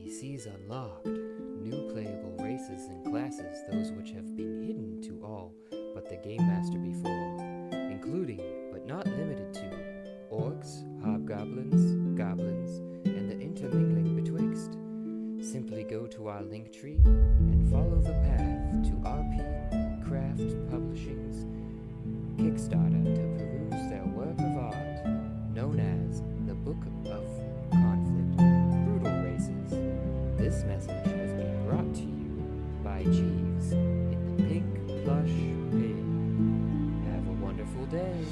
NPCs unlocked, new playable races and classes, those which have been hidden to all but the Game Master before, including, but not limited to, orcs, hobgoblins, goblins, and the intermingling betwixt. Simply go to our link tree and follow the path to RP Craft Publishing's Kickstarter to peruse their work of art, known as the Book of Conflict, Brutal Races. This message has been brought to you by Jeeves in the Pink Plush Pig. Have a wonderful day.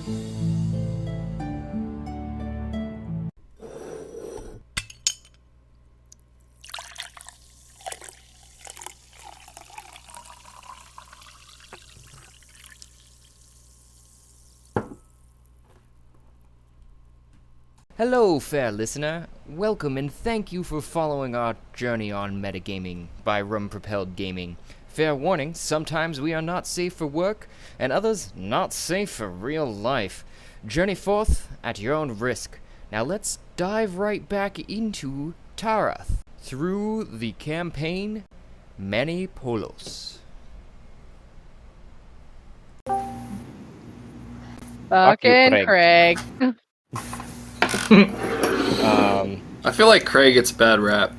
Hello, fair listener. Welcome and thank you for following our journey on metagaming by Rum Propelled Gaming. Fair warning, sometimes we are not safe for work, and others not safe for real life. Journey forth at your own risk. Now let's dive right back into Tarath through the campaign Many Polos. Fucking Craig. I feel like Craig gets a bad rap.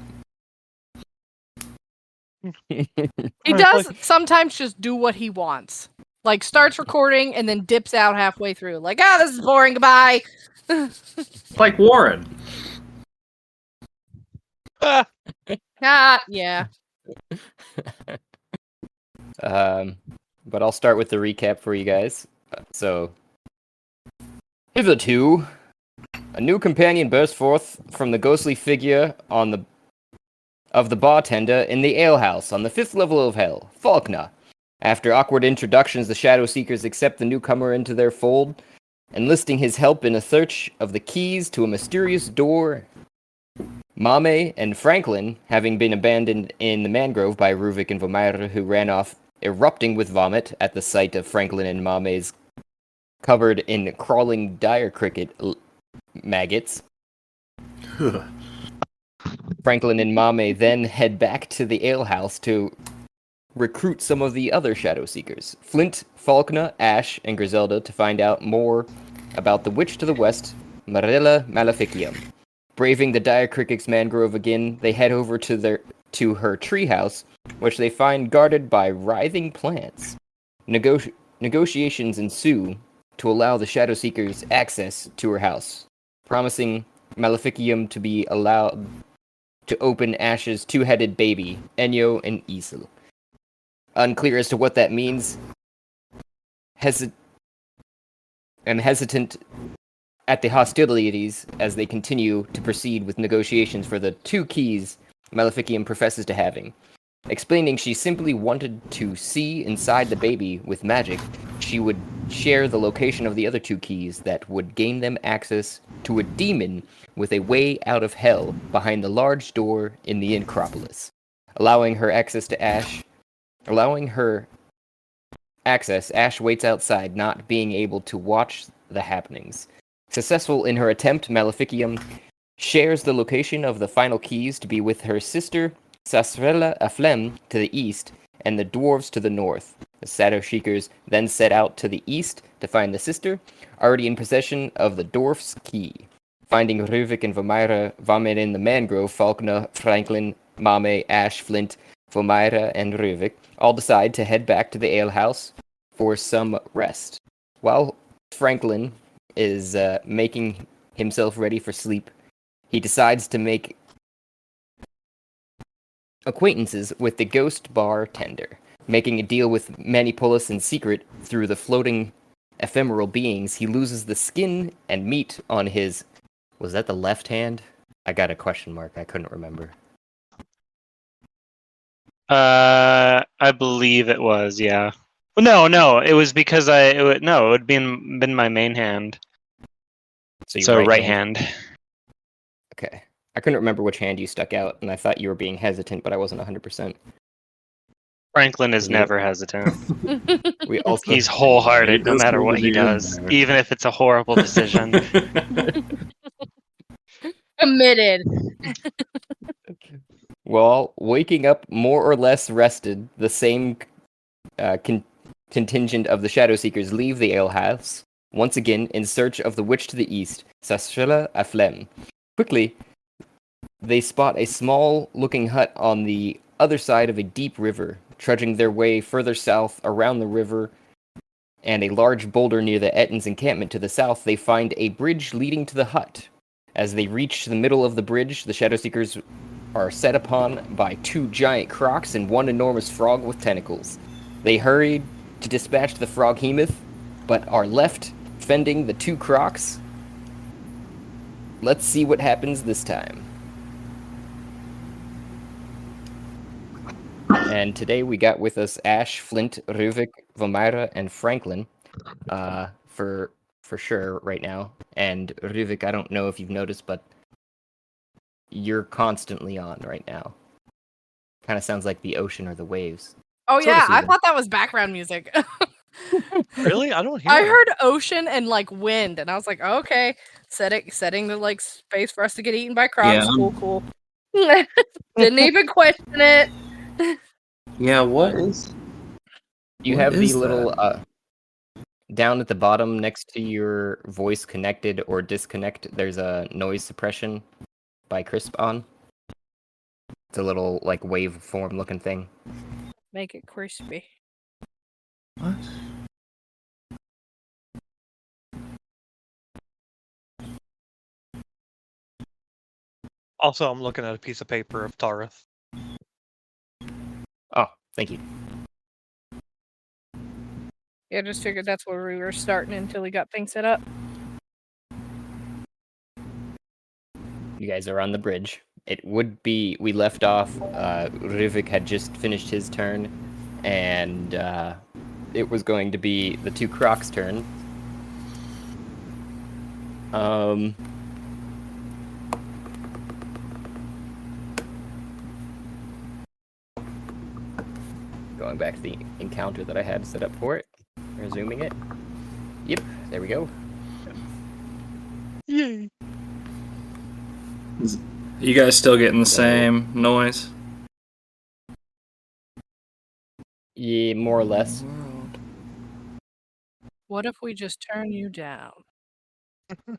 He does sometimes just do what he wants. Like, starts recording and then dips out halfway through. Like, this is boring, goodbye. Like Warren. Yeah. But I'll start with the recap for you guys. So, hitherto, a new companion bursts forth from the ghostly figure of the bartender in the alehouse on the 5th level of hell, Falknah. After awkward introductions, the Shadow Seekers accept the newcomer into their fold, enlisting his help in a search of the keys to a mysterious door. Memay and Franklin, having been abandoned in the mangrove by Ruvik and Vomaira, who ran off erupting with vomit at the sight of Franklin and Mamay's covered in crawling dire cricket maggots. Franklin and Memay then head back to the alehouse to recruit some of the other Shadow Seekers, Flint, Falknah, Ash, and Griselda, to find out more about the witch to the west, Marilla Maleficium. Braving the dire cricket's mangrove again, they head over to her treehouse, which they find guarded by writhing plants. Negotiations ensue to allow the Shadow Seekers access to her house, promising Maleficium to be allowed to open Ash's two-headed baby, Enyo and Isel. Unclear as to what that means, hesitant at the hostilities as they continue to proceed with negotiations for the 2 keys Maleficium professes to having. Explaining she simply wanted to see inside the baby with magic, she would share the location of the other 2 keys that would gain them access to a demon with a way out of hell behind the large door in the Necropolis. Allowing her access, Ash waits outside, not being able to watch the happenings. Successful in her attempt, Maleficium shares the location of the final keys to be with her sister, Sasrella Aflem, to the east, and the dwarves to the north. The Shadow Seekers then set out to the east to find the sister, already in possession of the Dwarf's key. Finding Ruvik and Vomaira vomit in the mangrove, Falknah, Franklin, Memay, Ash, Flint, Vomaira, and Ruvik all decide to head back to the alehouse for some rest. While Franklin is making himself ready for sleep, he decides to make acquaintances with the ghost bartender, making a deal with Manipolis in secret through the floating ephemeral beings. He loses the skin and meat on his... Was that the left hand? I got a question mark. I couldn't remember. I believe it was, yeah. No, it was because it would been my main hand. So right hand. Okay. I couldn't remember which hand you stuck out, and I thought you were being hesitant, but I wasn't 100%. Franklin is never hesitant. He's wholehearted no matter what he does, even if it's a horrible decision. Committed. Well, waking up more or less rested, the same contingent of the Shadow Seekers leave the alehouse, once again in search of the witch to the east, Sasrilla Aflem. Quickly, they spot a small-looking hut on the other side of a deep river, trudging their way further south around the river, and a large boulder near the Ettin's encampment to the south, they find a bridge leading to the hut. As they reach the middle of the bridge, the Shadow Seekers are set upon by 2 giant crocs and 1 enormous frog with tentacles. They hurried to dispatch the froghemoth, but are left fending the 2 crocs. Let's see what happens this time. And today we got with us Ash, Flint, Ruvik, Vomira, and Franklin, for sure right now. And Ruvik, I don't know if you've noticed, but you're constantly on right now. Kind of sounds like the ocean or the waves. Oh Sort of yeah, I soothing. thought that was background music. Really? I don't hear I it. heard ocean and like wind, and I was like, okay, setting the like space for us to get eaten by crocs. Yeah. Cool. Didn't even question it. Yeah, what is? You What have the is little down at the bottom next to your voice connected or disconnect. There's a noise suppression by Crisp on. It's a little like waveform looking thing. Make it crispy. What? Also, I'm looking at a piece of paper of Tareth. Oh, thank you. Yeah, just figured that's where we were starting until we got things set up. You guys are on the bridge. It would be, we left off, Rivik had just finished his turn, and it was going to be the 2 crocs' turn. Going back to the encounter that I had set up for it. Resuming it. Yep, there we go. Yay! You guys still getting the same noise? Yeah, more or less. What if we just turn you down? I'm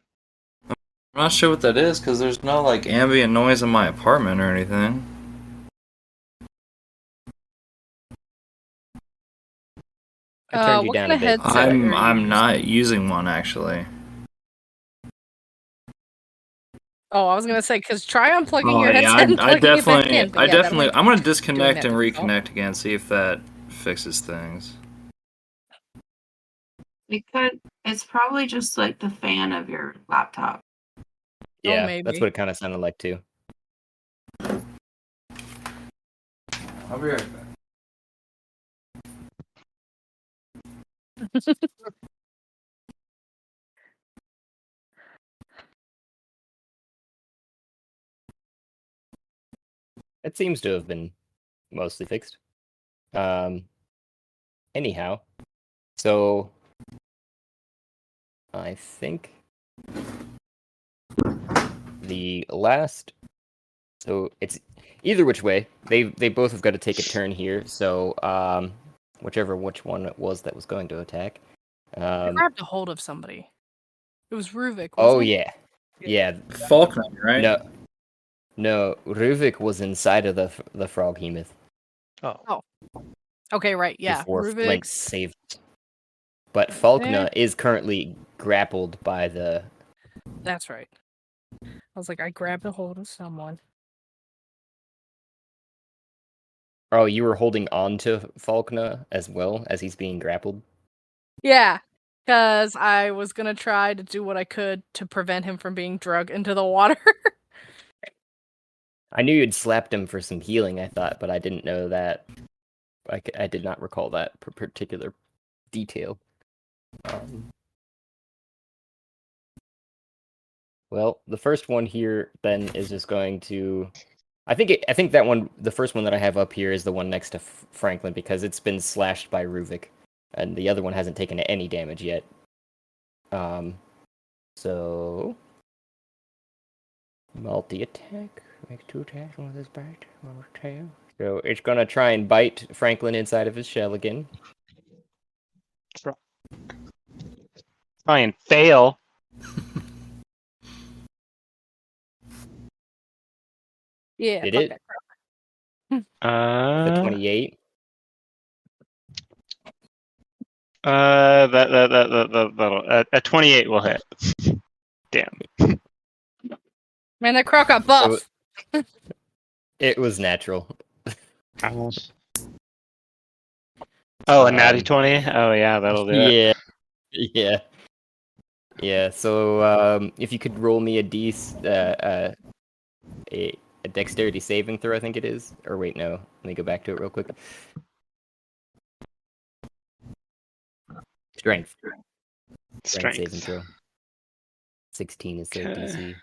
not sure what that is because there's no like ambient noise in my apartment or anything. I turned you what down kind a of bit. headset are you I'm not using? using one actually. Oh, I was gonna say because try unplugging Oh your yeah, headset and I plugging it back in. But yeah, that'll make I'm gonna doing disconnect that and difficult. reconnect again, see if that fixes things. It's probably just like the fan of your laptop. Yeah, maybe. that's what it kind of sounded like too. I'll be right back. It seems to have been mostly fixed. Anyhow, so I think the last. So it's either which way. They both have got to take a turn here. So which one it was that was going to attack. I grabbed a hold of somebody. It was Ruvik. Oh wasn't it? yeah. Falkner, right? No. Ruvik was inside of the froghemoth. Oh. Okay, right. Yeah, Before Ruvik. Flink saved. But Right Falkner is currently grappled by the. That's right. I was like, I grabbed a hold of someone. Oh, you were holding on to Falkner as well as he's being grappled? Yeah, because I was gonna try to do what I could to prevent him from being drugged into the water. I knew you'd slapped him for some healing, I thought, but I didn't know that. I did not recall that particular detail. Well, the first one here then is just going to. I think that one, the first one that I have up here, is the one next to Franklin because it's been slashed by Ruvik, and the other one hasn't taken any damage yet. So Multi-attack. Makes 2 attacks with his bite. Or tail. So it's gonna try and bite Franklin inside of his shell again. Try and fail. Yeah. Did fuck it? that crap. The 28. A 28 will hit. Damn. Man, that croc got buff. It was natural. Oh, a natty 20? Oh yeah, that'll do it. Yeah. Yeah, so if you could roll me a dexterity saving throw, I think it is. Or wait, no. Let me go back to it real quick. Strength saving throw. 16 is their Okay. DC.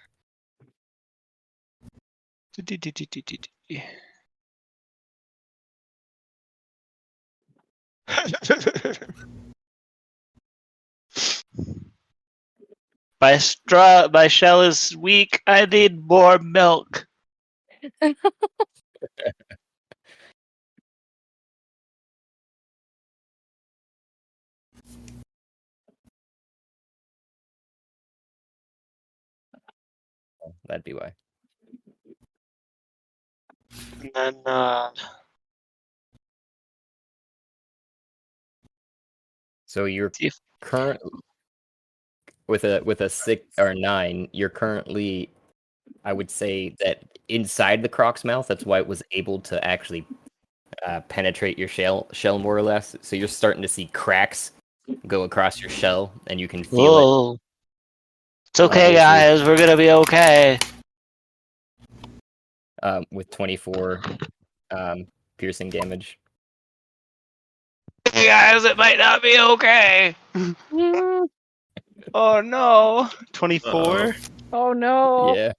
My shell is weak. I need more milk. That'd be why. And then So you're If- current with a 6 or 9. You're currently, I would say that inside the croc's mouth. That's why it was able to actually penetrate your shell more or less. So you're starting to see cracks go across your shell, and you can feel it. whoa. It's okay, guys. We're gonna be okay. With 24 piercing damage. Hey guys, it might not be okay. Oh no. 24. Oh no. Yeah.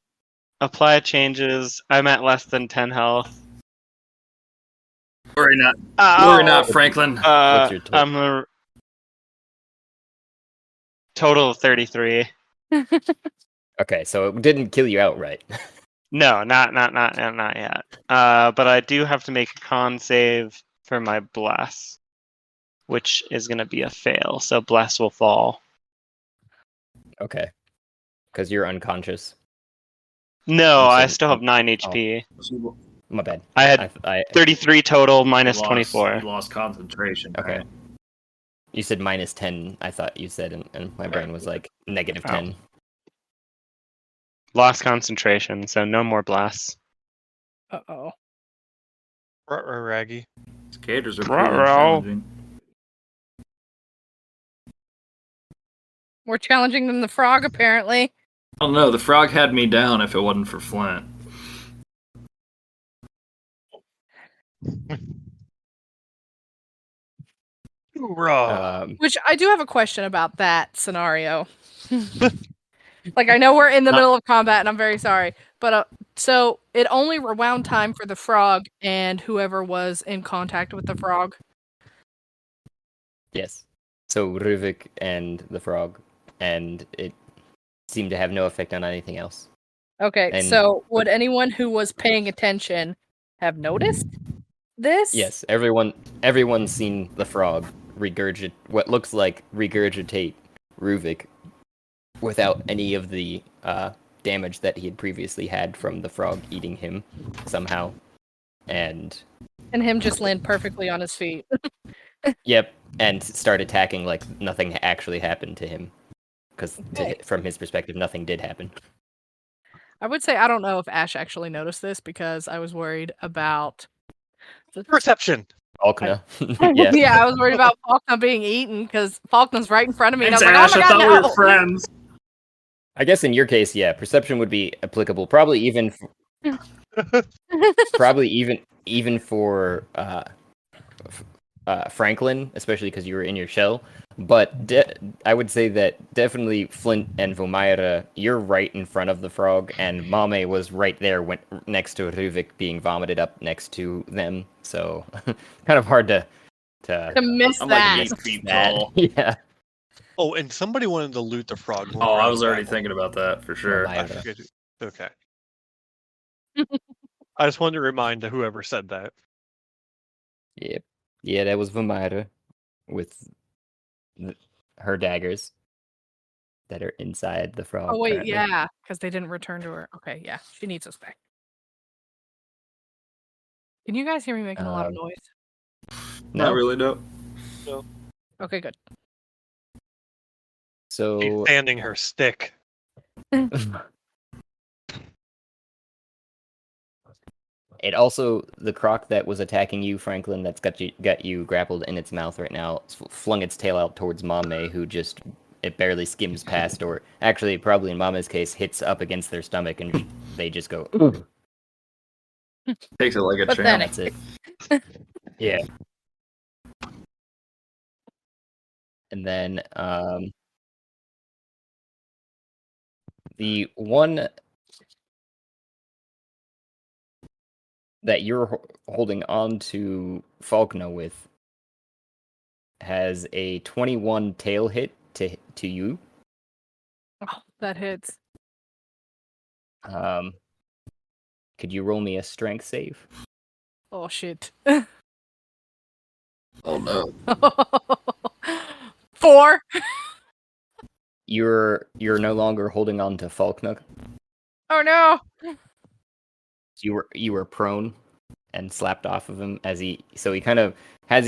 Apply changes. I'm at less than 10 health. Worry not. Ow. Worry not, Franklin. What's your total? I'm a total of 33. Okay, so it didn't kill you outright. No, not yet. But I do have to make a con save for my bless, which is gonna be a fail. So bless will fall. Okay. Because you're unconscious. No, You I said- still have 9 HP. My bad. I had I 33 total minus You 24. lost concentration. Okay. Right? You said minus 10, I thought you said, and my brain was like negative Oh. 10. Lost concentration, so no more blasts. Uh-oh. Raggy. Skaters are pretty Ruh-roh. challenging. More challenging than the frog, apparently. Oh no, the frog had me down if it wasn't for Flint. Hoorah! Which I do have a question about that scenario. Like, I know we're in the middle of combat, and I'm very sorry. But, so, it only rewound time for the frog and whoever was in contact with the frog. Yes. So Ruvik and the frog, and it seemed to have no effect on anything else. Okay, And- so would anyone who was paying attention have noticed this? Yes, everyone's seen the frog what looks like regurgitate Ruvik without any of the damage that he had previously had from the frog eating him somehow. And And him just land perfectly on his feet. yep, and start attacking like nothing actually happened to him. Because Okay. from his perspective, nothing did happen. I would say I don't know if Ash actually noticed this because I was worried about... Perception. Falknah. Yeah. Yeah, I was worried about Falknah being eaten because Falknah's right in front of me. And I Thanks, was like, Ash. oh my I god, thought we no! were friends. I guess in your case, yeah, perception would be applicable. Probably even for Franklin, especially because you were in your shell. But I would say that definitely Flint and Vomaira, you're right in front of the frog, and Memay was right there next to Ruvik being vomited up next to them. So kind of hard to miss I'm that. like 8 feet that. tall. Yeah. Oh, and somebody wanted to loot the frog. Oh, I was already thinking about that for sure. Memay. I forget. Okay. I just wanted to remind whoever said that. Yep. Yeah, that was Vamira with her daggers that are inside the frog. Oh wait, currently. yeah, because they didn't return to her. Okay, yeah, she needs us back. Can you guys hear me making a lot of noise? Not No. really, no. Okay, good. She's So standing her stick. it also the croc that was attacking you, Franklin, that's got you grappled in its mouth right now, flung its tail out towards Mamay, who just it barely skims past, or actually probably in Mamay's case hits up against their stomach, and they just go. Ooh. Takes it like a Pathetic. champ. That's it. Yeah. And then the one that you're holding on to Falknah with has a 21 tail hit to you. Oh, that hits. Could you roll me a strength save? Oh shit. Oh no. 4. You're no longer holding on to Falknah. Oh no. You were prone and slapped off of him as he kind of has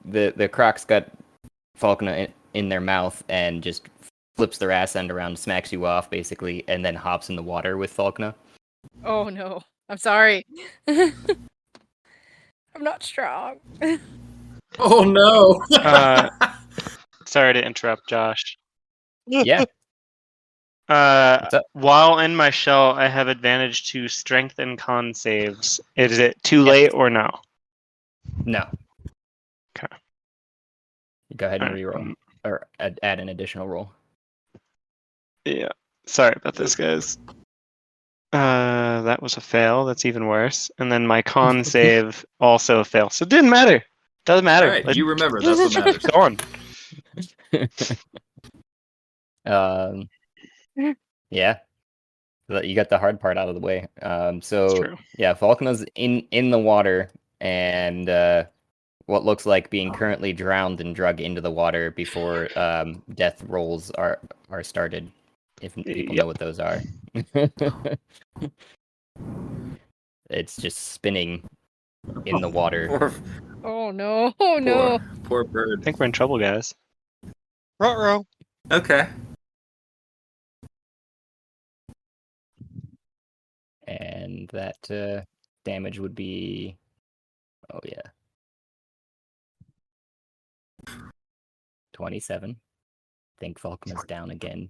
the Crocs got Falknah in their mouth and just flips their ass end around, smacks you off basically, and then hops in the water with Falknah. Oh no. I'm sorry. I'm not strong. Oh no. Sorry to interrupt, Josh. Yeah. What's up? While in my shell, I have advantage to strength and con saves. Is it too late or no? No. Okay. Go ahead and Alright, reroll or add an additional roll. Yeah. Sorry about this, guys. That was a fail. That's even worse. And then my con save also a fail. So it didn't matter. Doesn't matter. All right, you remember. That's what matters. Go on. Yeah. You got the hard part out of the way. So True. yeah, Falknah's in the water and what looks like being currently drowned and drug into the water before death rolls are started. If people know what those are. It's just spinning in the water. Oh no. Oh no. Poor I bird. think we're in trouble, guys. Ruh-roh. Okay. And that damage would be 27. I think Falknah's down again,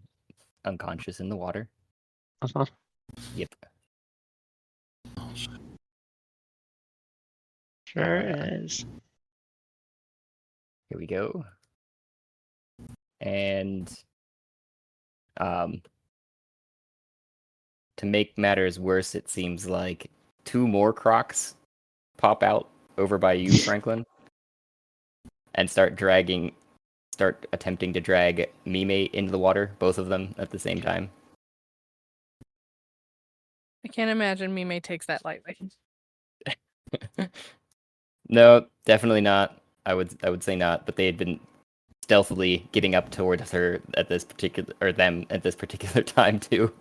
unconscious in the water. Uh-huh. Yep. Sure is. Here we go. And to make matters worse, it seems like 2 more Crocs pop out over by you, Franklin, and start attempting to drag Memay into the water, both of them at the same time. I can't imagine Memay takes that lightly. No, definitely not. I would say not, but they had been stealthily getting up towards her at this particular time too.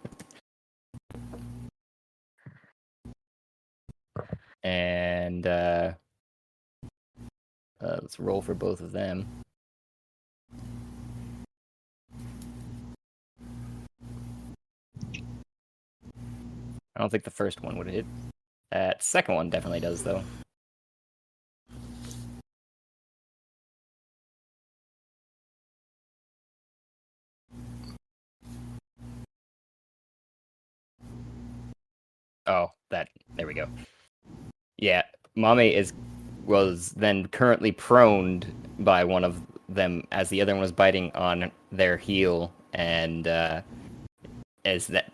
And let's roll for both of them. I don't think the first one would hit. That second one definitely does, though. Oh, there we go. Yeah, Mamay was then currently proned by one of them as the other one was biting on their heel, and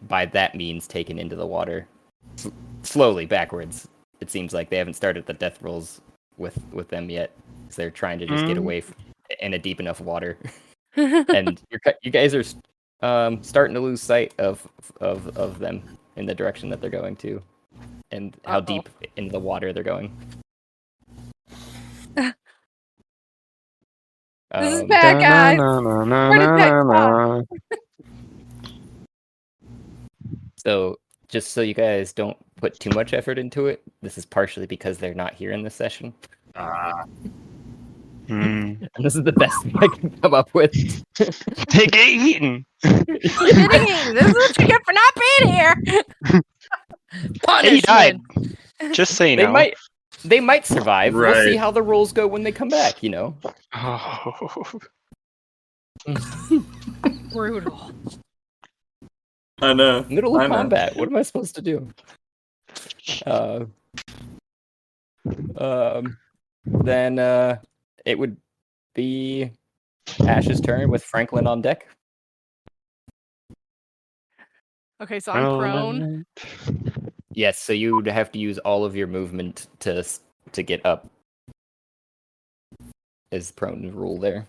by that means taken into the water slowly backwards. It seems like they haven't started the death rolls with them yet, so they're trying to just get away in a deep enough water. And you guys are starting to lose sight of them in the direction that they're going to, and how deep into the water they're going. This is bad, guys. So, just so you guys don't put too much effort into it, this is partially because they're not here in this session. And this is the best thing I can come up with. They get eaten. This is what you get for not being here. He died. Punishment. Just so you They know. might survive. We'll see Right. how the rolls go when they come back, you know. Oh. Brutal. I know. Middle of I know. combat. What am I supposed to do? Then it would be Ash's turn with Franklin on deck. Okay, so I'm prone. Yes, so you would have to use all of your movement to get up. Is prone rule there?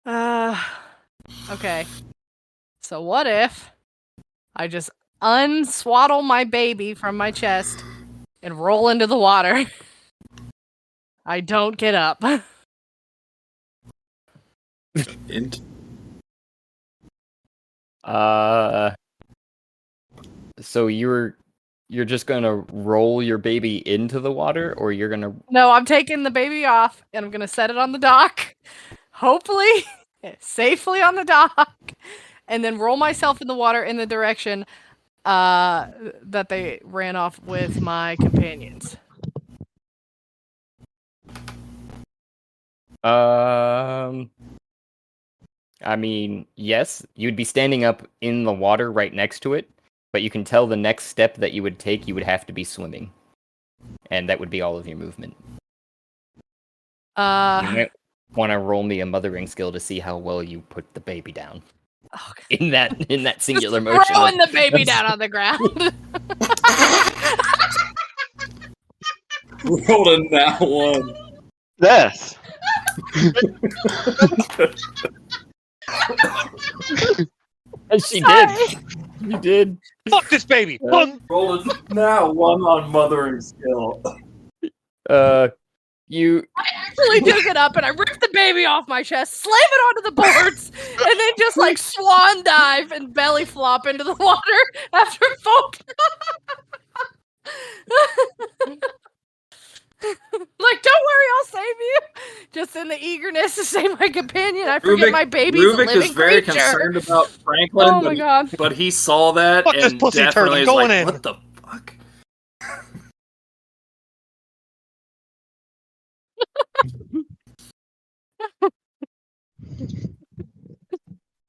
Okay. So what if I just unswaddle my baby from my chest and roll into the water? I don't get up. So you're just gonna roll your baby into the water, or you're gonna? No, I'm taking the baby off and I'm gonna set it on the dock. Hopefully, safely on the dock, and then roll myself in the water in the direction that they ran off with my companions. I mean, yes, you'd be standing up in the water right next to it, but you can tell the next step that you would take, you would have to be swimming. And that would be all of your movement. You might want to roll me a mothering skill to see how well you put the baby down. Okay. In that singular Just motion. throwing the baby down on the ground. Rolling that one. Yes. She did. You did. Fuck this baby! Rolling that one on mothering skill. You I actually do get up and I rip the baby off my chest, slam it onto the boards, and then just like swan dive and belly flop into the water after Falknah. Like, don't worry, I'll save you. Just in the eagerness to save my companion, I forget my baby's a Rubik living is very creature. concerned about Franklin, Oh my god. but he saw that Fuck this and pussy turd, definitely I'm is going like, in. what the fuck?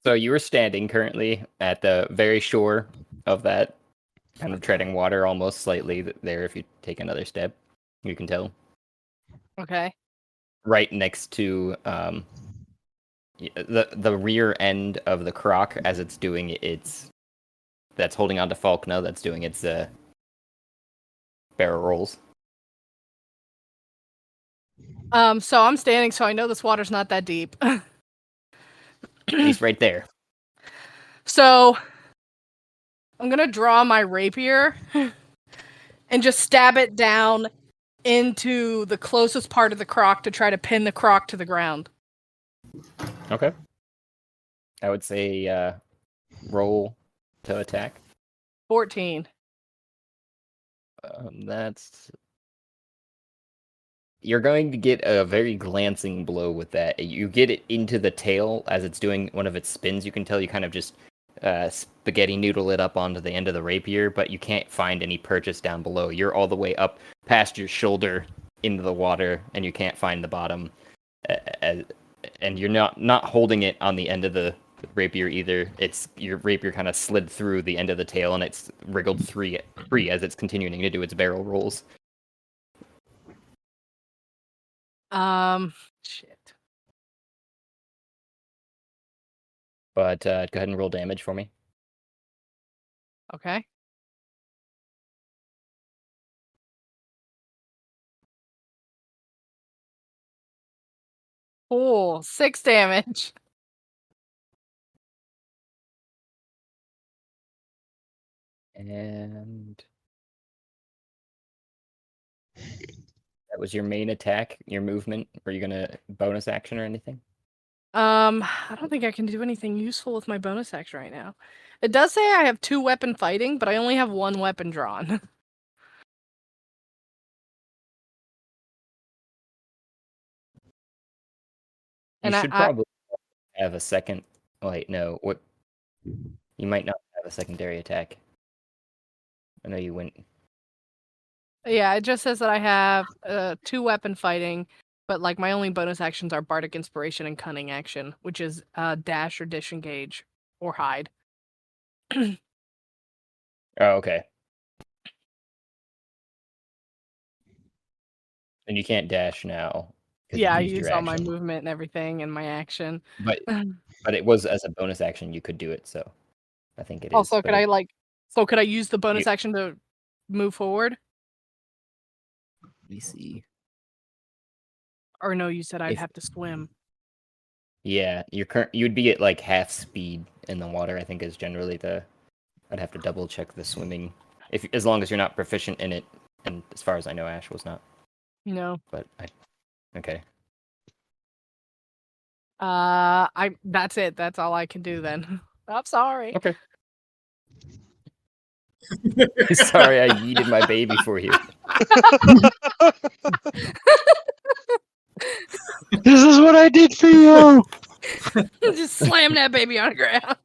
So you were standing currently at the very shore of that, kind of treading water almost slightly there. If you take another step, you can tell. Okay. Right next to the rear end of the croc as it's doing its, that's holding on to Falknah, that's doing its barrel rolls. So I'm standing, so I know this water's not that deep. He's right there. So I'm gonna draw my rapier and just stab it down into the closest part of the croc to try to pin the croc to the ground. Okay. I would say roll to attack. 14. That's... You're going to get a very glancing blow with that. You get it into the tail as it's doing one of its spins. You can tell you kind of just spaghetti noodle it up onto the end of the rapier, but you can't find any purchase down below. You're all the way up past your shoulder into the water, and you can't find the bottom. And you're not holding it on the end of the rapier either. It's your rapier kind of slid through the end of the tail, and it's wriggled free as it's continuing to do its barrel rolls. Shit. But go ahead and roll damage for me. Okay. Cool. 6 damage. And that was your main attack, your movement. Were you gonna bonus action or anything? I don't think I can do anything useful with my bonus action right now. It does say I have 2 weapon fighting, but I only have 1 weapon drawn. You should probably have a second. Wait, no. What? You might not have a secondary attack. I know you went. Yeah, it just says that I have 2 weapon fighting, but like my only bonus actions are bardic inspiration and cunning action, which is dash or disengage or hide. Oh, okay. And you can't dash now. 'cause Yeah, I you've used your all my action. movement and everything and my action. But it was as a bonus action you could do it, so I think it is. Also, but could it- could I use the bonus action to move forward? Let me see. Or no, you said I'd If- have to swim. Yeah, you'd be at like half speed in the water. I think is generally the. I'd have to double check the swimming, as long as you're not proficient in it. And as far as I know, Ash was not. No. But okay. That's it. That's all I can do then. I'm sorry. Okay. Sorry, I yeeted my baby for you. This is what I did for you. Just slam that baby on the ground.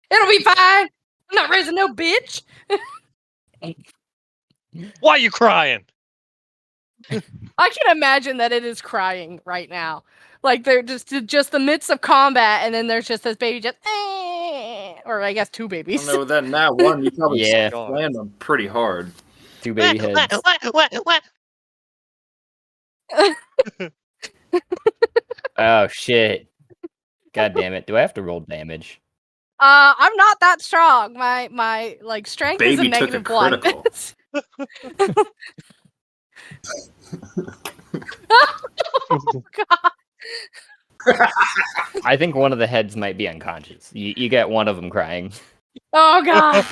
It'll be fine. I'm not raising no bitch. Why are you crying? I can imagine that it is crying right now. Like they're just the midst of combat, and then there's just this baby just, or I guess 2 I babies. don't know, then that one, you probably Yeah. slammed them pretty hard. 2 baby heads. What? Oh shit! God damn it! Do I have to roll damage? I'm not that strong. My like strength is a Baby took a negative 1. critical. Oh god. I think one of the heads might be unconscious. You get one of them crying. Oh god.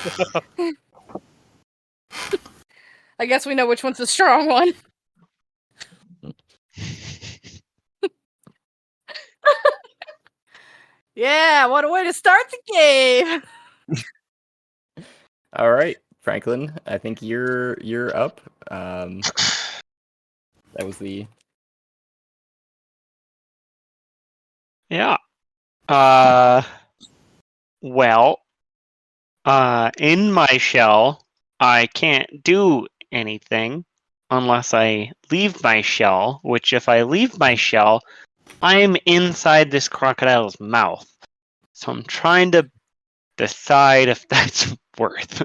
I guess we know which one's the strong one. Yeah, what a way to start the game. All right, Franklin. I think you're up. That was the. Yeah. Well, in my shell, I can't do anything unless I leave my shell, which if I leave my shell, I'm inside this crocodile's mouth. So I'm trying to decide if that's worth.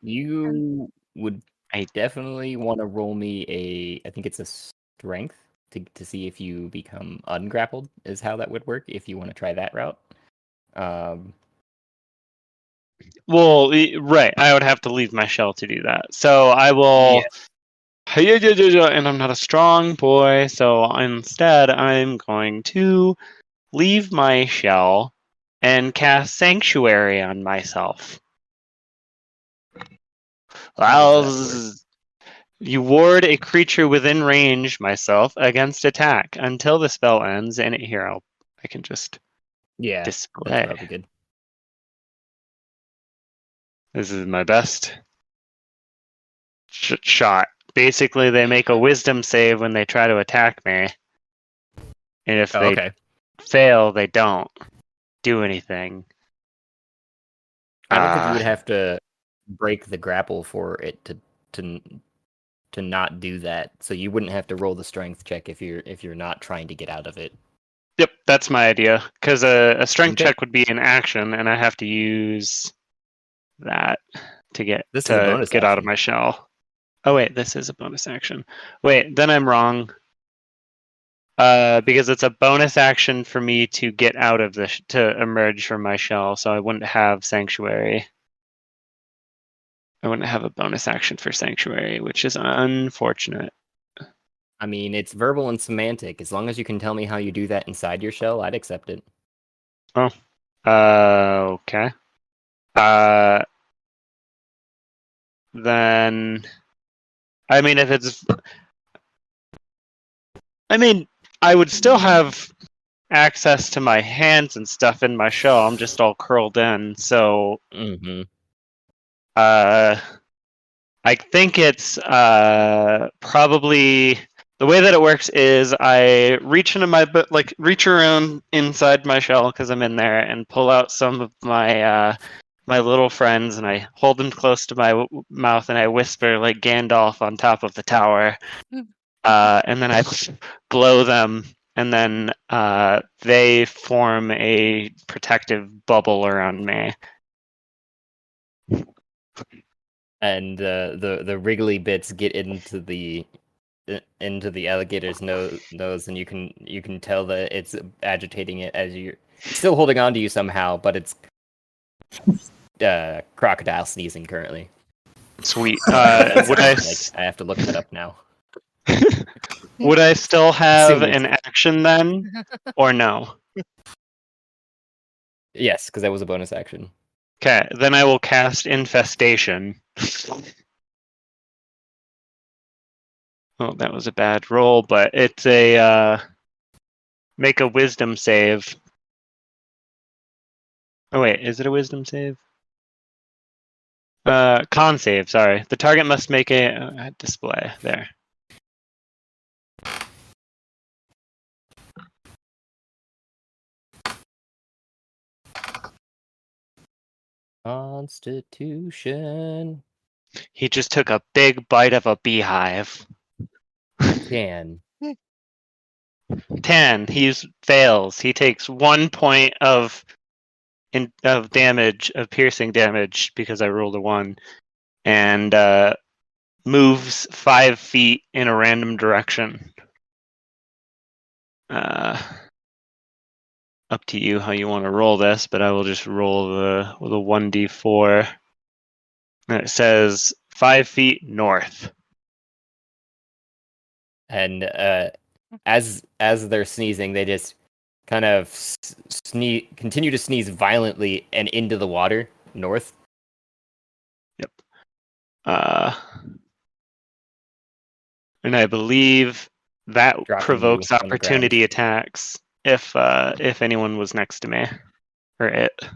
You would. I- definitely want to roll me I think it's a strength to see if you become ungrappled. Is how that would work if you want to try that route. Well, right, I would have to leave my shell to do that. So I will. And I'm not a strong boy, so instead I'm going to leave my shell and cast Sanctuary on myself. How does that work? You ward a creature within range, myself, against attack until the spell ends. And here, I can just Yeah, that's display. probably good. This is my best shot. Basically, they make a wisdom save when they try to attack me. And if they Okay. fail, they don't do anything. I don't think you would have to break the grapple for it to not do that. So you wouldn't have to roll the strength check if you're not trying to get out of it. Yep, that's my idea. Because a strength Okay. check would be an action, and I have to use that to get This is a bonus out of action. my shell. Oh wait, this is a bonus action. Wait, then I'm wrong. Because it's a bonus action for me to get out of to emerge from my shell, so I wouldn't have Sanctuary. I wouldn't have a bonus action for Sanctuary, which is unfortunate. I mean, it's verbal and semantic. As long as you can tell me how you do that inside your shell, I'd accept it. Okay. then I mean, if it's, I mean, I would still have access to my hands and stuff in my shell. I'm just all curled in, so Mm-hmm. I think it's probably the way that it works is I reach into my reach around inside my shell because I'm in there and pull out some of my my little friends and I hold them close to my mouth and I whisper like Gandalf on top of the tower, and then I blow them and then they form a protective bubble around me. And the wriggly bits get into the alligator's nose, and you can tell that it's agitating it as you're still holding on to you somehow, but it's crocodile sneezing currently. Sweet. Would I? I have to look that up now. Would I still have Assume an action then, or no? Yes, because that was a bonus action. Okay, then I will cast Infestation. Oh, that was a bad roll, but it's a make a Wisdom save. Oh wait, is it a Wisdom save? Con save. Sorry, the target must make a display there. Constitution. He just took a big bite of a beehive. 10. 10. He fails. He takes 1 point of damage, of piercing damage, because I rolled a 1, and moves 5 feet in a random direction. Up to you how you want to roll this, but I will just roll the 1d4. And it says 5 feet north. And as they're sneezing, they just kind of continue to sneeze violently and into the water north. Yep. And I believe that Dropping provokes you on the opportunity attacks if anyone was next to me or it.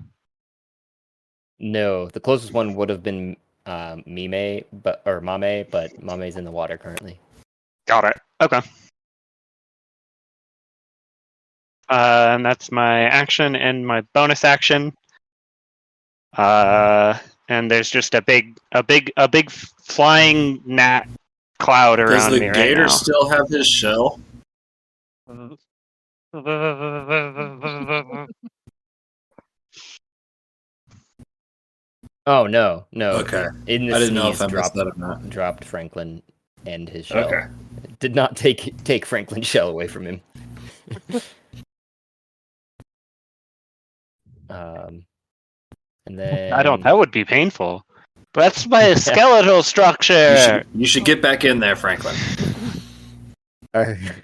No, the closest one would have been Memay, but Mame's in the water currently. Got it. Okay. And that's my action and my bonus action. And there's just a big flying gnat cloud around me right now. Does the gator still have his shell? Oh no. Okay. In the I didn't know sneeze, if I missed that or not. dropped Franklin and his shell. Okay. Did not take Franklin's shell away from him. And then that would be painful. But that's my skeletal structure. You should get back in there, Franklin. In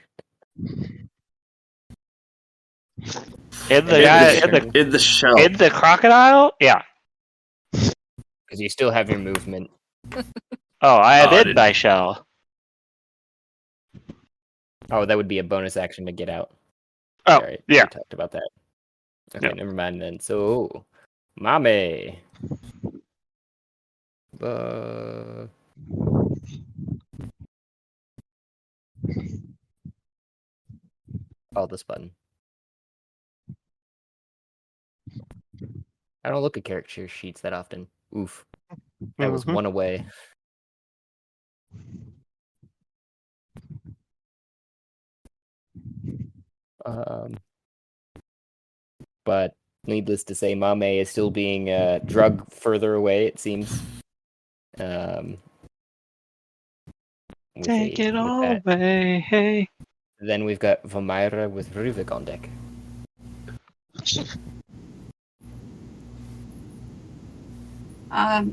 the shell. In the crocodile? Yeah. Because you still have your movement. Oh, I am in didn't. my shell. Oh, that would be a bonus action to get out. Oh, Right, yeah. we talked about that. Okay, Yeah. never mind then. So, Mame. This button. I don't look at character sheets that often. Oof. That was one away. But needless to say, Mame is still being drugged further away, it seems. Take it all away, hey. Then we've got Vamira with Ruvik on deck.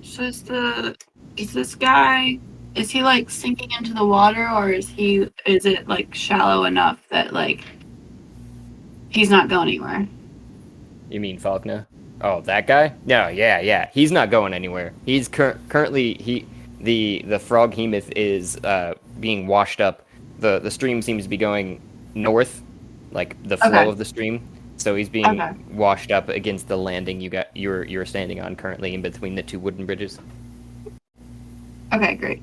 So is this guy, is he like sinking into the water, or is it like shallow enough that like he's not going anywhere? You mean Falknah? Oh, that guy? No, yeah. He's not going anywhere. He's currently the frog hemoth is being washed up. The stream seems to be going north, like the flow Okay. of the stream. So he's being Okay. washed up against the landing you're standing on currently in between the two wooden bridges. Okay, great.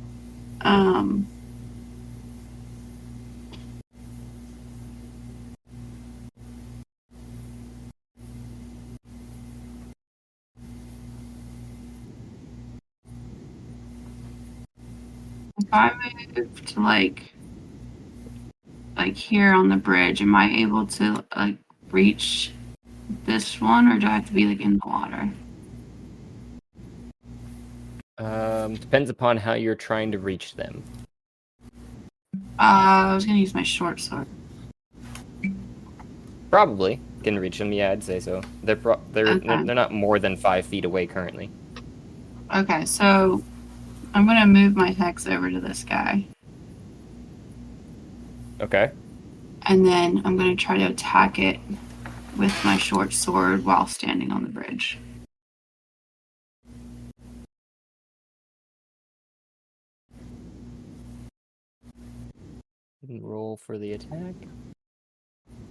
If I move to like here on the bridge, am I able to like reach this one, or do I have to be like in the water? Depends upon how you're trying to reach them. I was gonna use my short sword. Probably can reach them. Yeah, I'd say so. They're Okay. they're not more than 5 feet away currently. Okay, so I'm gonna move my hex over to this guy, Okay. and then I'm gonna try to attack it with my short sword while standing on the bridge. Roll for the attack.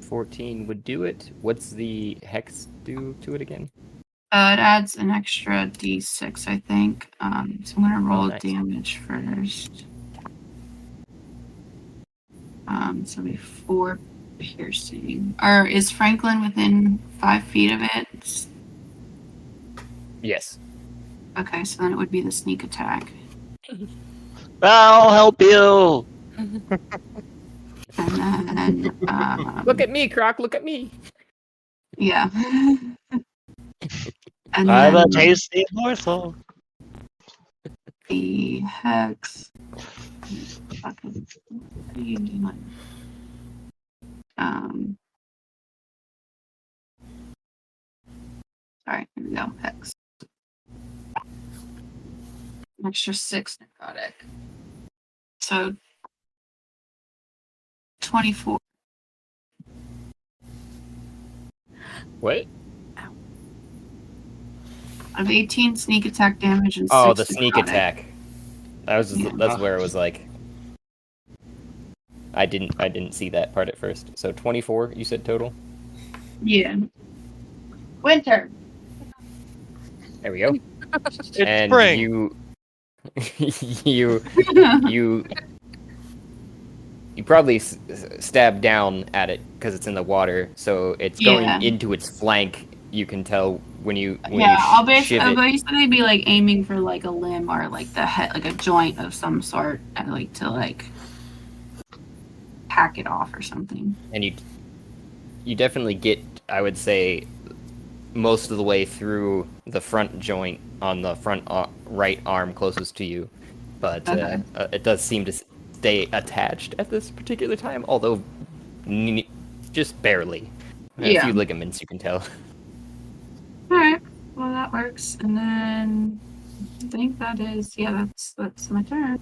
14 would do it. What's the hex do to it again? It adds an extra d6, I think. So I'm gonna roll nice. damage first. So it'll be 4 piercing. Or is Franklin within 5 feet of it? Yes. Okay, so then it would be the sneak attack. I'll help you. And then, Look at me, Croc. Look at me. yeah. And I'm a then tasty morsel. the hex. Fucking, what are you doing? Sorry, here we go. Hex. An extra 6 necrotic. So 24. What? I have 18 sneak attack damage and 6 Oh, the sneak necrotic. attack. Yeah. That's where it was like. I didn't see that part at first. So 24, you said total. Yeah. Winter. There we go. It's And spring. you probably stab down at it because it's in the water, so it's Yeah. going into its flank. You can tell when you I'll shiv I'll it. basically be like aiming for like a limb or like the head, like a joint of some sort, and like to like hack it off or something. And you definitely get, I would say, most of the way through the front joint on the front right arm closest to you, but Okay. it does seem to stay attached at this particular time, although just barely. A Yeah. few ligaments, you can tell. All right. Well, that works. And then I think that's my turn.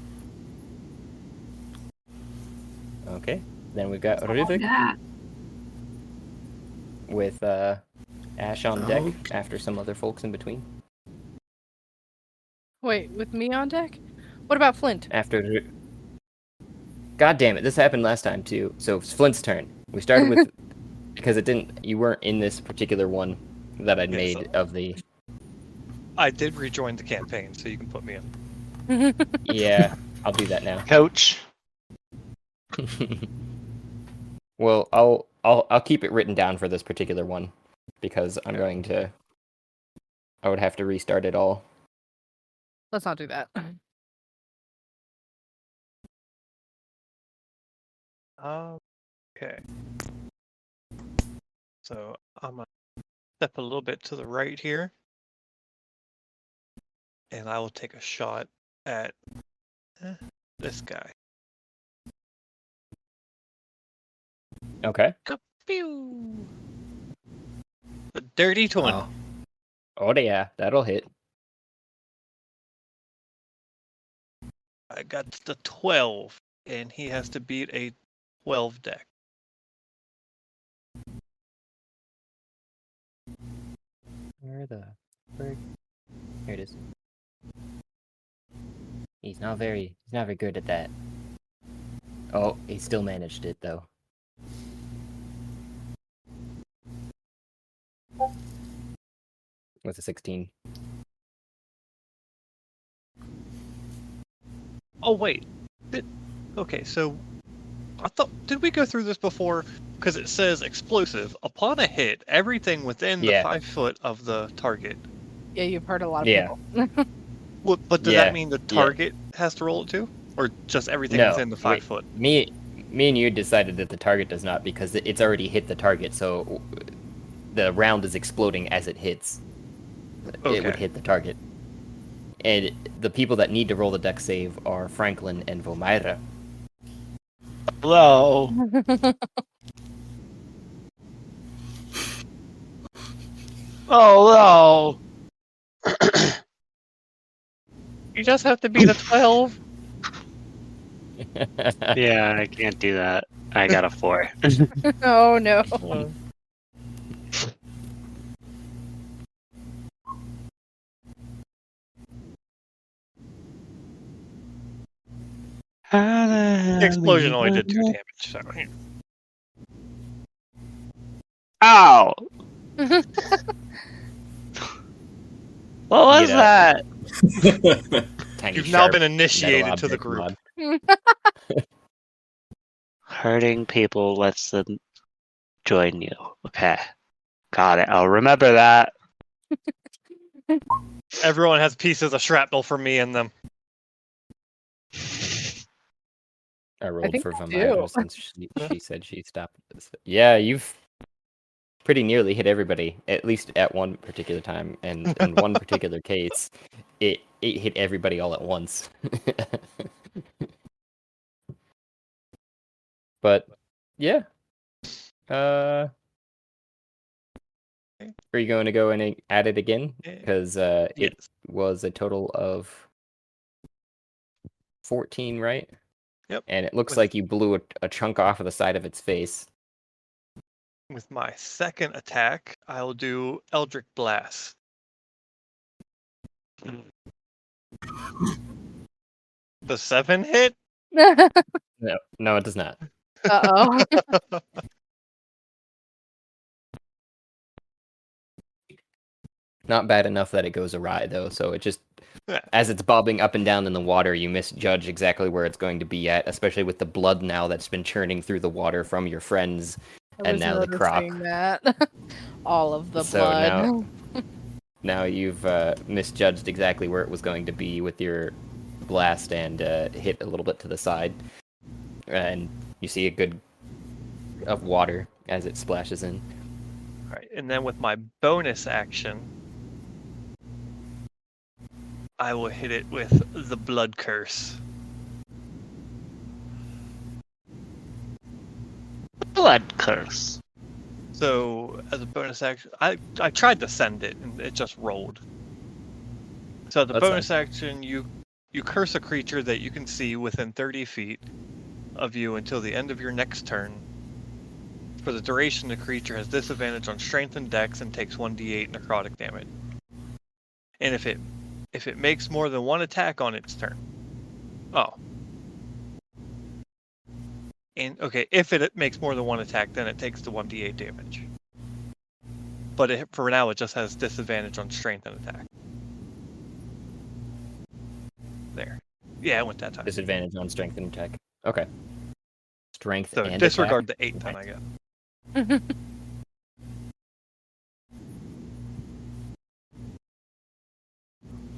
Okay, then we've got Oh, Ruvik yeah. with Ash on deck after some other folks in between. Wait, with me on deck? What about Flint? God damn it, this happened last time too. So it's Flint's turn. We started with because you weren't in this particular one that I'd Yes, made of the. I did rejoin the campaign, so you can put me in. Yeah, I'll do that now. Coach. Well, I'll keep it written down for this particular one because I would have to restart it all. Let's not do that. Okay. So I'm gonna step a little bit to the right here, and I will take a shot at this guy. Okay. Pew! The dirty 20. Oh. Oh yeah, that'll hit. I got the 12, and he has to beat a 12 deck. Where the frick? Here it is. He He's not very good at that. Oh, he still managed it though. With a 16. Oh wait. Okay, so I thought, did we go through this before? Because it says explosive. Upon a hit, everything within the 5 foot of the target. Yeah, you've heard a lot of Yeah. people. Well, but does Yeah, that mean the target has to roll it too? Or just everything No, within the 5 foot? Me and you decided that the target does not because it's already hit the target, so the round is exploding as it hits. It would Okay. hit the target. And the people that need to roll the deck save are Franklin and Vomaira. Hello. Oh no. You just have to beat a 12. Yeah, I can't do that. I got a 4. Oh no. The explosion only did 2 damage. So. Ow! What was Get that? Tiny, You've now sharp been metal initiated to the object group. mod. Hurting people lets them join you. Okay. Got it. I'll remember that. Everyone has pieces of shrapnel for me in them. I rolled think for I Vomaira do. since she said she stopped. Yeah, you've pretty nearly hit everybody, at least at one particular time, and in one particular case, it hit everybody all at once. But yeah, are you going to go and add it again? Because it Yes. was a total of 14, right? Yep. And it looks With- like you blew a chunk off of the side of its face. With my second attack, I'll do Eldritch Blast. The 7 hit? No, it does not. Uh-oh. Not bad enough that it goes awry, though, so it just... Yeah. As it's bobbing up and down in the water, you misjudge exactly where it's going to be at, especially with the blood now that's been churning through the water from your friends, I and was now the croc. noticing that. All of the So blood. Now you've misjudged exactly where it was going to be with your blast and hit a little bit to the side. And you see a good of water as it splashes in. Alright, and then with my bonus action, I will hit it with the Blood Curse. Blood curse. So, as a bonus action, I tried to send it, and it just rolled. So, as a That's bonus action, you curse a creature that you can see within 30 feet of you until the end of your next turn. For the duration, the creature has disadvantage on Strength and Dex and takes 1d8 necrotic damage. And if it makes more than one attack on its turn. Oh. And okay, if it makes more than one attack, then it takes the 1d8 damage. But for now, it just has disadvantage on Strength and Attack. There. Yeah, it went that time. Disadvantage on strength and attack. Okay. Strength So and disregard attack. the 8 then, I guess.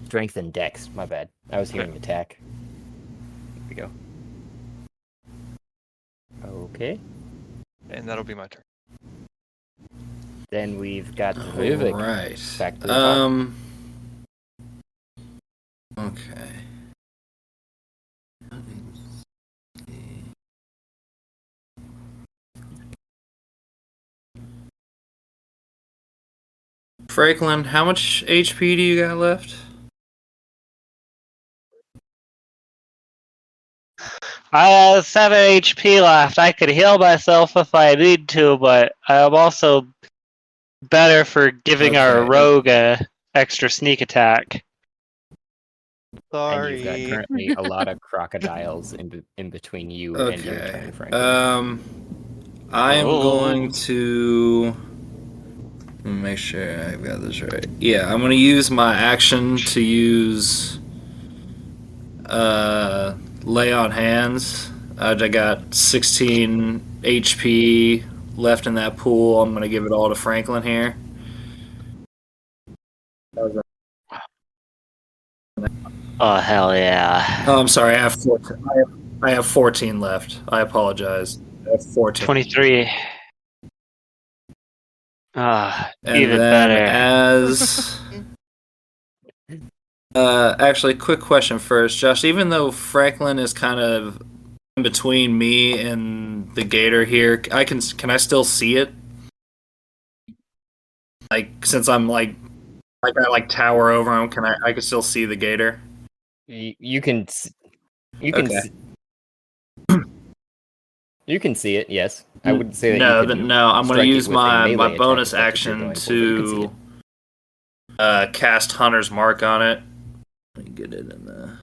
Strength and dex. My bad. I was hearing attack. Here we go. Okay. And that'll be my turn. Then we've got Vivek. Right. Back to the top. Okay. Franklin, how much HP do you got left? I have 7 HP left. I could heal myself if I need to, but I'm also better for giving our Okay. rogue a extra sneak attack. And you've got Sorry. currently a lot of crocodiles in between you and your Okay. turn, Franklin. I am Oh. going to make sure I've got this right. Yeah, I'm going to use my action to use lay on hands. I got 16 HP left in that pool. I'm going to give it all to Franklin here. Oh, hell yeah. Oh, I'm sorry. I have 14. I have 14 left. I apologize. I have 14. 23. And Even then better. as actually, quick question first, Josh. Even though Franklin is kind of in between me and the gator here, can I still see it? Like since I'm like I tower over him, I can still see the gator? You can Okay. You can see it. Yes, I wouldn't say that No, you can. no. I'm going to strike it use with a my melee attack bonus if that's what you're action going for, but you can see to cast Hunter's Mark on it. Let me get it in the.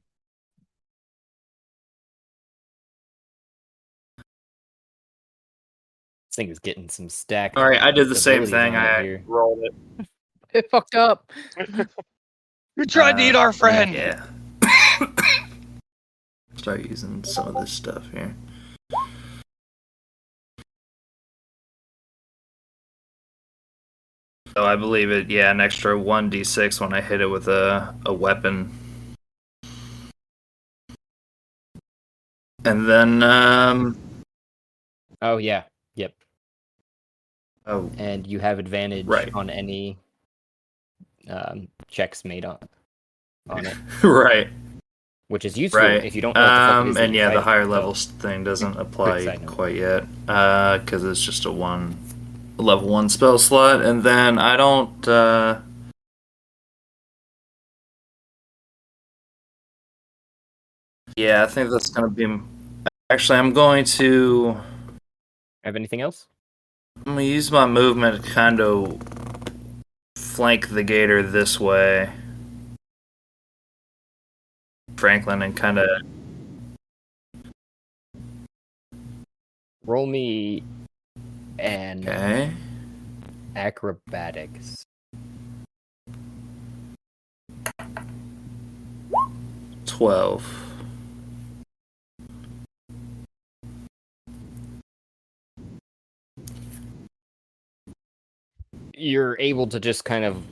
This thing is getting some stack. All right, I did the same abilities thing. on it I here. rolled it. It fucked up. You tried to eat our friend. Yeah. Start using some of this stuff here. So I believe it. Yeah, an extra 1d6 when I hit it with a weapon. And then Oh yeah. Yep. oh And you have advantage Right. on any checks made on it, right. which is useful Right. if you don't know what the fuck it is. that And you're yeah, the fighting, higher so- level thing doesn't apply side note. quite yet, because it's just a level 1 spell slot, and then I don't. Yeah, I think that's gonna be. Actually, I'm going to. Have anything else? I'm gonna use my movement to kind of flank the gator this way, Franklin, and kind of. Roll me an Okay. acrobatics. 12. You're able to just kind of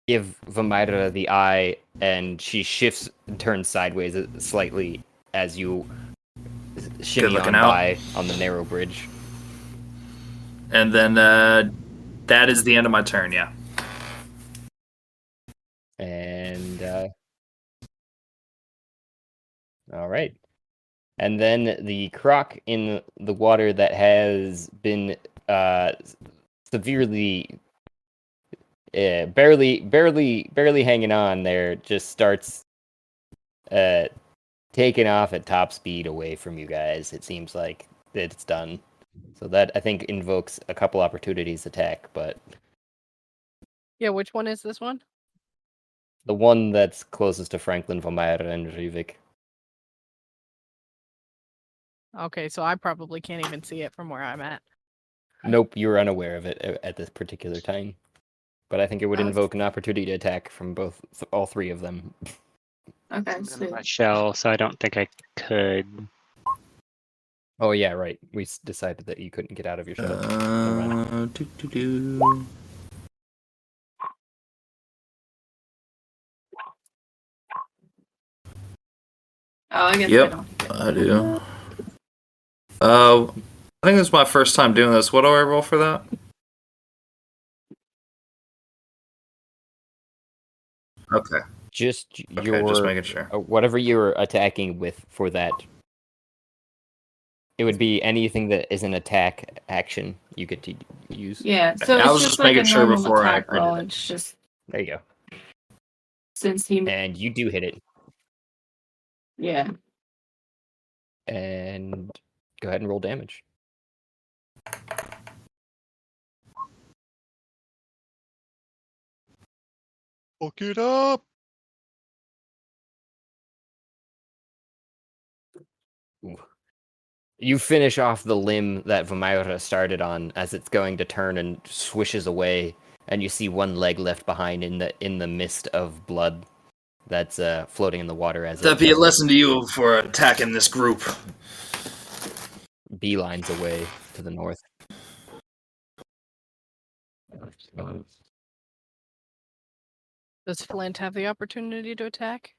give Vamira the eye, and she shifts and turns sideways slightly as you shimmy Good on looking out. by on the narrow bridge. And then that is the end of my turn. Yeah. And all right. And then the croc in the water that has been severely, barely hanging on there just starts taking off at top speed away from you guys. It seems like it's done. So that, I think, invokes a couple opportunities attack, but Yeah, which one is this one? the one that's closest to Franklin, Vamira, and Rivik. Okay, so I probably can't even see it from where I'm at. Nope, you're unaware of it at this particular time. But I think it would Okay. invoke an opportunity to attack from all three of them. Okay, I'm so in my shell, so I don't think I could. Oh yeah, right. We decided that you couldn't get out of your shell. Never mind. Doo-doo-doo. I guess I Yep, don't. I do. I think this is my first time doing this. What do I roll for that? Okay. Just Okay, your just making sure. whatever you're attacking with for that. It would be anything that is an attack action you get to use. Yeah, so I it's was just just like a making sure normal before I attack roll. did it. It's just There you go. since he, And you do hit it. yeah. And go ahead and roll damage. Fuck it up. You finish off the limb that Vamira started on as it's going to turn and swishes away, and you see one leg left behind in the mist of blood that's floating in the water as That'd be a lesson to you for attacking this group. beelines away to the north. Does Flint have the opportunity to attack?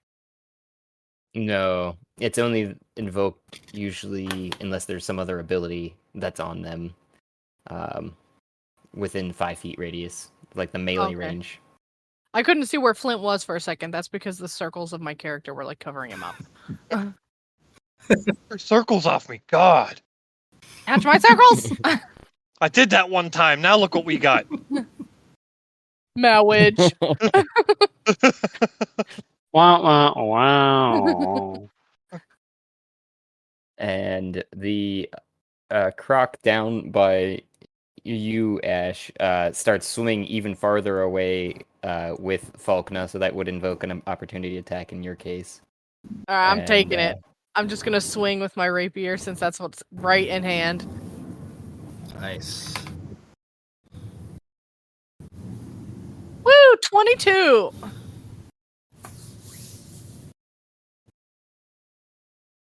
No, it's only invoked usually unless there's some other ability that's on them, within 5 feet radius, like the melee Okay. range. I couldn't see where Flint was for a second. That's because the circles of my character were like covering him up. There's circles off me. God. Catch my circles! I did that one time. Now look what we got. Marriage. Wow, wow, wow. And the croc down by you, Ash, starts swimming even farther away with Falknah, so that would invoke an opportunity attack in your case. Alright, I'm And, taking it. I'm just gonna swing with my rapier since that's what's right in hand. Nice. Woo! 22!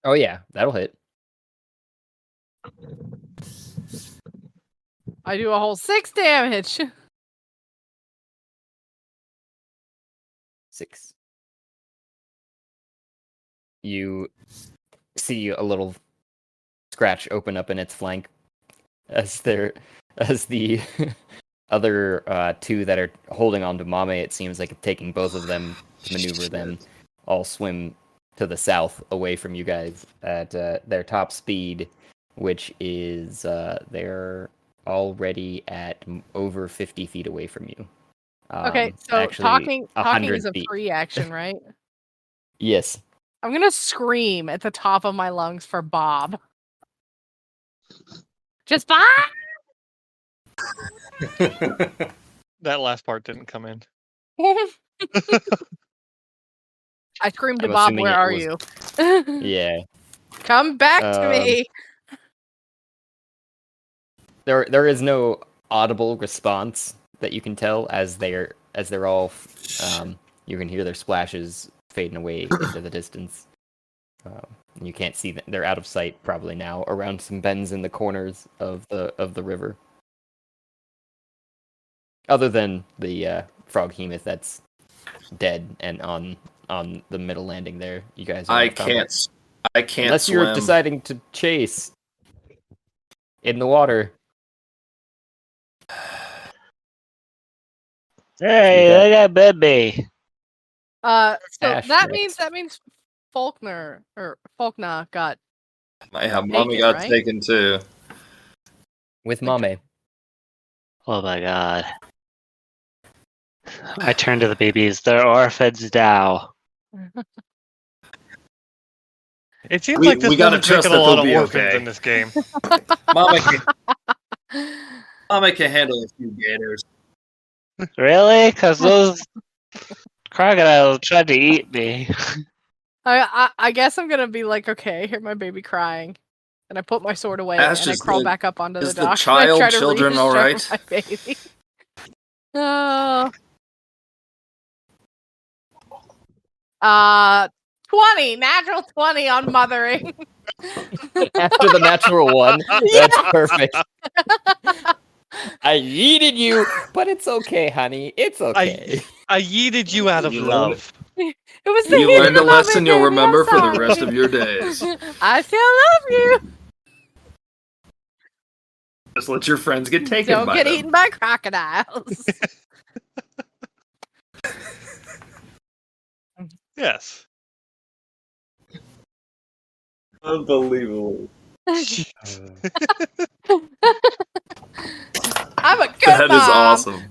Oh yeah, that'll hit. I do a whole 6 damage. 6. You see a little scratch open up in its flank as the other 2 that are holding on to Mame, it seems like taking both of them to maneuver them, all swim to the south away from you guys at their top speed, which is they're already at over 50 feet away from you. Okay, so actually, talking 100 is a feet. free action, right? Yes. I'm gonna scream at the top of my lungs for Bob. Just Bob! That last part didn't come in. I screamed to I'm Bob, assuming where it are was- you? Yeah. Come back to me! There is no audible response that you can tell as they're all you can hear their splashes fading away into the distance. You can't see them. They're out of sight probably now around some bends in the corners of the river. Other than the frog hemoth that's dead and on the middle landing there. You guys are I out of combat. can't Unless swim. you're deciding to chase in the water. Hey, look at baby. So Ash that next. means Falknah got My mommy taken, got right? taken too. With Mame. Oh my god. I turn to the babies. They're orphans now. It seems We- like this we gotta one's trust making a that lot they'll of be orphans okay. in this game. Mama can handle a few gators. Really? Because those crocodiles tried to eat me. I guess I'm gonna be like, okay, hear my baby crying. And I put my sword away Ash, and I is crawl the- back up onto the is the dock. child, and I try to children reassure all right? my baby. Oh. 20, natural 20 on mothering. After the natural one, that's perfect. I yeeted you, but it's okay, honey. It's okay. I yeeted you out of You learned love. It was the You heat of learned the a lesson moment, you'll baby, remember I'm for the sorry. rest of your days. I still love you. Just let your friends get taken Don't by get them. eaten by crocodiles. Yes. Unbelievable. I'm a good That is mom. awesome.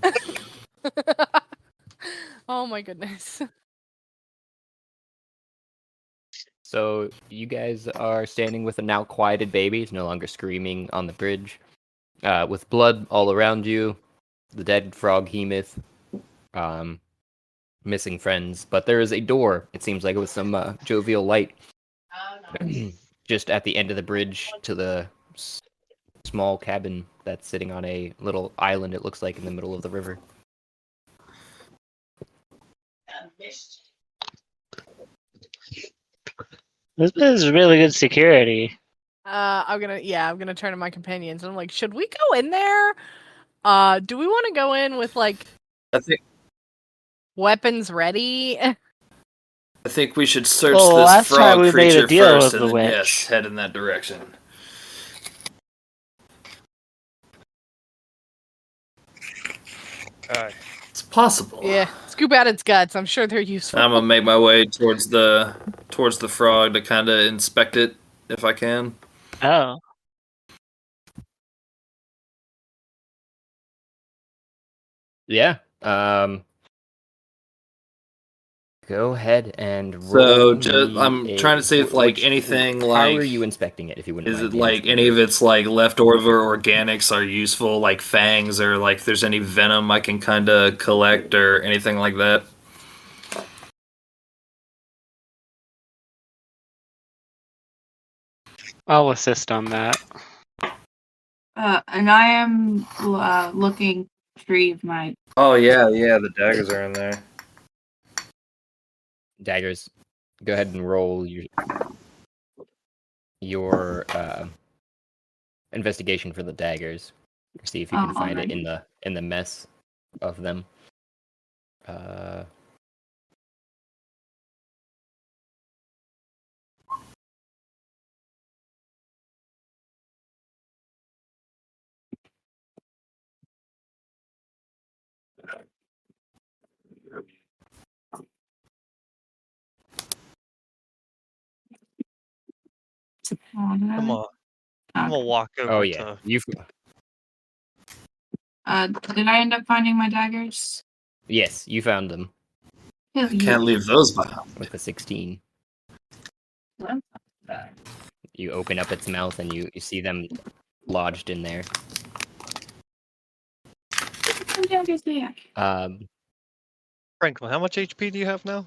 Oh my goodness. So you guys are standing with a now quieted baby. He's no longer screaming on the bridge. With blood all around you, the dead frog hemoth, missing friends. But there is a door. It seems like it was some jovial light just at the end of the bridge to the small cabin that's sitting on a little island, it looks like, in the middle of the river. This is really good security. I'm gonna turn to my companions and I'm like, should we go in there? Do we want to go in with like I think weapons ready? I think we should search Well, this last time frog we made a creature deal first, with and the then witch. yes, head in that direction. Alright. It's possible. Yeah, scoop out its guts. I'm sure they're useful. I'm gonna make my way towards the frog to kind of inspect it if I can. Oh. Yeah. Go ahead and So, roll. I'm trying to see if anything How like. are you inspecting it? If you wouldn't Is mind it me like asking? any of its like leftover organics are useful, like fangs, or like if there's any venom I can kind of collect or anything like that? I'll assist on that. And I am looking to retrieve my. Oh yeah, the daggers are in there. Daggers. Go ahead and roll your investigation for the daggers. See if you can find it in the mess of them. I'm gonna walk over Oh yeah, to... you. Did I end up finding my daggers? Yes, you found them Hell yeah. Can't leave those behind. with a 16. You open up its mouth and you see them lodged in there. Put my daggers back. Franklin, how much HP do you have now?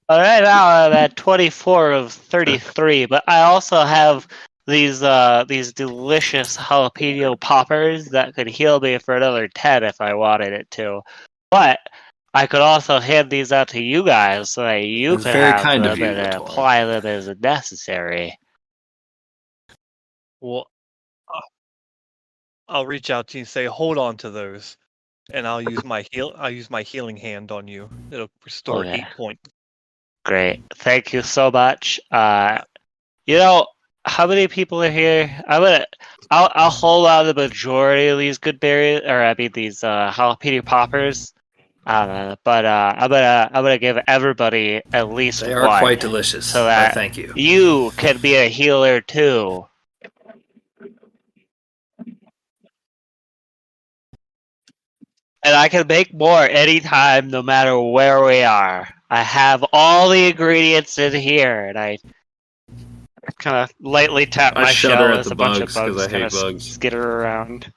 Right now I'm at 24 of 33, but I also have these delicious jalapeno poppers that could heal me for another 10 if I wanted it to. But I could also hand these out to you guys so that you That's could very have kind them of you, and Dwarf. apply them as necessary. Well, I'll reach out to you and say, hold on to those, and I'll use my healing hand on you. It'll restore Okay. 8 points. Great, thank you so much. You know, how many people are here? I'll hold out the majority of these good berries, or I mean these jalapeno poppers. But I'm gonna give everybody at least They are one, quite delicious. so that thank you. you can be a healer too. And I can make more anytime, no matter where we are. I have all the ingredients in here, and I kind of lightly tap I my shudder shell at as the a bunch bugs, of 'cause bugs I hate kind of bugs. skitter around.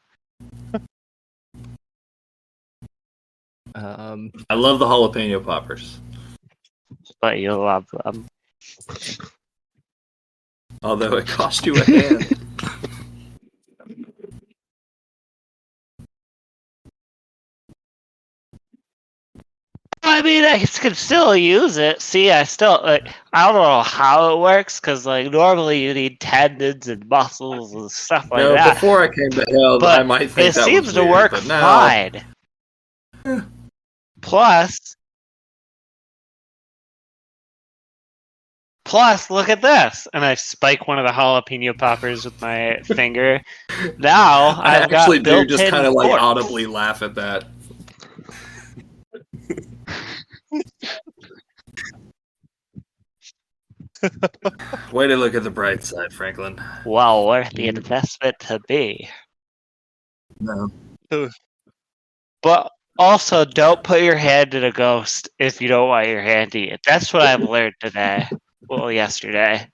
I love the jalapeno poppers. But you love them. Although it cost you a hand. I mean, I can still use it. See, I don't know how it works, because normally you need tendons and muscles and stuff like No, that. before I came to hell, But I might think it that seems was to weird, work but now... fine. Plus, look at this! And I spike one of the jalapeno poppers with my finger. Now I I've actually got do just built-in kind of force. audibly laugh at that. Way to look at the bright side, Franklin. Well worth the investment to be. No. But also, don't put your hand in a ghost if you don't want your hand eaten. That's what I've learned today. Well, yesterday.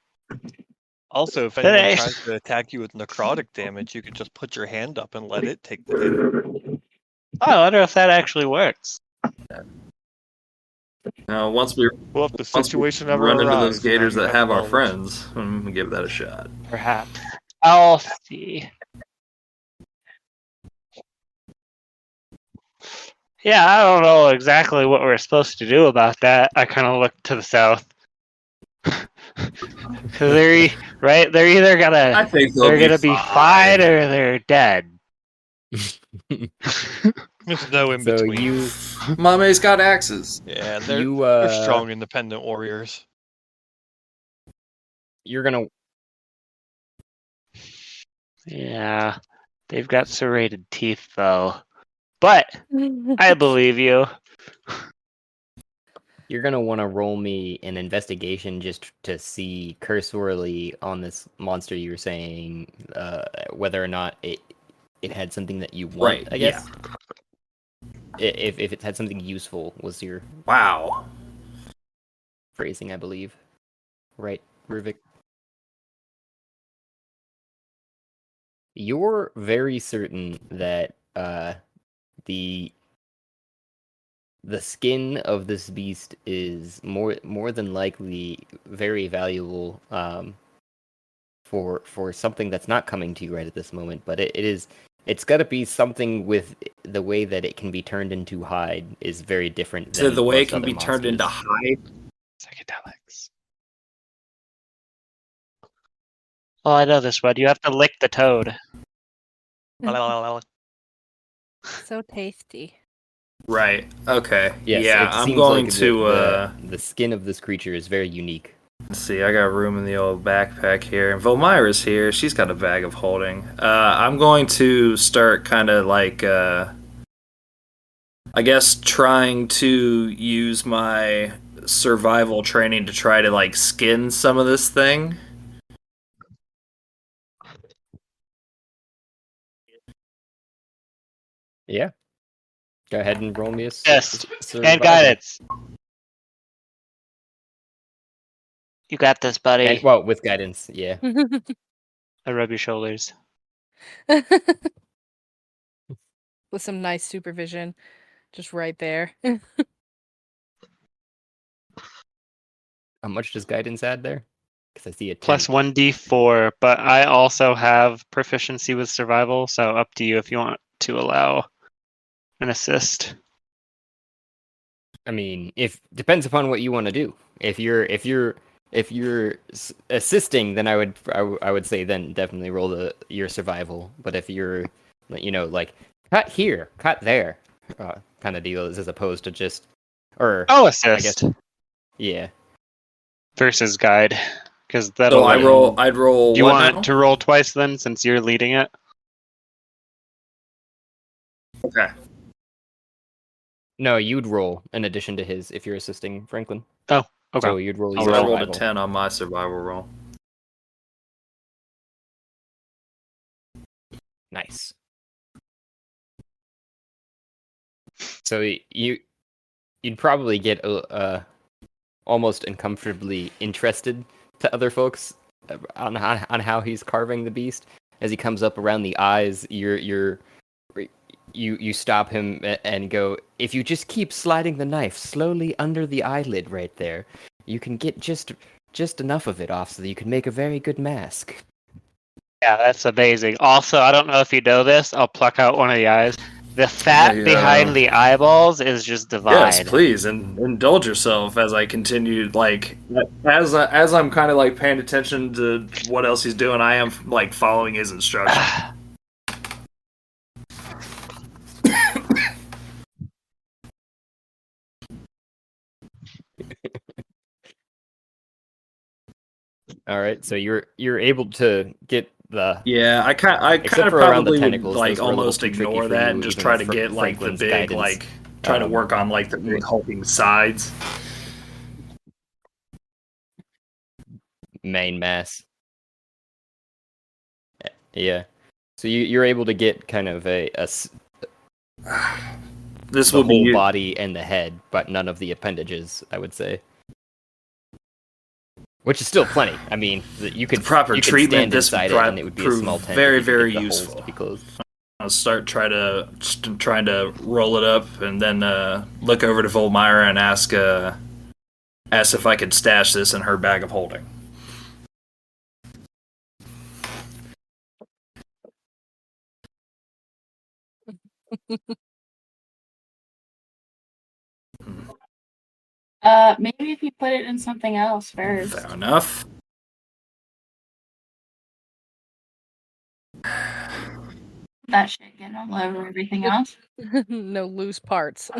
Also, if anyone tries to attack you with necrotic damage, you can just put your hand up and let it take the hit. Oh, I wonder if that actually works. Now, once we Well, if the once we situation ever run into arrives, those gators now you that have our knowledge. friends, I'm gonna give that a shot. Perhaps. I'll see. Yeah, I don't know exactly what we're supposed to do about that. I kind of look to the south. Cause right, they're either I think they're gonna be fine or they're dead. There's no in So between. Mame's got axes. Yeah, they're you strong, independent warriors. you're gonna Yeah, they've got serrated teeth though. But I believe you. You're gonna want to roll me an investigation just to see cursorily on this monster you were saying whether or not it had something that you want. Right, I guess. If it had something useful was your Wow. phrasing, I believe. Right, Ruvik? You're very certain that the skin of this beast is more than likely very valuable for something that's not coming to you right at this moment, but it's got to be something with the way that it can be turned into hide is very different than So the way it most can other be turned into monsters. hide. Psychedelics. Oh, I know this one. You have to lick the toad. So tasty. Right. Okay. Yes, yeah, it I'm seems going like to the skin of this creature is very unique. let's see. I got room in the old backpack here, and Volmira's here. She's got a bag of holding. I'm going to start kind of like, I guess, trying to use my survival training to try to like skin some of this thing. Yeah. Go ahead and roll me a Yes, survival. and guidance. You got this, buddy. And, well, with guidance, yeah. I rub your shoulders. With some nice supervision, just right there. How much does guidance add there? Because I see a 10. Plus 1d4, but I also have proficiency with survival, so up to you if you want to allow an assist. I mean, if depends upon what you want to do. If you're assisting, then I would say then definitely roll your survival. But if you're, like cut here, cut there, kind of deal, as opposed to just Assist. I guess, yeah. Versus guide, because that'll. So I'd roll. Do you what want now? to roll twice then, since you're leading it? Okay. No, you'd roll in addition to his if you're assisting Franklin. Oh, okay. So you'd roll So your I rolled a survival. 10 on my survival roll. Nice. So you'd probably get almost uncomfortably interested to other folks on how he's carving the beast as he comes up around the eyes. You stop him and go, if you just keep sliding the knife slowly under the eyelid right there, you can get just enough of it off so that you can make a very good mask. Yeah, that's amazing. Also, I don't know if you know this, I'll pluck out one of the eyes. The fat behind the eyeballs is just divine. Yes, please, and indulge yourself as I continue. Like as I'm kind of like paying attention to what else he's doing, I am like following his instructions. All right, so you're able to get the Yeah, I kind of Except for around the probably would tentacles, like those were a little almost too tricky ignore for that you, and just even try with to get like the Franklin's big guidance. like try to work on like the big hulking sides. main mass. Yeah. So you're able to get kind of This the will be whole body and the head, but none of the appendages, I would say. Which is still plenty. I mean, you could proper you could treatment. stand This inside would it, and it would be a prove small tent. very, if you very get the holes useful. to be closed. I'll start trying to roll it up, and then look over to Volmyra and ask if I could stash this in her bag of holding. Maybe if you put it in something else first. Fair enough. That shit getting all over everything else. No loose parts.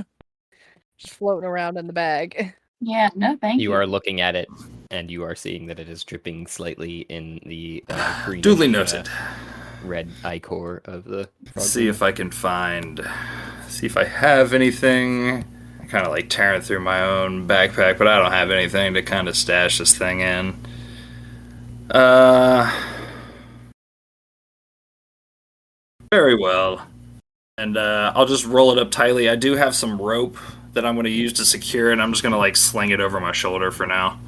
Just floating around in the bag. Yeah, no, thank you. You are looking at it, and you are seeing that it is dripping slightly in the green. Duly noted. Red ichor of the. See if I can see if I have anything. I'm kind of like tearing through my own backpack, but I don't have anything to kind of stash this thing in. Very well. And I'll just roll it up tightly. I do have some rope that I'm going to use to secure it, and I'm just going to like sling it over my shoulder for now.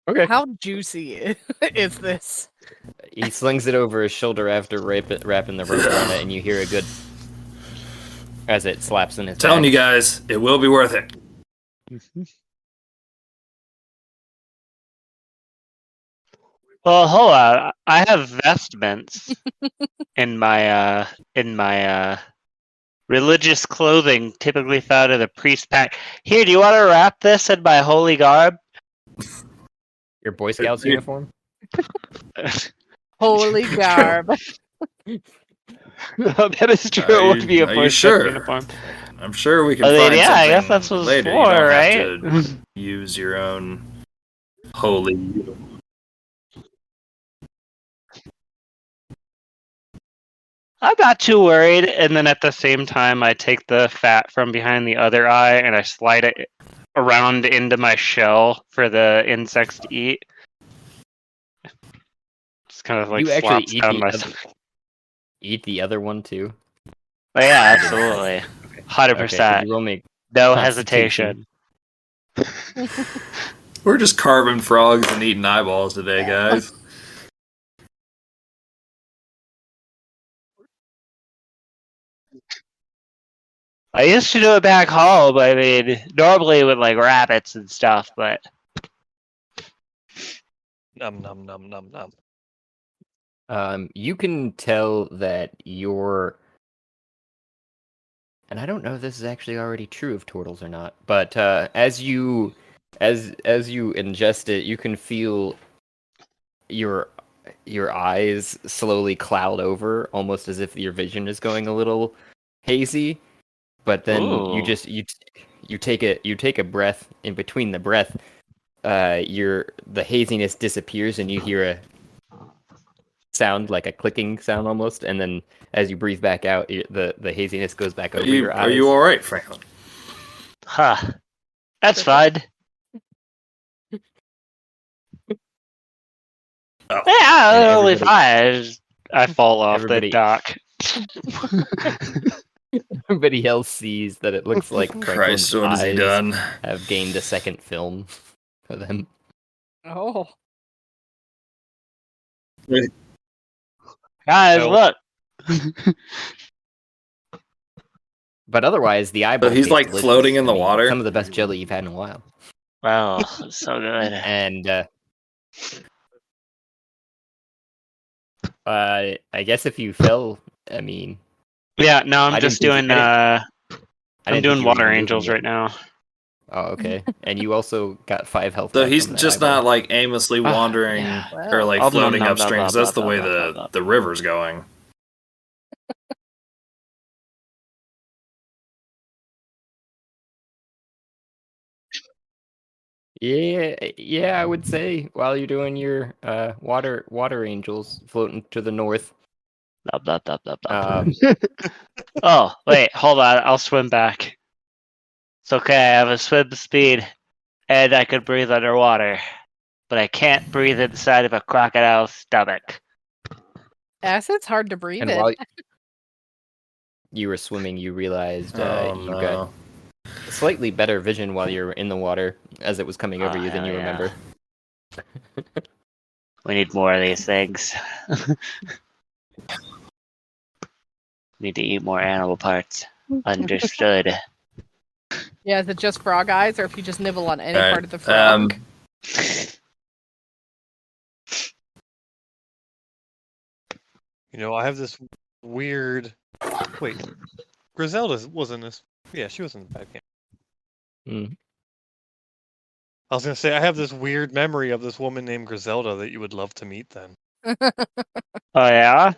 Okay. How juicy is this? He slings it over his shoulder after wrapping the rope around it, and you hear a good as it slaps in his Telling back. you guys, it will be worth it. Well, hold on. I have vestments in my religious clothing, typically found in a priest pack. Here, do you want to wrap this in my holy garb? Your Boy Scouts uniform? Holy garb. That is true. It would be a Are Boy you Scout sure? uniform. I'm sure we can I mean, find yeah, something I guess that's what it's later. for, You don't right? have to use your own holy uniform. I'm not too worried. And then at the same time, I take the fat from behind the other eye and I slide it around into my shell for the insects to eat. Just kind of like You actually flops eat down the my. other, eat the other one too. Oh, yeah, absolutely. 100%. Okay, you roll me. No Constitution. hesitation. We're just carving frogs and eating eyeballs today, guys. I used to do it back home. I mean, normally with like rabbits and stuff, but Num num num num num. You can tell that you're, and I don't know if this is actually already true of turtles or not, but as you ingest it, you can feel your eyes slowly cloud over, almost as if your vision is going a little hazy. But then you Ooh. just you take a breath. In between the breath, the haziness disappears, and you hear a sound like a clicking sound almost. And then as you breathe back out, the haziness goes back over your eyes. Are you all right, Franklin? huh. That's fine. Oh. Yeah, And totally everybody- fine. I fall off the everybody- dock. Everybody else sees that it looks like Christ, Franklin's what has he eyes done? have gained a second film for them. Oh. Guys, So- look. But otherwise, the eyeball. So he's tastes like delicious. floating in I the mean, water? Some of the best jelly you've had in a while. Wow, so good. And I guess if you fell, I mean, Yeah, no, I'm I just didn't think- doing I I'm didn't doing think you were water moving angels yet. right now. Oh, okay. And you also got 5 health. So back he's from that just eyeball. not like aimlessly wandering yeah. or like Nom, nom, floating nom, upstream, nom, 'cause that's the nom, way nom, nom, nom. the river's going. Yeah, I would say while you're doing your water angels floating to the north. Blah, blah, blah, blah, blah. Um, Oh, wait, hold on. I'll swim back. It's okay. I have a swim speed, and I can breathe underwater, but I can't breathe inside of a crocodile's stomach. Acid's hard to breathe and in. while you were swimming, you realized you got no. slightly better vision while you're in the water as it was coming over Oh, you than you hell yeah. remember. We need more of these things. Need to eat more animal parts. Understood. Yeah, is it just frog eyes, or if you just nibble on any Alright, part of the frog? I have this weird. Wait, Griselda was in this. Yeah, she was in the bad game. Mm. I was gonna say I have this weird memory of this woman named Griselda that you would love to meet. Then Oh yeah?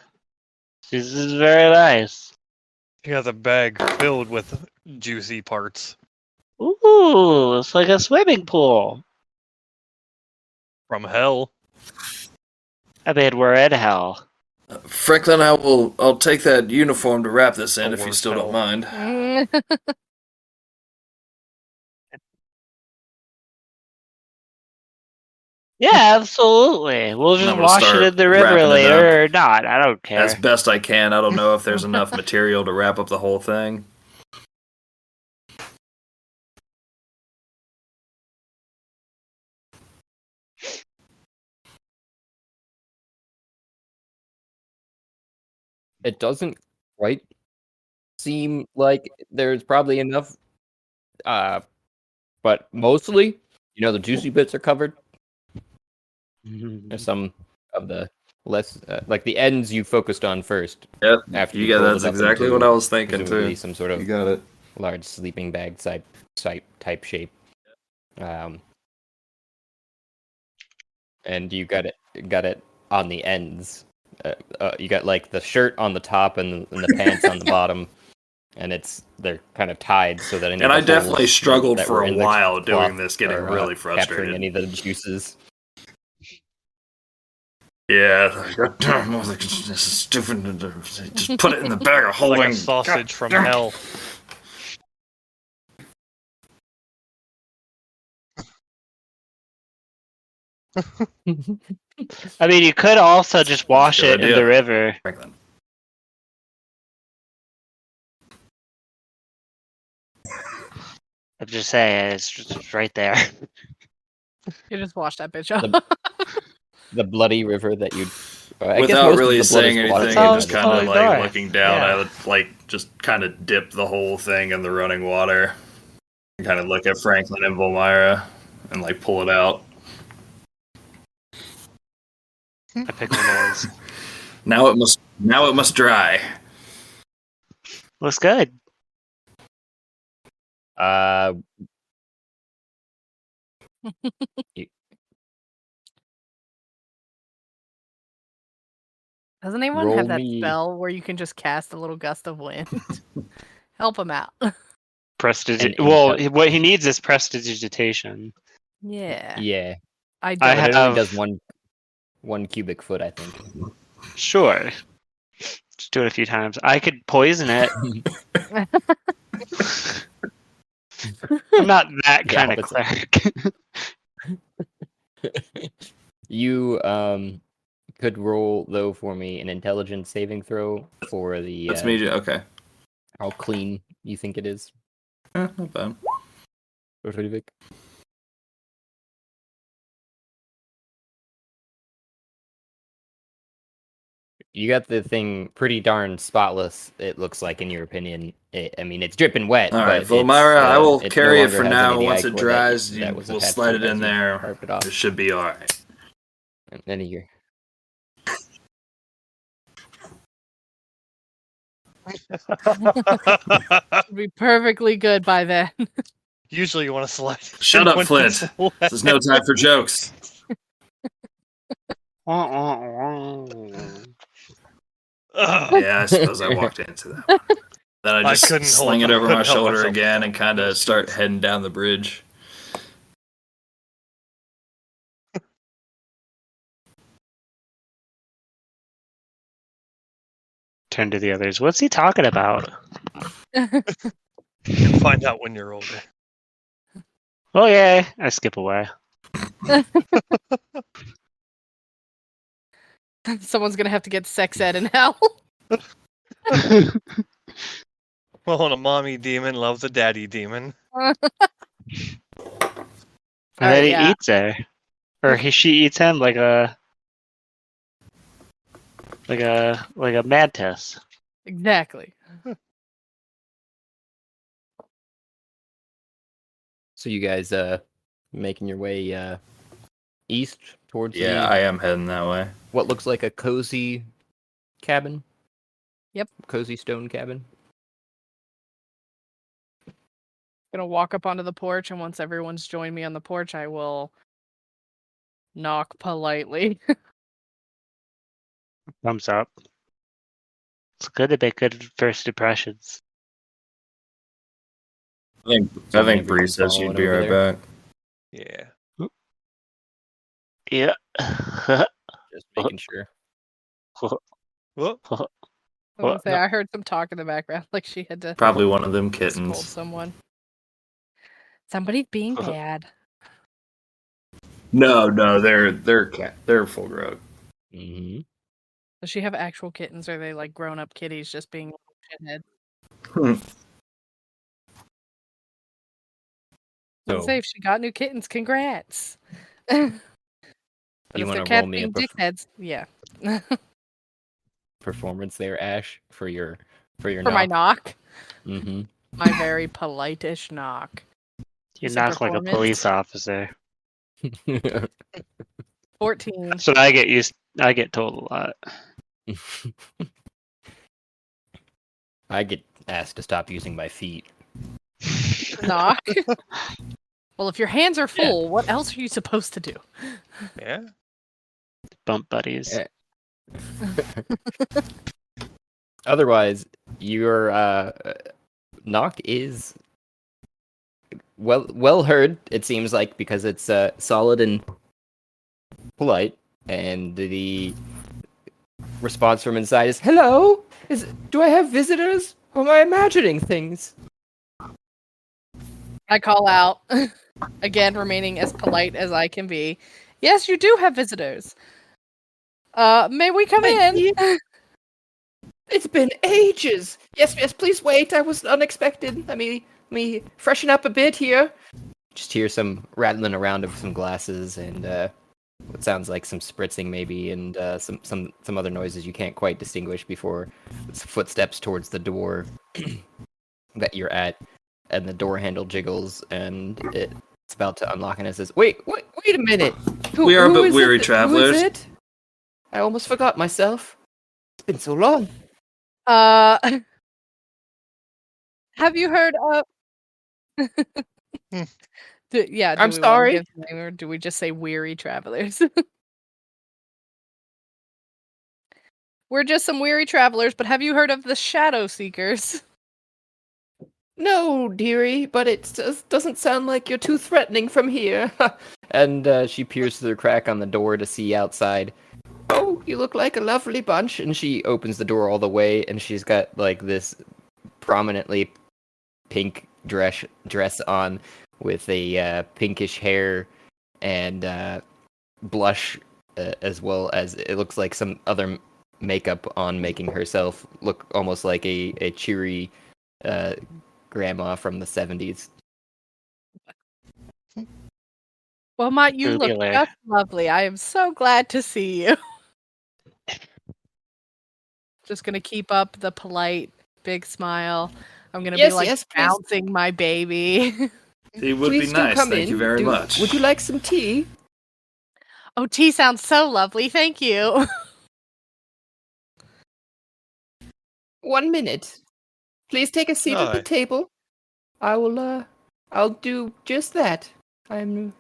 This is very nice. she has a bag filled with juicy parts Ooh, it's like a swimming pool. from hell. I mean, we're in hell. Franklin, I'll take that uniform to wrap this in A if you worse still hell. don't mind. Yeah, absolutely. We'll I'm just gonna wash it start in the river wrapping it later or not. I don't care. As best I can. I don't know if there's enough material to wrap up the whole thing. It doesn't quite seem like there's probably enough, but mostly, the juicy bits are covered. There's some of the less, like the ends you focused on first. Yep, After you you got rolled that's it up exactly into what I was thinking presumably too. some sort of You got it. large sleeping bag type shape. And you got it on the ends. You got like the shirt on the top and the pants on the bottom, and they're kind of tied so that any And of I the definitely holes struggled that for were a in the while doing cloth this, getting are, really capturing frustrated. any of the juices. Yeah, this is stupid. Just put it in the bag of holding. Like a sausage from hell. I mean, you could also just wash Good it in idea. the river. Franklin. I'm just saying, it's just right there. You just wash that bitch up. The bloody river that you. Without really saying anything, That's and all- just that's kind all of it like does. looking down, Yeah. I would like just kind of dip the whole thing in the running water, and kind of look at Franklin and Volmyra, and like pull it out. I pick my nose. Now it must dry. Looks good. Doesn't anyone Roll have that me- spell where you can just cast a little gust of wind? Help him out. Well, what he needs is prestidigitation. Yeah. Yeah, I I don't. but it only have- does one cubic foot, I think. Sure. Just do it a few times. I could poison it. I'm not that Yeah, kind of that's- cleric. You could roll though for me an intelligence saving throw for the That's me. Okay. how clean you think it is. Not bad. You got the thing pretty darn spotless, it looks like, in your opinion. I mean, it's dripping wet. All right, but Volmyra, I will it no carry it longer for has now. any of the Once it ichor that- dries, that was we'll attached slide to it in as you there. carved it off. It should be all right. And then you're It'll be perfectly good by then. Usually you want to slide. Shut up, when Flint. it's wet. There's no time for jokes. Ugh. Yeah, I suppose I walked into that one. Then I just couldn't hold sling it on- over my couldn't help shoulder myself again with and that. kind Oh, of start jeez. heading down the bridge. Turn to the others. What's he talking about? You'll find out when you're older. Oh yeah, I skip away. Someone's gonna have to get sex ed in hell. Well, when a mommy demon loves a daddy demon. And then he yeah. eats her. Or she eats him like a mantis. Exactly. So you guys making your way east towards Yeah, I am heading that way. what looks like a cozy cabin. Yep. Cozy stone cabin. Gonna walk up onto the porch, and once everyone's joined me on the porch, I will knock politely. Thumbs up. It's good to make good first impressions. I So think whenever Bree you're says she'd following be over right there. back. Yeah. Yeah. Just making sure. Well, I was gonna say, I heard some talk in the background, like she had to Probably one of them scold kittens. someone. Somebody's being bad. No, they're full grown. Mm-hmm. Does she have actual kittens, or are they like grown-up kitties just being little shitheads? So Say if she got new kittens, congrats. But you if want they're to cats roll me a being dickheads, yeah. performance there, Ash, for your For my knock, Mm-hmm. my very polite-ish knock. You Is it knock like a performance? police officer. 14. That's what I get told a lot. I get asked to stop using my feet. Knock. Well, if your hands are full, what else are you supposed to do? yeah. Bump buddies. Otherwise, your knock is well heard. It seems like, because it's solid and polite, and the response from inside is, "Hello, do I have visitors? Or am I imagining things?" I call out, again, remaining as polite as I can be. Yes, you do have visitors. May we come in? It's been ages. Yes, please wait. I was unexpected. Let me freshen up a bit here. Just hear some rattling around of some glasses and what sounds like some spritzing maybe, and some other noises you can't quite distinguish before footsteps towards the door that you're at, and the door handle jiggles and it's about to unlock, and it says, "Wait a minute. We are but is weary it? travelers." Who is it? I almost forgot myself. It's been so long. Have you heard of... Yeah, do I'm we wanna sorry. give the name, or do we just say weary travelers? We're just some weary travelers, but have you heard of the Shadow Seekers? No, dearie, but it doesn't sound like you're too threatening from here. And she peers through the crack on the door to see outside. Oh, you look like a lovely bunch. And she opens the door all the way, and she's got like this prominently pink dress on with a pinkish hair and blush, as well as it looks like some other makeup on, making herself look almost like a cheery grandma from the 70s. Well, Mott, you look Tubular. just lovely. I am so glad to see you. Just gonna keep up the polite big smile. I'm gonna be like Yes, please. bouncing my baby. It would Please be do nice. come Thank in. you very much. Would you like some tea? Oh, tea sounds so lovely. Thank you. 1 minute. Please take a seat at the Aye. table. I'll do just that. And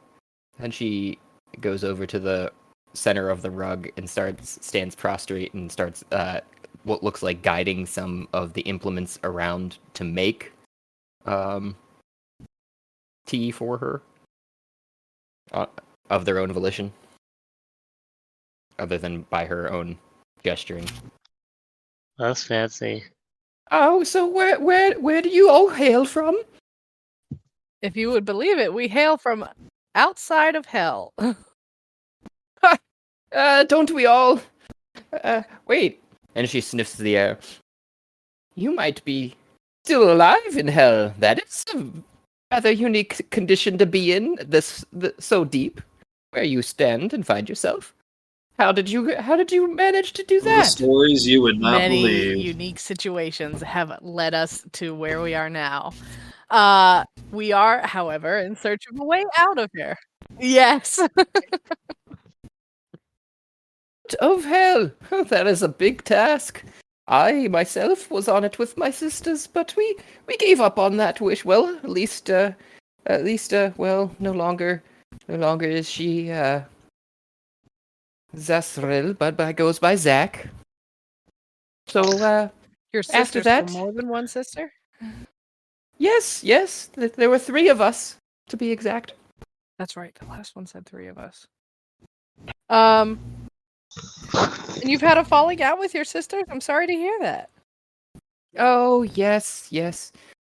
she goes over to the center of the rug and stands prostrate and starts what looks like guiding some of the implements around to make tea for her of their own volition, other than by her own gesturing. That's fancy. Oh, so where do you all hail from? If you would believe it, we hail from outside of hell. Don't we all? Wait. And she sniffs the air. You might be still alive in hell. That is a rather unique condition to be in, so deep. where you stand and find yourself. How did you manage to do The that? stories you would not Many believe. unique situations have led us to where we are now. We are, however, in search of a way out of here. Yes. Of hell! That is a big task. I myself was on it with my sisters, but we gave up on that wish. Well, at least, well, no longer is she Zasril, but goes by Zach. So Your after sisters that, were more than one sister? yes, there were 3 of us to be exact. That's right. The last one said 3 of us. And you've had a falling out with your sisters? I'm sorry to hear that. Oh, yes.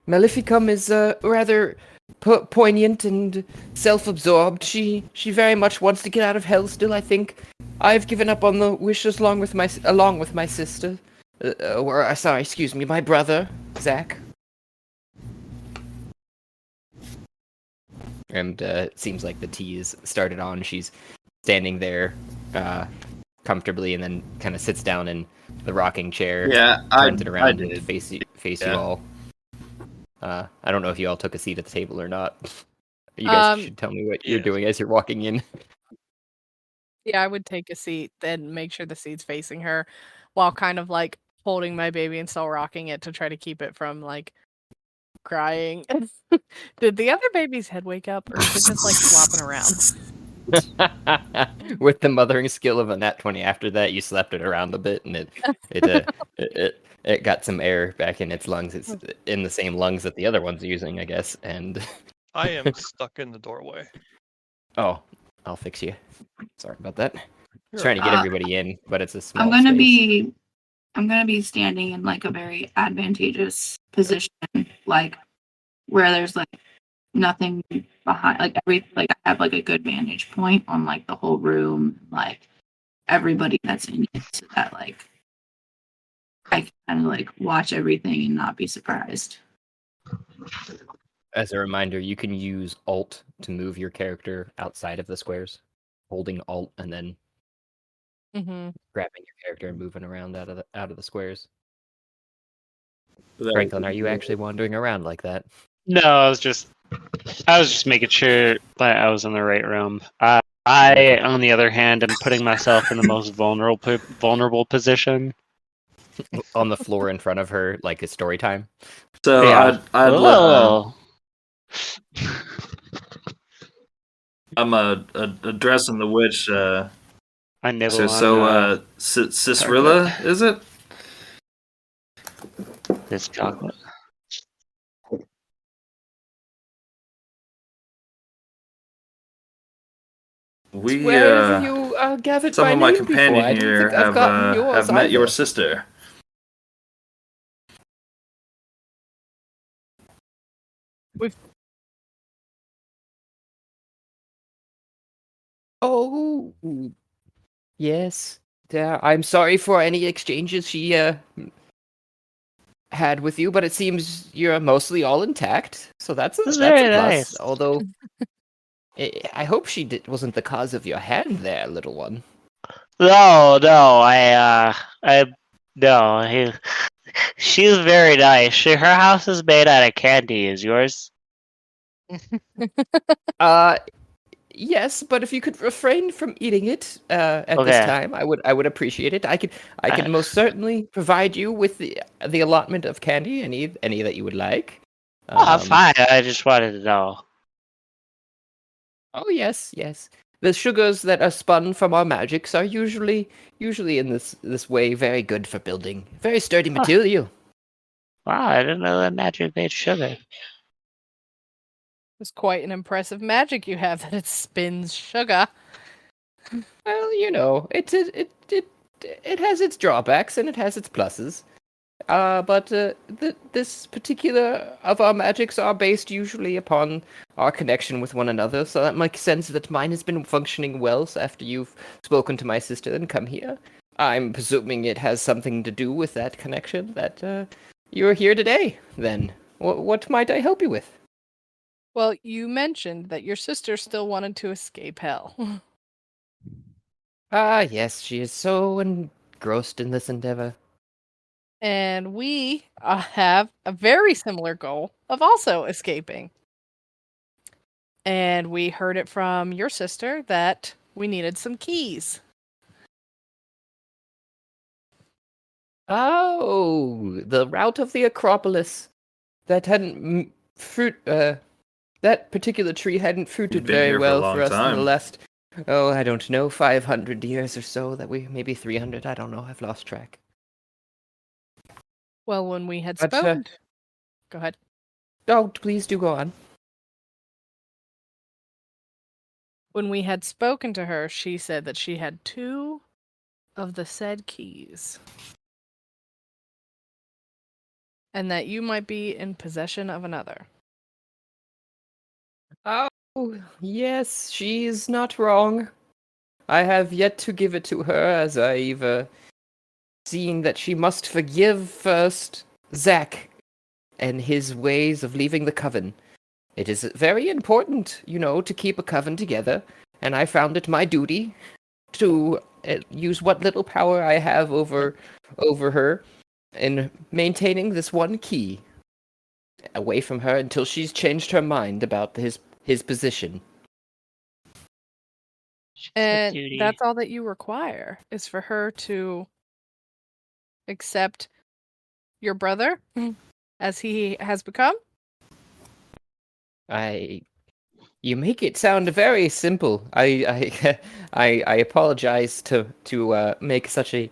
Maleficum is rather poignant and self-absorbed. She very much wants to get out of hell still, I think. I've given up on the wishes along with my sister. Sorry, excuse me, my brother, Zach. And it seems like the tea is started on. She's standing there comfortably and then kind of sits down in the rocking chair. Yeah, turns it around I and did. face Yeah. you all. I don't know if you all took a seat at the table or not. You guys should tell me what you're yes. doing as you're walking in. Yeah, I would take a seat and make sure the seat's facing her while kind of like holding my baby and still rocking it to try to keep it from like crying. Did the other baby's head wake up or is it just like flopping around? With the mothering skill of a nat 20 after that, you slapped it around a bit and it got some air back in its lungs. It's in the same lungs that the other one's using, I guess. And I am stuck in the doorway. oh, I'll fix you. Sorry about that. You're Trying to okay. get everybody in, but it's a small I'm gonna space. be standing in like a very advantageous position, like where there's like nothing behind, like I have like a good vantage point on like the whole room, like everybody that's in it, so that like I can kind of like watch everything and not be surprised. As a reminder, you can use Alt to move your character outside of the squares. Holding Alt and then Mm-hmm. grabbing your character and moving around out of the squares. That- Franklin, are you actually wandering around like that? No, I was just making sure that I was in the right room. I, on the other hand, am putting myself in the most vulnerable position. On the floor in front of her, like it's story time. So Yeah. I'd let, Oh. I'm addressing the witch. I nibble So on Cisrilla, is it? this chocolate. We Where have you gathered some my of my name before? I companion don't here think I've gotten yours have met your either. sister. Oh, yes. I'm sorry for any exchanges she had with you, but it seems you're mostly all intact. So that's a Very plus. nice. Although, I hope she wasn't the cause of your hand there, little one. No, she's very nice. Her house is made out of candy. Is yours? Yes, but if you could refrain from eating it at this Okay. time, I would appreciate it. I could most certainly provide you with the allotment of candy, any that you would like. Oh, fine. I just wanted to know. Oh yes. The sugars that are spun from our magics are usually in this way very good for building. Very sturdy material. Wow, I didn't know that magic made sugar. It's quite an impressive magic you have that it spins sugar. Well, you know, it has its drawbacks and it has its pluses. But this particular of our magics are based usually upon our connection with one another, so that makes sense that mine has been functioning well after you've spoken to my sister and come here. I'm presuming it has something to do with that connection that you're here today, then. What might I help you with? Well, you mentioned that your sister still wanted to escape hell. Ah, yes, she is so engrossed in this endeavor. And we have a very similar goal of also escaping. And we heard it from your sister that we needed some keys. Oh, the route of the Acropolis. That hadn't that particular tree hadn't fruited You've been very here for a well long for us in the time. last, I don't know, 500 years or so, maybe 300, I don't know, I've lost track. Well, when we had But, spoken. Go ahead. Oh, please do go on. When we had spoken to her, she said that she had 2 of the said keys. And that you might be in possession of another. Oh, yes, she's not wrong. I have yet to give it to her, as I've seen that she must forgive first Zack and his ways of leaving the coven. It is very important, to keep a coven together, and I found it my duty to use what little power I have over her in maintaining this one key away from her until she's changed her mind about his position. And that's all that you require, is for her to accept your brother as he has become. You make it sound very simple. I apologize to make such a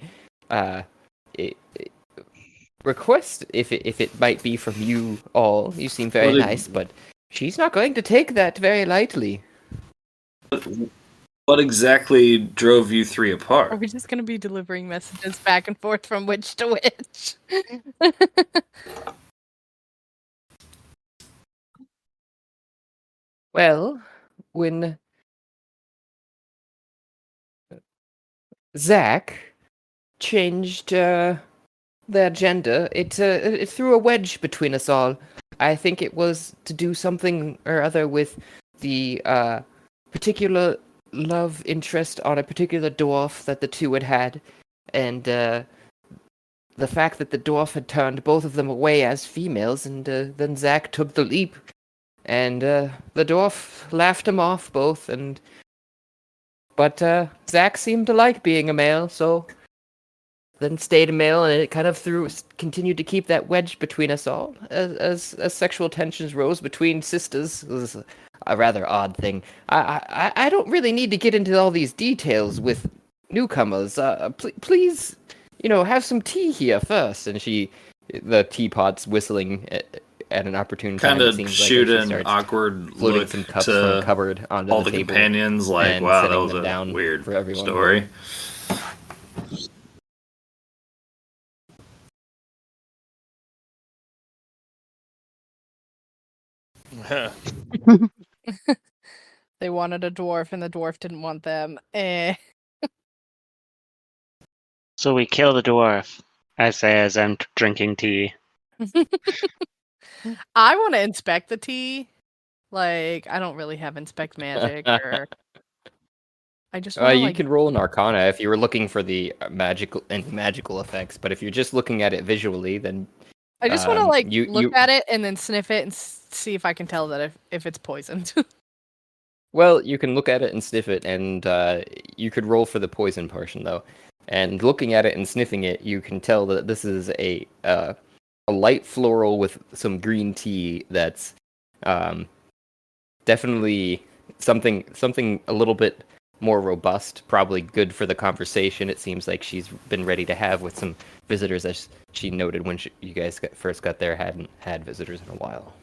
request if it might be from you all. You seem very nice, but she's not going to take that very lightly. What exactly drove you 3 Are apart? we just going to be delivering messages back and forth from witch to witch? Well, when Zack changed their gender, it threw a wedge between us all. I think it was to do something or other with the particular love interest on a particular dwarf that the two had, and the fact that the dwarf had turned both of them away as females, and then Zack took the leap, and the dwarf laughed him off both, but Zack seemed to like being a male, so then stayed a male, and it kind of continued to keep that wedge between us all as sexual tensions rose between sisters. It was a rather odd thing. I don't really need to get into all these details with newcomers. Please, have some tea here first. And the teapot's whistling at an opportune time. Kind of shoot an awkward floating look some cups to from a cupboard onto all the the table companions, like, and wow, that setting was them a down weird for everyone. story. They wanted a dwarf, and the dwarf didn't want them. So we kill the dwarf, I say as I'm drinking tea. I want to inspect the tea. Like, I don't really have inspect magic, or I just want to you can roll an Arcana if you were looking for the magical effects, but if you're just looking at it visually, then I just want to look you at it and then sniff it and see if I can tell that if it's poisoned. well, you can look at it and sniff it, and you could roll for the poison portion though. And looking at it and sniffing it, you can tell that this is a light floral with some green tea that's definitely something a little bit more robust, probably good for the conversation it seems like she's been ready to have with some visitors, as she noted when you guys first got there, hadn't had visitors in a while.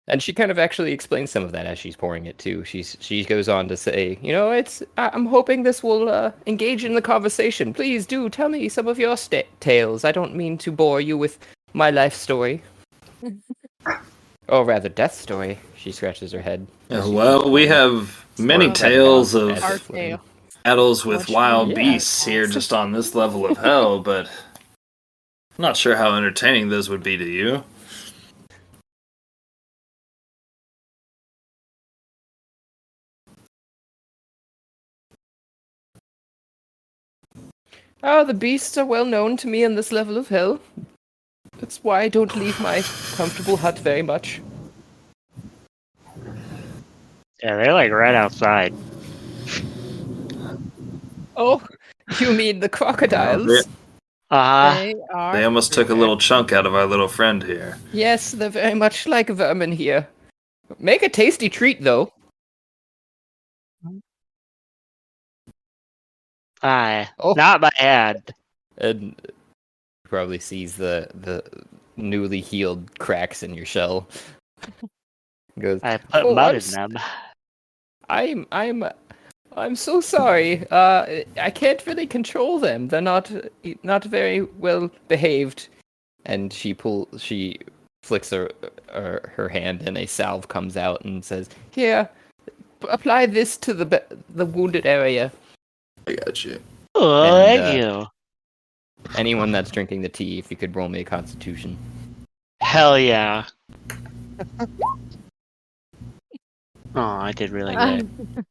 And she kind of actually explains some of that as she's pouring it too. She goes on to say, I'm hoping this will engage in the conversation. Please do tell me some of your tales. I don't mean to bore you with my life story. Or rather, death story. She scratches her head. Well, we have many tales of battles with wild beasts here just on this level of hell, but I'm not sure how entertaining those would be to you. Oh, the beasts are well known to me in this level of hell. That's why I don't leave my comfortable hut very much. Yeah, they're like right outside. Oh, you mean the crocodiles? They are. They almost took a everywhere. little chunk out of our little friend here. Yes, they're very much like vermin here. Make a tasty treat, though. Oh. Not my hand. And probably sees the newly healed cracks in your shell. Goes, I put "Oh, mud I'm in them. I'm so sorry. I can't really control them. They're not very well behaved." And she flicks her hand, and a salve comes out and says, "Here, apply this to the wounded area." I got you. Oh, And, thank you. Anyone that's drinking the tea, if you could roll me a Constitution. Hell yeah. Oh, I did really good.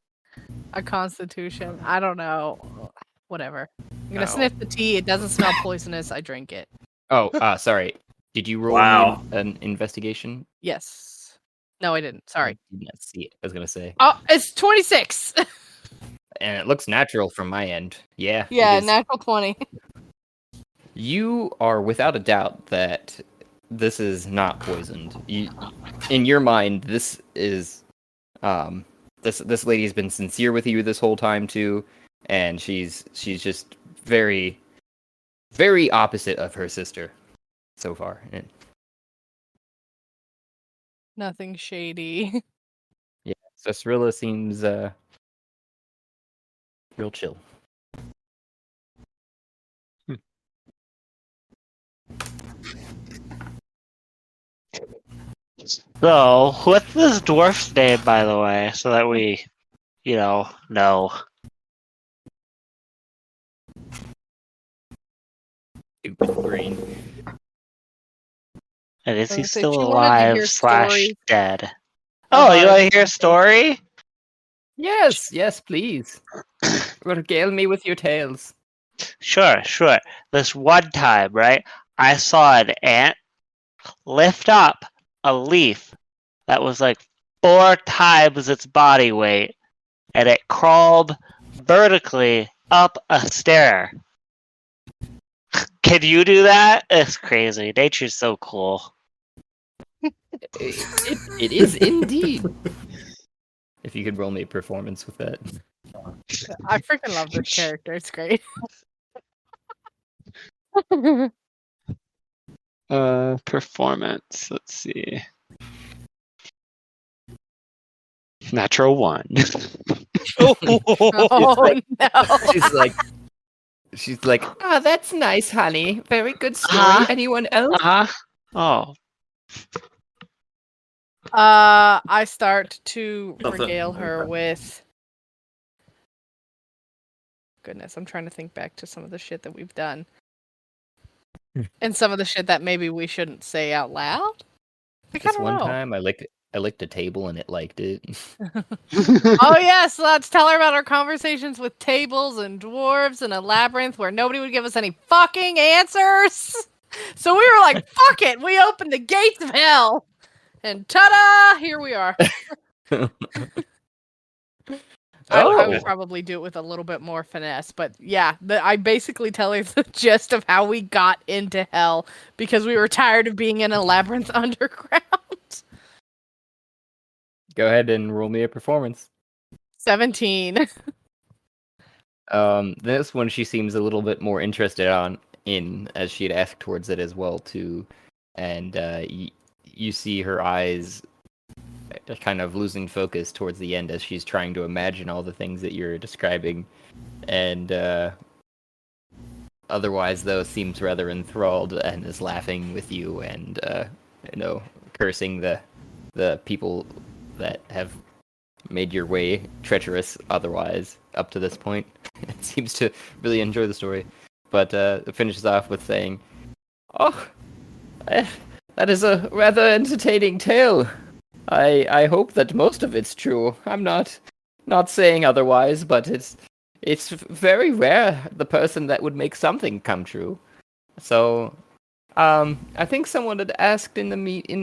A constitution. I don't know. Whatever. I'm gonna No. sniff the tea. It doesn't smell poisonous. I drink it. Oh, sorry. Did you roll Wow. an investigation? Yes. No, I didn't. Sorry. I did not see it. I was gonna say, Oh, it's 26. and it looks natural from my end. Yeah. it Yeah, is. natural 20. You are without a doubt that this is not poisoned. In your mind, this is this lady has been sincere with you this whole time too, and she's just very, very opposite of her sister so far. And Nothing shady. yeah, Sarsaparilla seems real chill. So, what's this dwarf's name, by the way, so that we, know. Stupid brain. And is he If still you wanted to alive hear / stories dead? Oh, you want to hear a story? Yes, please. Regale me with your tales. Sure. This one time, right, I saw an ant lift up a leaf that was like 4 times its body weight, and it crawled vertically up a stair. Can you do that? It's crazy. Nature's so cool. It is indeed. If you could roll me a performance with that. I freaking love this character. It's great. Performance. Let's see. Natural 1. Oh no. She's like, "Ah, that's nice, honey. Very good story. Uh-huh. Anyone else?" Oh. I start to Nothing. regale her with. Goodness, I'm trying to think back to some of the shit that we've done. And some of the shit that maybe we shouldn't say out loud. Like, I This don't one know. time, I licked a table and it liked it. Oh yes, let's tell her about our conversations with tables and dwarves and a labyrinth where nobody would give us any fucking answers. So we were like, fuck it, we opened the gates of hell. And ta-da, here we are. I would probably do it with a little bit more finesse, but yeah, I basically tell her the gist of how we got into hell because we were tired of being in a labyrinth underground. Go ahead and roll me a performance. 17. This one she seems a little bit more interested in, as she had asked towards it as well too, and you see her eyes kind of losing focus towards the end as she's trying to imagine all the things that you're describing, and otherwise though seems rather enthralled and is laughing with you and cursing the people that have made your way treacherous otherwise up to this point. It seems to really enjoy the story, but it finishes off with saying, "Oh, that is a rather entertaining tale. I hope that most of it's true. I'm not saying otherwise, but It's very rare the person that would make something come true. So, I think someone had asked in the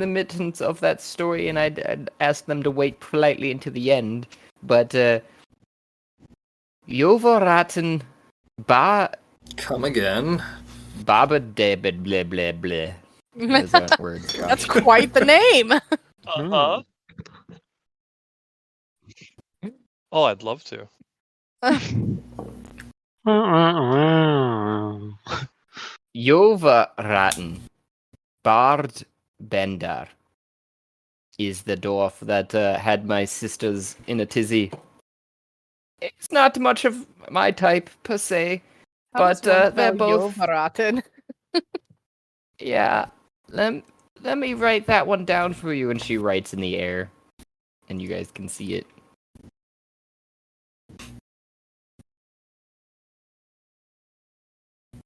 mittens of that story, and I'd asked them to wait politely until the end. But Jovoraten ba Come again. baba debed ble ble ble. Those aren't words. That's Josh. quite the name. Uh-huh. Oh, I'd love to. Jovoraten Bard Bendar is the dwarf that had my sisters in a tizzy. It's not much of my type per se, but they're both. Jovoraten. Yeah, let me write that one down for you. And she writes in the air, and you guys can see it.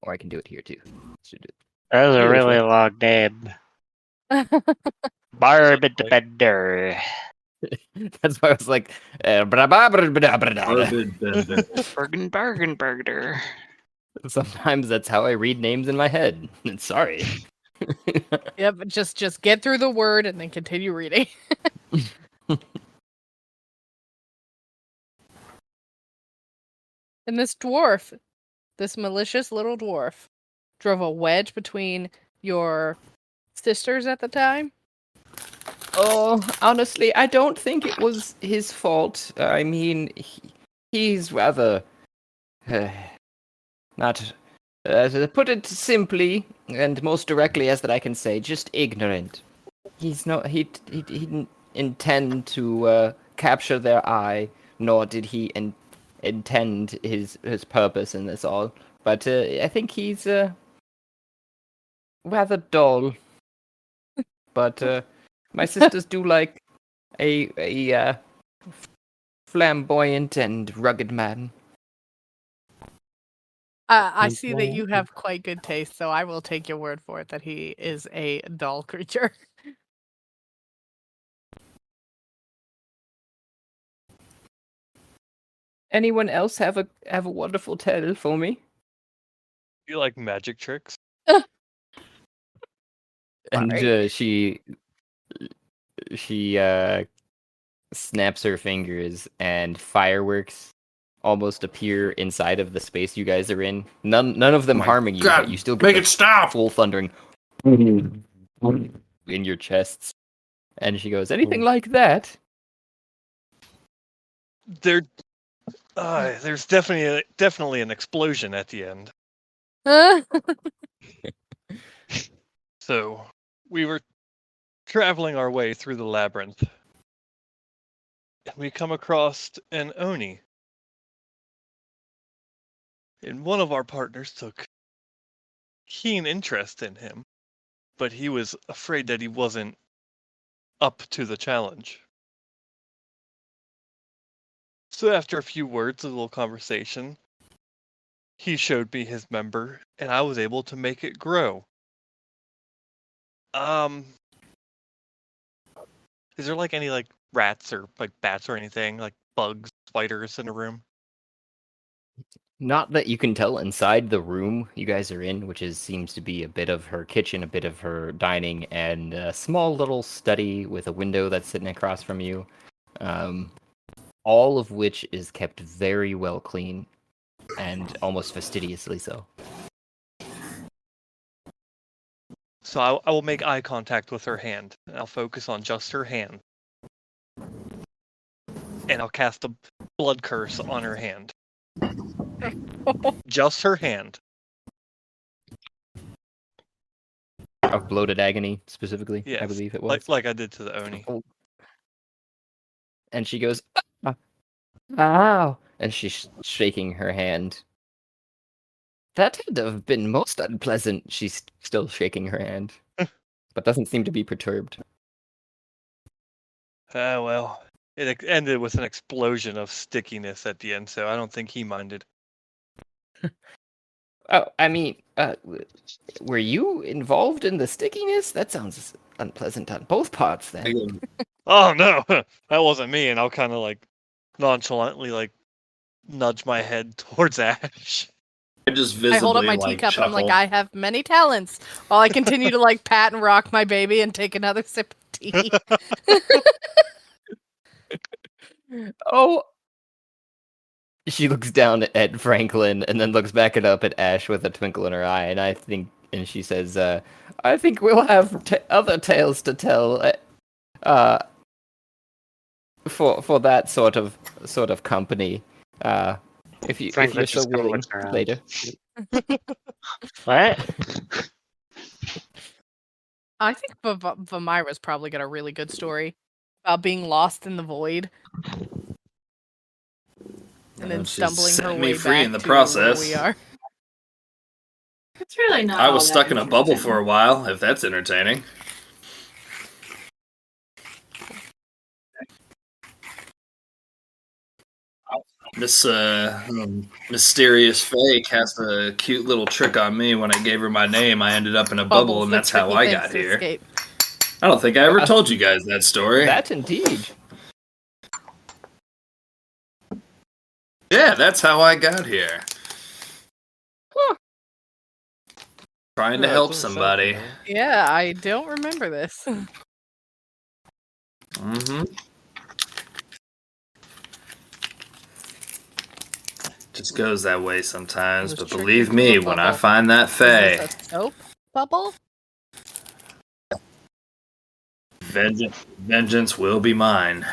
Or I can do it here too. Should do That was a Here, this really way. long name. Barbender. That's why I was like, bra bra bra bra bra bra. Bargain burger. Sometimes that's how I read names in my head. Sorry. Yep, just get through the word and then continue reading. And this dwarf, this malicious little dwarf, drove a wedge between your sisters at the time? Oh, honestly, I don't think it was his fault. I mean, he's rather not. To put it simply and most directly as that I can say, just ignorant. He's not. He didn't intend to capture their eye, nor did he intend his purpose in this all. But I think he's rather dull. But my sisters do like a flamboyant and rugged man. I see that you have quite good taste, so I will take your word for it that he is a dull creature. Anyone else have a wonderful tale for me? You like magic tricks? And Sorry. she snaps her fingers, and fireworks almost appear inside of the space you guys are in. None of them Oh my harming you, God, but you still make get it stop! full thundering in your chests. And she goes, "Anything like that?" There's definitely an explosion at the end. So we were traveling our way through the labyrinth, and we come across an Oni. And one of our partners took keen interest in him, but he was afraid that he wasn't up to the challenge. So after a few words, a little conversation, he showed me his member, and I was able to make it grow. Is there like any like rats or like bats or anything, like bugs, spiders in a room? Not that you can tell inside the room you guys are in, which seems to be a bit of her kitchen, a bit of her dining, and a small little study with a window that's sitting across from you. All of which is kept very well clean, and almost fastidiously so. So I will make eye contact with her hand, and I'll focus on just her hand. And I'll cast a blood curse on her hand. Just her hand. Of bloated agony, specifically, I Yes, believe it was. like I did to the Oni. And she goes, "Ow!" And she's shaking her hand. That had to have been most unpleasant. She's still shaking her hand, but doesn't seem to be perturbed. Well, it ended with an explosion of stickiness at the end, so I don't think he minded. Oh, I mean, were you involved in the stickiness? That sounds unpleasant on both parts, then. Oh no, that wasn't me, and I'll kind of like nonchalantly like nudge my head towards Ash. I just I visibly hold up my like teacup and I'm like, chuckle. I have many talents. While I continue to like pat and rock my baby and take another sip of tea. Oh. She looks down at Franklin and then looks back up at Ash with a twinkle in her eye, and she says, "I think we'll have other tales to tell, for that sort of company, if you're Franklin so just kinda willing looks around. later." What? I think Vamira's probably got a really good story about being lost in the void. And then She's stumbling her set me way free back in the to where process. we are. It's really not. I all was that stuck in a bubble interesting. for a while, if that's entertaining. This mysterious fae cast a cute little trick on me when I gave her my name. I ended up in a bubble, and The that's how tricky I things got to here. escape. I don't think I ever told you guys that story. That indeed. Yeah, that's how I got here. Trying to Yeah, it help doesn't sound somebody. familiar. Yeah, I don't remember this. Mm-hmm. Just goes that way sometimes, Was but tricked believe into me, a when I bubble. find that Is fae, this a soap bubble? vengeance will be mine.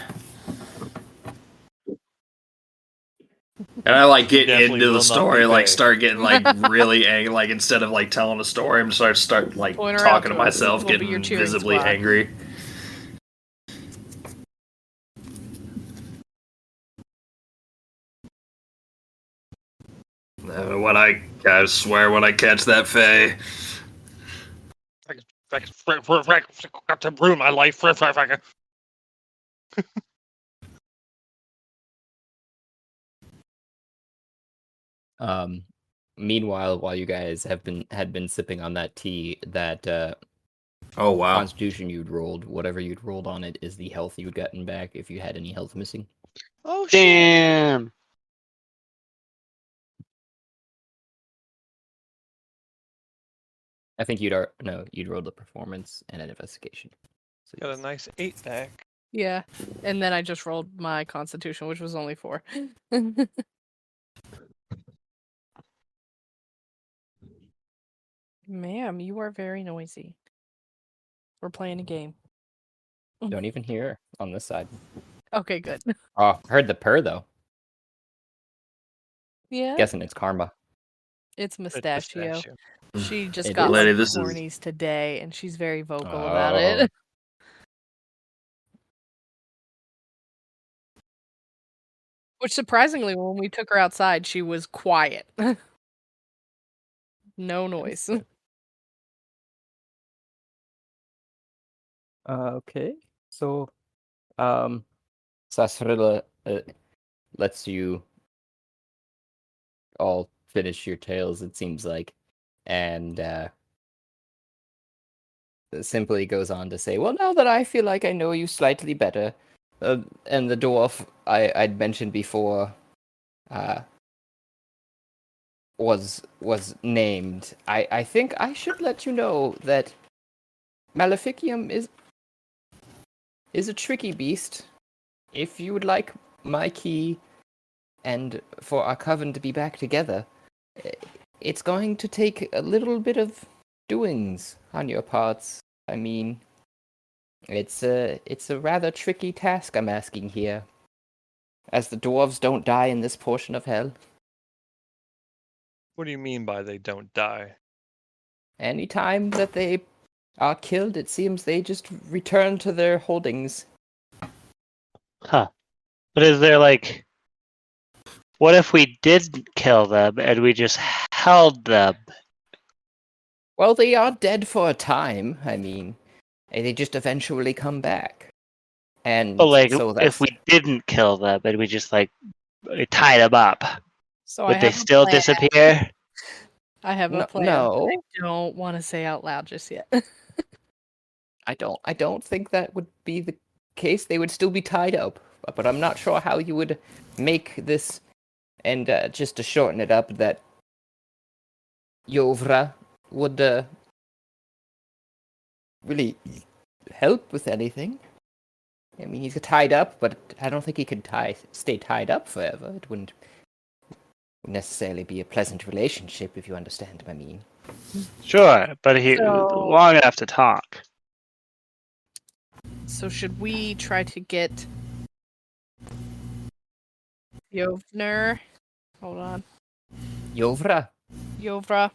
And I like get Definitely into will the not story, be like vague. start getting like really angry. Like instead of like telling a story, I'm start like Point her talking out to to us. myself, We'll be your getting cheering visibly squad. angry. I swear when I catch that fae. Got to ruin my life. Meanwhile, while you guys had been sipping on that tea, that Oh wow. Constitution you'd rolled, whatever you'd rolled on it, is the health you'd gotten back if you had any health missing. Oh shit! Damn. I think you'd rolled a performance and an investigation. So Got a yes. nice 8 back. Yeah. And then I just rolled my constitution, which was only 4. Ma'am, you are very noisy. We're playing a game. Don't even hear her on this side. Okay, good. Oh, heard the purr though. Yeah. Guessing it's karma. It's It's Mustachio. pistachio. She just It got is. like Lady, this is- cornies today, and she's very vocal about Oh. it. Which surprisingly, when we took her outside, she was quiet. No noise. Okay. So, Sasrilla lets you all finish your tales, it seems like, and simply goes on to say, "Well, now that I feel like I know you slightly better, and the dwarf I'd mentioned before, was named. I think I should let you know that Maleficium is a tricky beast. If you would like my key and for our coven to be back together, it's going to take a little bit of doings on your parts. I mean, it's a rather tricky task I'm asking here, as the dwarves don't die in this portion of hell. What do you mean by they don't die? Any time that they are killed, it seems they just return to their holdings. Huh. But is there like, what if we didn't kill them and we just held them? Well, they are dead for a time. I mean, they just eventually come back. And But like, so that's if we didn't kill them and we just like tied them up, So would I they have a still plan. disappear? I have a No- plan. no. I don't want to say out loud just yet. I don't think that would be the case. They would still be tied up, but I'm not sure how you would make this And just to shorten it up, that Yovra would really help with anything. I mean, he's tied up, but I don't think he could stay tied up forever. It wouldn't necessarily be a pleasant relationship, if you understand what I mean. Sure, but he So- long enough to talk. So should we try to get Yovner? Hold on. Yovra? Yovra.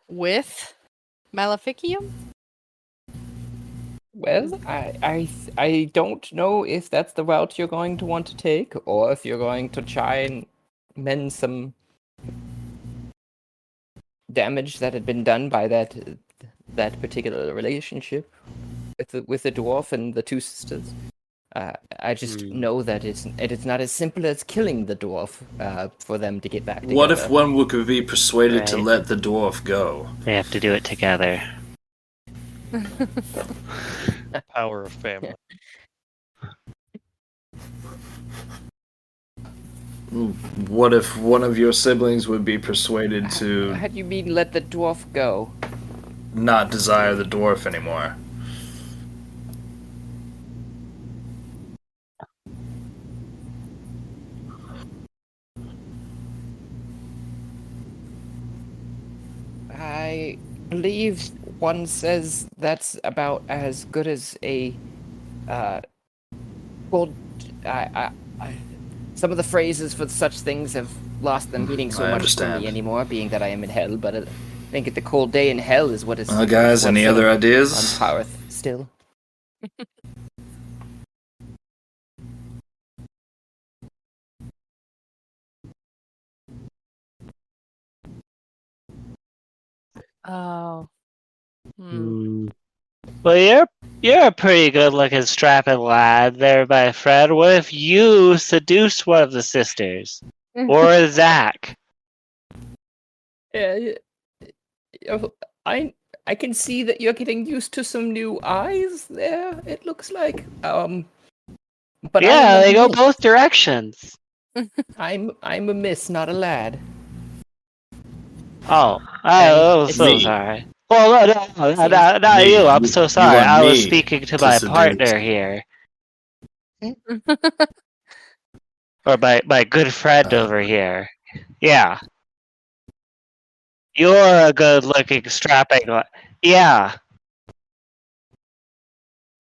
With Maleficium? Well, I don't know if that's the route you're going to want to take, or if you're going to try and mend some damage that had been done by that particular relationship with the dwarf and the two sisters. I just know that it's not as simple as killing the dwarf for them to get back together. What if one could be persuaded to Right. let the dwarf go? They have to do it together. Power of family. What if one of your siblings would be persuaded to How do you mean let the dwarf go? not desire the dwarf anymore? I believe one says that's about as good as a well, some of the phrases for such things have lost their meaning so I much understand. for me anymore, being that I am in hell, but I think the cold day in hell is what is... Well, guys, what's any sort other of ideas? on Parth still. Oh. Hmm. Well, you're a pretty good-looking, strapping lad there, my friend. What if you seduce one of the sisters, or Zach? I can see that you're getting used to some new eyes there, it looks like. But Yeah, I'm they go miss. both directions. I'm a miss, not a lad. Oh, And I'm it's so me. sorry. Well, no, Seems- not Me. you. I'm You- so you sorry. want I was me speaking to to my seduce. partner here, or my good friend over here. Yeah, you're a good-looking, strapping. Yeah.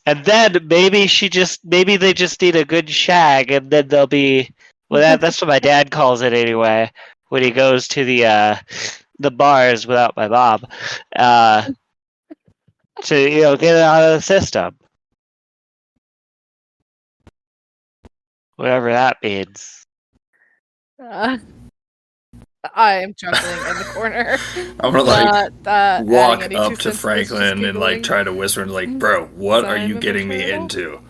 And then maybe they just need a good shag, and then they'll be. Well, that's what my dad calls it anyway. When he goes to the bars without my mom, to get it out of the system, whatever that means. I am chuckling in the corner. I'm gonna like Not, walk adding any up 2 to cents, just Franklin and like giggling. try to whisper and like, bro, what are Sign you of getting me betrayal? into?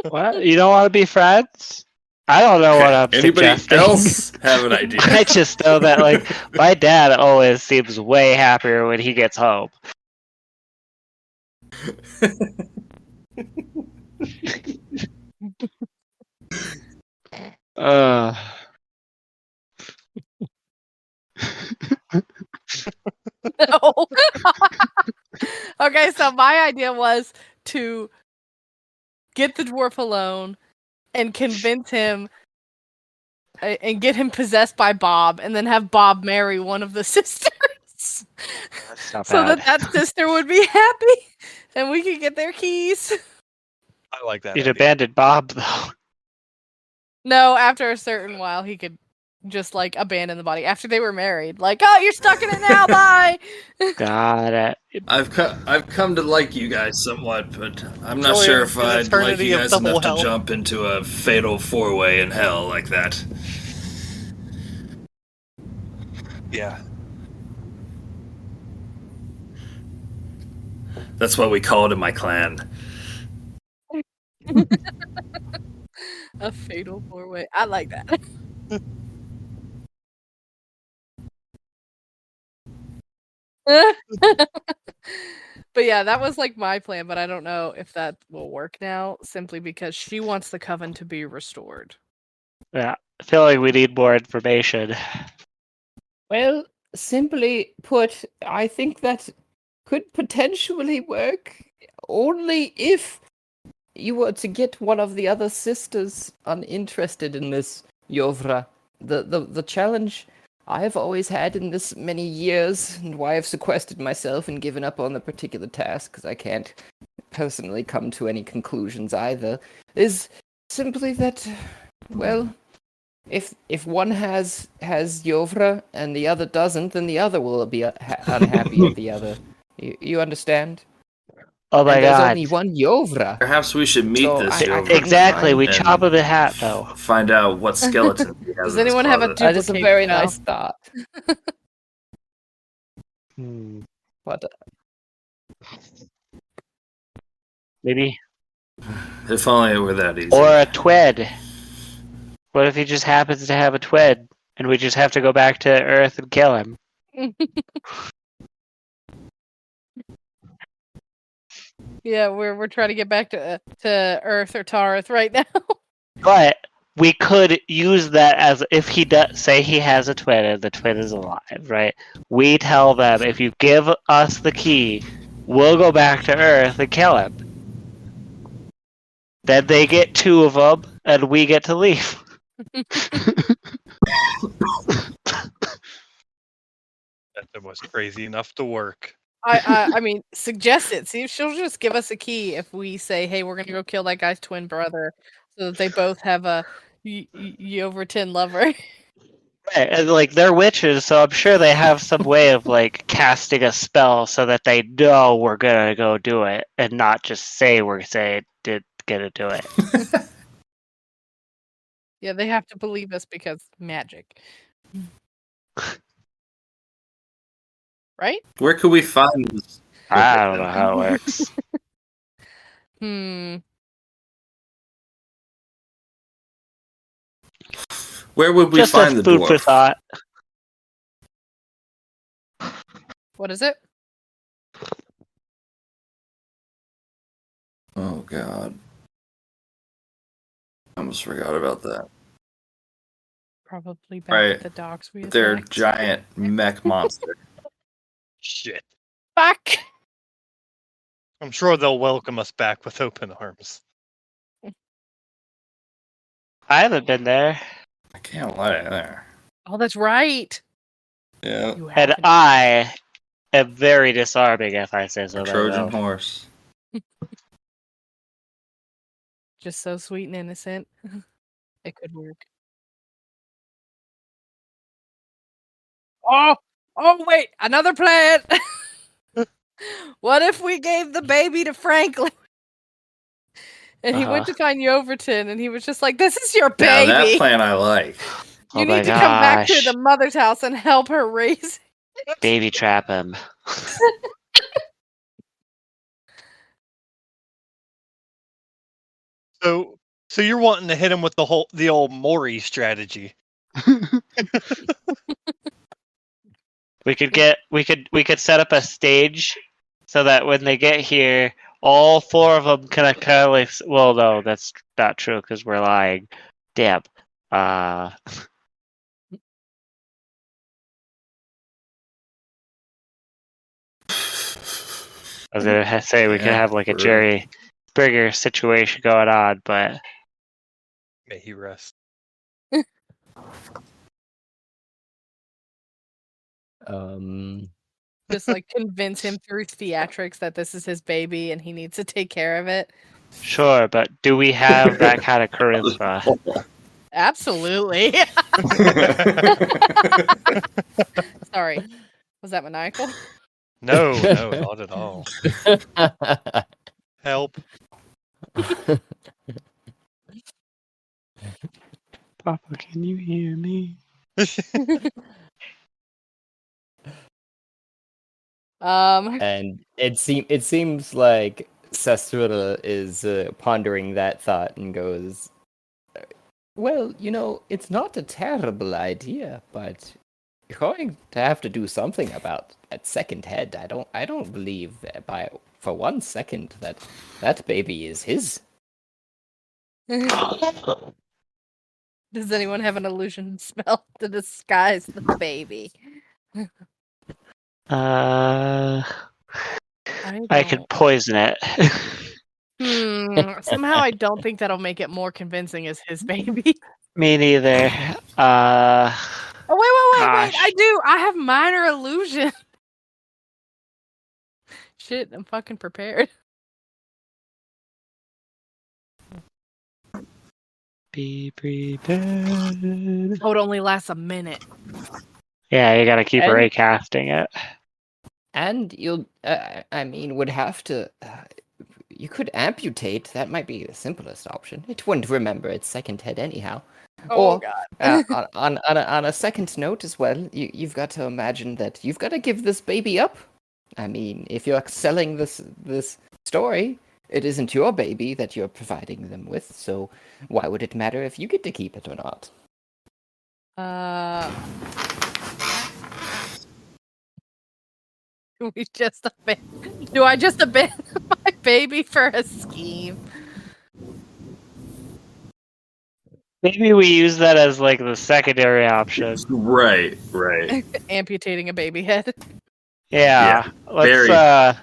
What? You don't want to be friends? I don't know what I'm Anybody suggesting. else have an idea? I just know that like my dad always seems way happier when he gets home. Uh, No. Okay, so my idea was to get the dwarf alone and convince him and get him possessed by Bob, and then have Bob marry one of the sisters. That's not So bad. that sister would be happy and we could get their keys. I like that. You'd idea. abandon Bob though. No, after a certain while he could just like abandon the body after they were married. Like, oh, you're stuck in it now, bye. Got it. I've come to like you guys somewhat, but I'm not Join sure if an I'd like eternity you of guys double enough hell. to jump into a fatal four-way in hell like that. Yeah. That's what we call it in my clan. A fatal 4-way. I like that. But yeah, that was like my plan, but I don't know if that will work now, simply because she wants the coven to be restored. Yeah, I feel like we need more information. Well, simply put, I think that could potentially work only if you were to get one of the other sisters uninterested in this, Yovra. The challenge I have always had in this many years, and why I've sequestered myself and given up on the particular task, because I can't personally come to any conclusions either, is simply that, well, if one has Yovra and the other doesn't, then the other will be unhappy at the other. You understand? Oh my And there's god. only one Yovra. Perhaps we should meet So this I Yovra. couldn't Exactly, we And- chop him in half though. Find out what skeleton he has. Does in his anyone have a closet. That is a Duplicate very spell. nice thought. Hmm. But Maybe. If only it were that easy. Or a twin. What if he just happens to have a twin and we just have to go back to Earth and kill him? Yeah, we're trying to get back to Earth or Tarth right now. But we could use that as if he does say he has a twin and the twin is alive, right? We tell them if you give us the key, we'll go back to Earth and kill him. Then they get 2 of them and we get to leave. That was crazy enough to work. I mean, suggest it. See if she'll just give us a key if we say, "Hey, we're gonna go kill that guy's twin brother," so that they both have a Yoverton lover. Right, and like they're witches, so I'm sure they have some way of like casting a spell so that they know we're gonna go do it and not just say we're gonna do it. Yeah, they have to believe us because magic. Right? Where could we find this? I don't know how it works. Where would we Just find a the food for dwarf? thought. What is it? Oh god. I almost forgot about that. Probably back Right. at the docks we Their attacked. giant mech monster. Shit. Fuck! I'm sure they'll welcome us back with open arms. I haven't been there. I can't lie there. Oh, that's right. Yeah. You And haven't. I am very disarming if I say so A Trojan myself. horse. Just so sweet and innocent. It could work. Oh wait, another plan. What if we gave the baby to Franklin? And he went to find Yoverton, and he was just like, "This is your Now that baby. plan I like. You Oh my need to come back to gosh. the mother's house and help her raise." Baby trap him. So you're wanting to hit him with the old Maury strategy. We could set up a stage so that when they get here, all 4 of them can kind of like. Well, no, that's not true because we're lying. Damn. I was gonna say we could have like a rude. Jerry Springer situation going on, but May he rest. Just like convince him through theatrics that this is his baby and he needs to take care of it. sure. But do we have that kind of charisma? Absolutely. Sorry. Was that maniacal? No, not at all. Help. Papa, can you hear me? And it seems like Sasura is pondering that thought and goes, "Well, it's not a terrible idea, but You're going to have to do something about that second head. I don't believe for 1 second that baby is his. Does anyone have an illusion spell to disguise the baby? I could don't. poison it. Somehow I don't think that'll make it more convincing as his baby. Me neither. Oh, wait, Gosh. I do. I have minor illusion. Shit, I'm fucking prepared. Be prepared. Oh, it only lasts a minute. Yeah, you gotta keep And- recasting it. And you'll, would have to. You could amputate. That might be the simplest option. It wouldn't remember its second head anyhow. Oh, Or, God. on a second note as well, you've got to imagine that you've got to give this baby up. I mean, if you're selling this story, it isn't your baby that you're providing them with. So why would it matter if you get to keep it or not? Do I just abandon my baby for a scheme? Maybe we use that as like the secondary option. Right. Amputating a baby head. Yeah. Let's I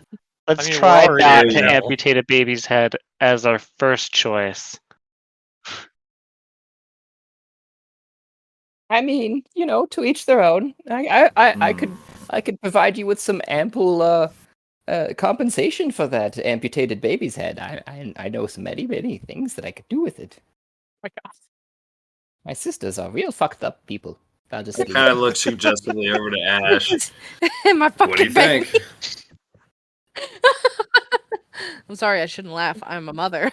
mean, try we're not already to at it. amputate a baby's head as our first choice. I mean, to each their own. I could provide you with some ample compensation for that amputated baby's head. I know some many things that I could do with it. Oh my God. My sisters are real fucked up people. I'll just leave Kind it. of look suggestively over to Ash. My fucking What do you baby. think? I'm sorry, I shouldn't laugh. I'm a mother.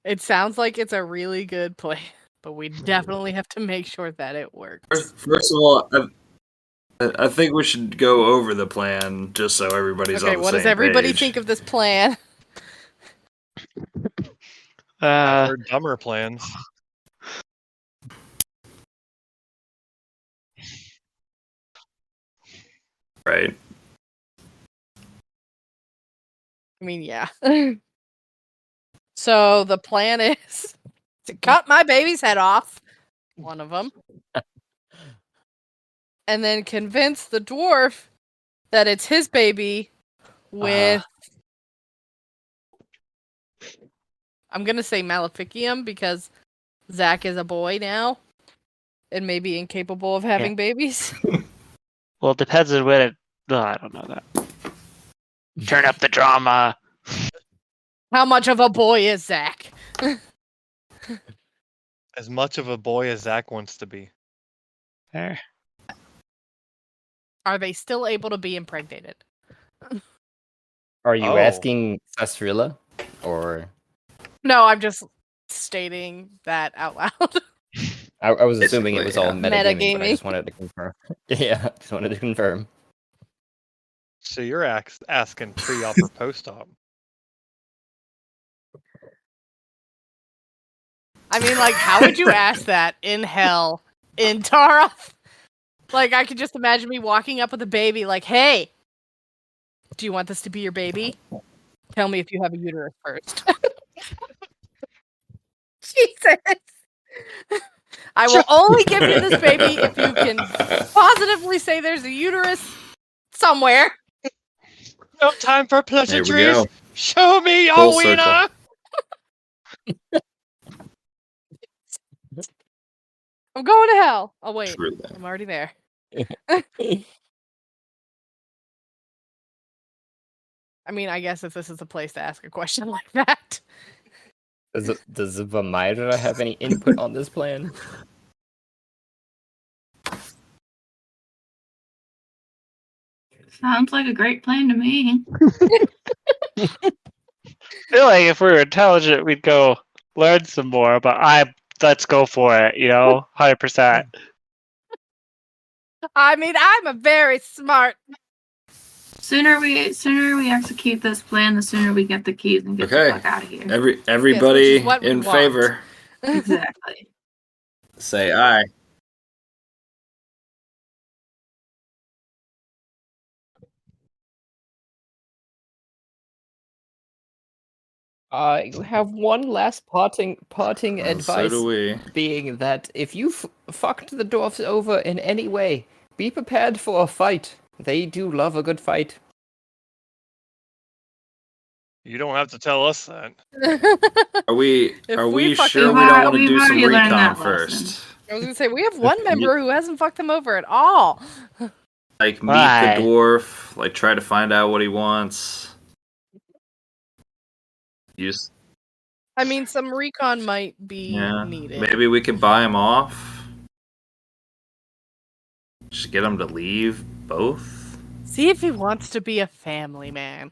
It sounds like it's a really good plan, but we definitely have to make sure that it works. First of all, I think we should go over the plan just so everybody's Okay, on the what same does everybody page. think of this plan? I've heard dumber plans. Right. I mean, yeah. So the plan is to cut my baby's head off, one of them, and then convince the dwarf that it's his baby with, I'm going to say Maleficium because Zach is a boy now and maybe incapable of having babies. Well, it depends on when it. No, I don't know that. Turn up the drama. How much of a boy is Zach? As much of a boy as Zach wants to be. There. Are they still able to be impregnated? Are you Oh. asking Sasrilla? Or No, I'm just stating that out loud. I was assuming it Basically, was all yeah. metagaming, but I Metagaming. just wanted to confirm. Yeah, just wanted to confirm. So you're asking pre-op or post-op. I mean, like, how would you ask that in hell in Tara? Like, I could just imagine me walking up with a baby, like, hey, do you want this to be your baby? Tell me if you have a uterus first. Jesus. I will only give you this baby if you can positively say there's a uterus somewhere. No time for There we pleasantries. go. Show me your Full circle. wiener. I'm going to hell. Oh, wait. Screw that. I'm already there. I mean, I guess if this is a place to ask a question like that. Does Vamira have any input on this plan? Sounds like a great plan to me. I feel like if we were intelligent, we'd go learn some more. But let's go for it. 100%. I mean, I'm a very smart sooner we execute this plan, the sooner we get the keys and get the Okay. fuck out of here. Everybody Yes, which is what we in want. favor, Exactly. say aye. I have one last parting advice, So do we. being that if you fucked the dwarfs over in any way, be prepared for a fight. They do love a good fight. You don't have to tell us that. Are we If are we we fuck sure them we over, don't want to we've do some already learned recon that first? lesson. I was gonna say we have one member who hasn't fucked them over at all. Like meet Why? the dwarf, like try to find out what he wants. Use I mean, some recon might be yeah. needed. Maybe we could buy him off. Just get him to leave both. See if he wants to be a family man.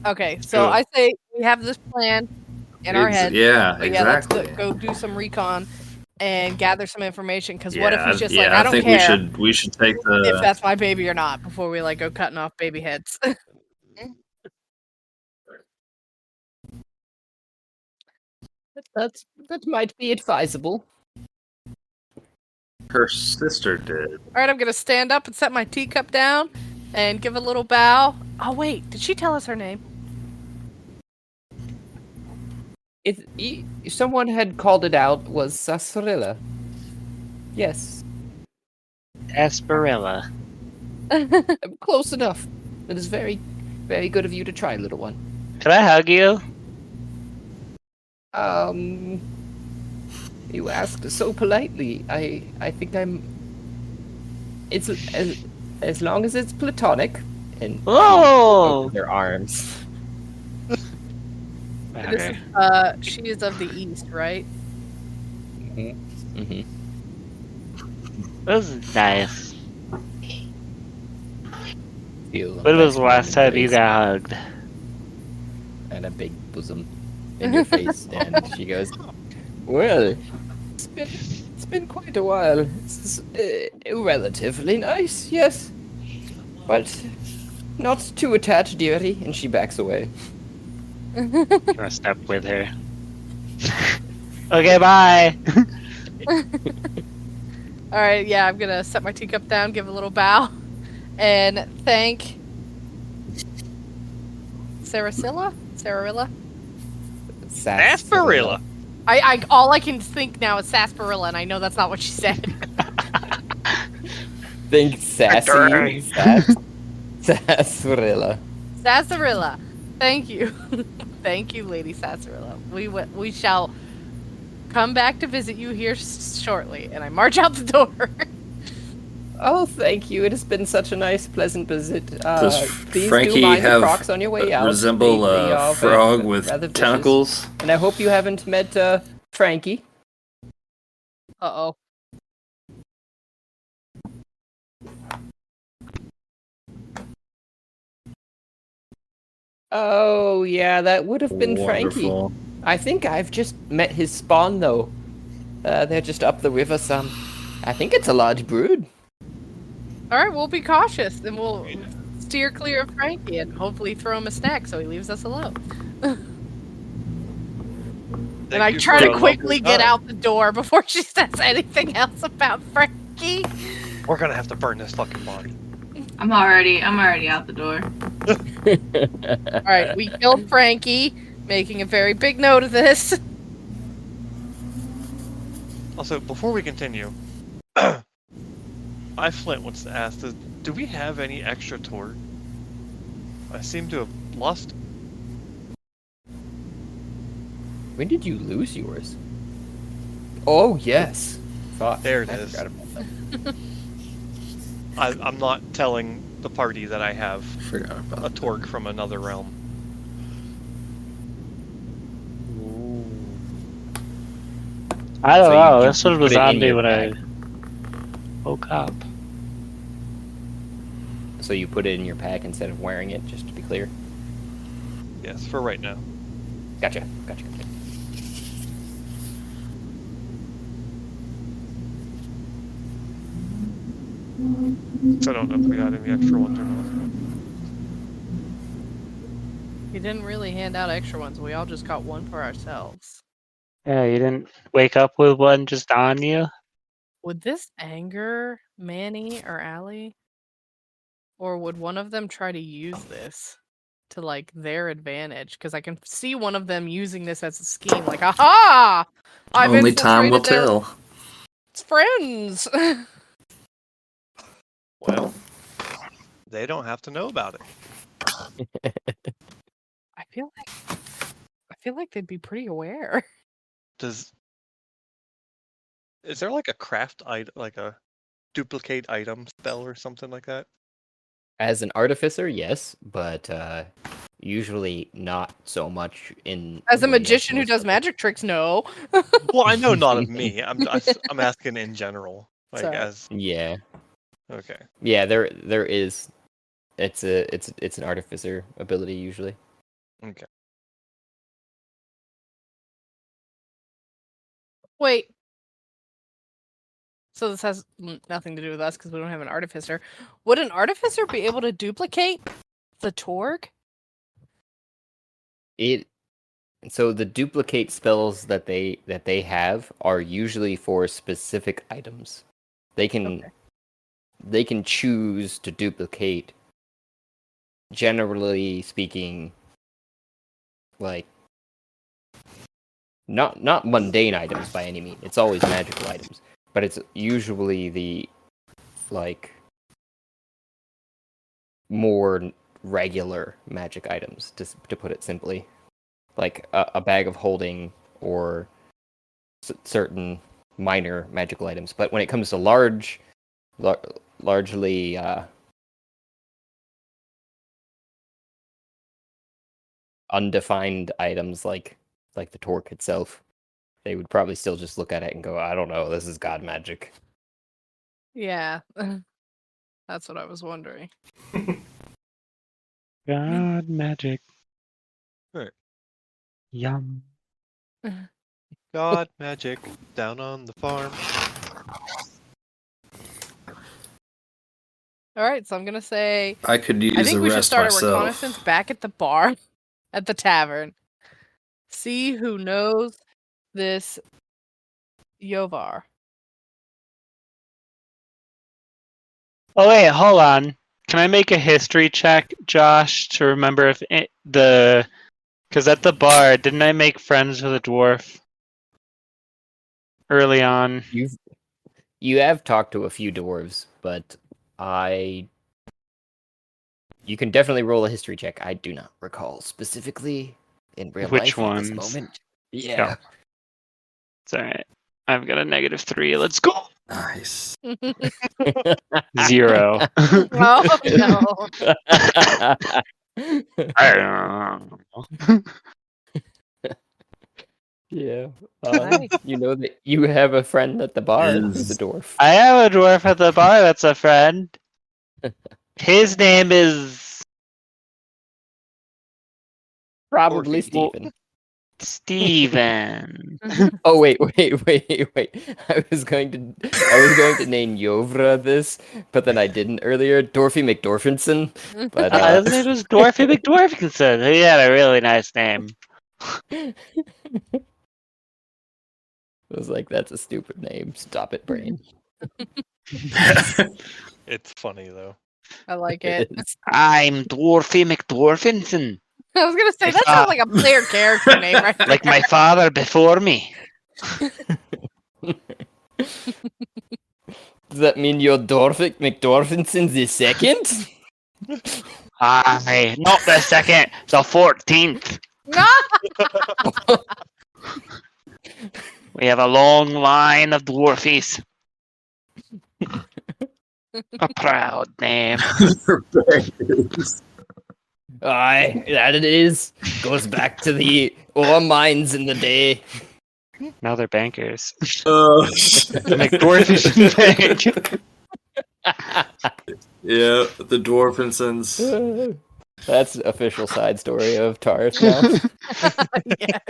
Okay, so Good. I say we have this plan in our head. Yeah, But yeah, let's exactly. go do some recon and gather some information. Because what if he's just yeah, like, I don't think care we should take if the that's my baby or not before we like go cutting off baby heads. That might be advisable. her sister did. All right, I'm gonna stand up and set my teacup down and give a little bow. Oh wait, did she tell us her name? If someone had called it out, was Sasrilla. Yes, Asperilla. close enough. It is very, very good of you to try, little one. Could I hug you? You asked so politely. I think I'm. It's as long as it's platonic and Whoa! their arms. This Okay. is, she is of the east, right? Mm-hmm. This is nice. Feel When was the last time you embrace got hugged? and a big bosom in your face, and she goes, "Well, it's been quite a while. It's relatively nice, yes, but not too attached, dearie." And she backs away. Gonna step with her. Okay, bye. All right, yeah, I'm gonna set my teacup down, give a little bow, and thank Sarilla. Sarsaparilla. I all I can think now is sarsaparilla, and I know that's not what she said. Think sassy, Sarsaparilla. Sarsaparilla. Thank you, thank you, Lady Sarsaparilla. We shall come back to visit you here shortly, and I march out the door. Oh, thank you. It has been such a nice, pleasant visit. Does Please Frankie do mind have the Crocs on your way out. resemble They a are frog rather with vicious. tentacles? And I hope you haven't met Frankie. Uh-oh. Oh, yeah, that would have been Wonderful. Frankie. I think I've just met his spawn, though. They're just up the river some. I think it's a large brood. All right, we'll be cautious, and we'll steer clear of Frankie, and hopefully throw him a snack so he leaves us alone. And I try to quickly get out the door before she says anything else about Frankie. We're gonna have to burn this fucking body. I'm already out the door. All right, we killed Frankie, making a very big note of this. Also, before we continue, I Flint wants to ask, do we have any extra torque? I seem to have lost. When did you lose yours? Oh, yes. Fuck. There it I is. forgot about that. I'm not telling the party that I have Forgot about a torque from another realm. I don't So know. you This one put was it in on me your when I bag. woke up. So you put it in your pack instead of wearing it, just to be clear? Yes, for right now. Gotcha. So I don't know if we got any extra ones or not. He didn't really hand out extra ones. We all just got one for ourselves. Yeah, you didn't wake up with one just on you? Would this anger Manny or Allie? Or would one of them try to use this to like their advantage? Because I can see one of them using this as a scheme, like, aha! I've Only time will infiltrated their tell. friends. Well, they don't have to know about it. I feel like they'd be pretty aware. Is there like a craft item, like a duplicate item spell or something like that? As an artificer, yes, but usually not so much in. As a the way magician who most does of magic tricks, no. Well, I know not of me. I'm asking in general, like Sorry. as Yeah, okay. yeah. There is. It's an artificer ability usually. Okay. Wait. So this has nothing to do with us because we don't have an artificer. Would an artificer be able to duplicate the Torg? So the duplicate spells that they have are usually for specific items. They can choose to duplicate. Generally speaking, like not mundane items by any means. It's always magical items, but it's usually the like more regular magic items, to put it simply, like a bag of holding or certain minor magical items. But when it comes to largely undefined items like the torque itself, they would probably still just look at it and go, I don't know, this is god magic. Yeah. That's what I was wondering. God magic. Right. Yum. God magic down on the farm. Alright, so I'm gonna say I could use I think a we should rest start a myself. reconnaissance back at the bar at the tavern. See who knows this Yovar. Oh wait, hold on. Can I make a history check, Josh, to remember if because at the bar, didn't I make friends with a dwarf early on? You have talked to a few dwarves, but you can definitely roll a history check. I do not recall specifically in real Which life ones? at this moment. Yeah. It's alright. I've got a -3. Let's go. Nice. 0. Oh no. Yeah. Nice. You know that you have a friend at the bar who's a dwarf. I have a dwarf at the bar that's a friend. His name is Probably Dwarfy. Steven. Steven. Oh wait. I was going to name Yovra this, but then I didn't earlier. Dwarfy McDorfinson. But His name was Dwarfy McDorfinson. He had a really nice name. I was like, that's a stupid name. Stop it, brain. It's funny though. I like it. I'm Dwarfy McDorfinson. I was gonna say that sounds like a player character name, right? Like my father before me. Does that mean you're Dorfic McDorfinson the second? Aye, not the second, the 14th. We have a long line of dwarfies. A proud name. Aye, that it is. Goes back to the ore mines in the day. Now they're bankers. McDorfinson Bank. Yeah, the Dwarfinsons. That's the official side story of Taurus now. Yes.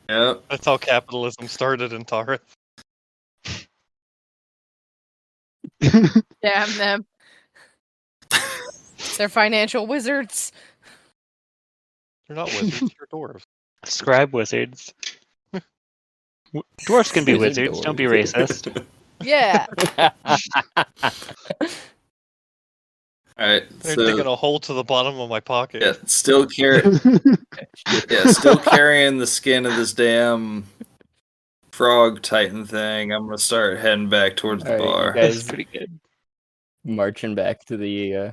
Yeah. That's how capitalism started in Taurus. Damn them. They're financial wizards. They're not wizards, they're dwarves. Scribe wizards. Dwarfs can be Wizard wizards. Don't be dwarves. racist. Yeah. All right, They're so digging a hole to the bottom of my pocket. yeah, still carrying the skin of this damn frog titan thing. I'm gonna start heading back towards the All right, you bar. guys- That's pretty good. Marching back to the.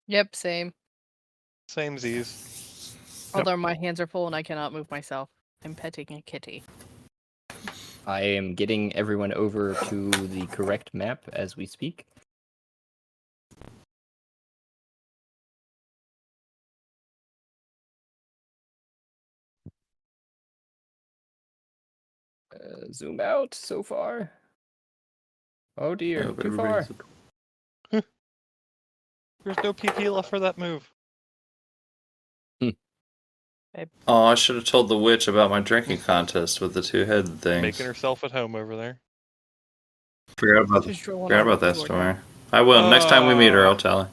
Yep, same. Same Z's. Although my hands are full and I cannot move myself. I'm petting a kitty. I am getting everyone over to the correct map as we speak. Zoom out so far. Oh dear, Hope too far. everybody's- There's no PP left for that move. Oh, I should have told the witch about my drinking contest with the two-headed things. Making herself at home over there. Forgot about Just draw one Forgot on about the that keyboard. story. I will. Next time we meet her, I'll tell her.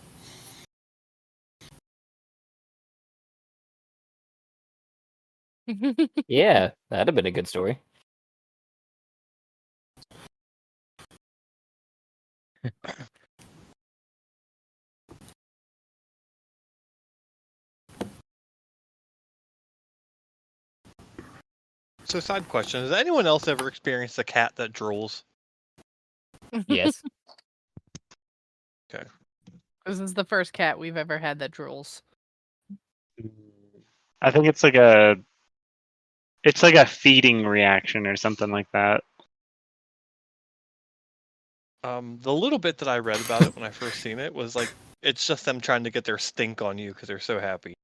Yeah, that'd have been a good story. So, side question: has anyone else ever experienced a cat that drools? Yes. This is the first cat we've ever had that drools. I think it's like a feeding reaction or something like that. The little bit that I read about it when I first seen it was like it's just them trying to get their stink on you because they're so happy.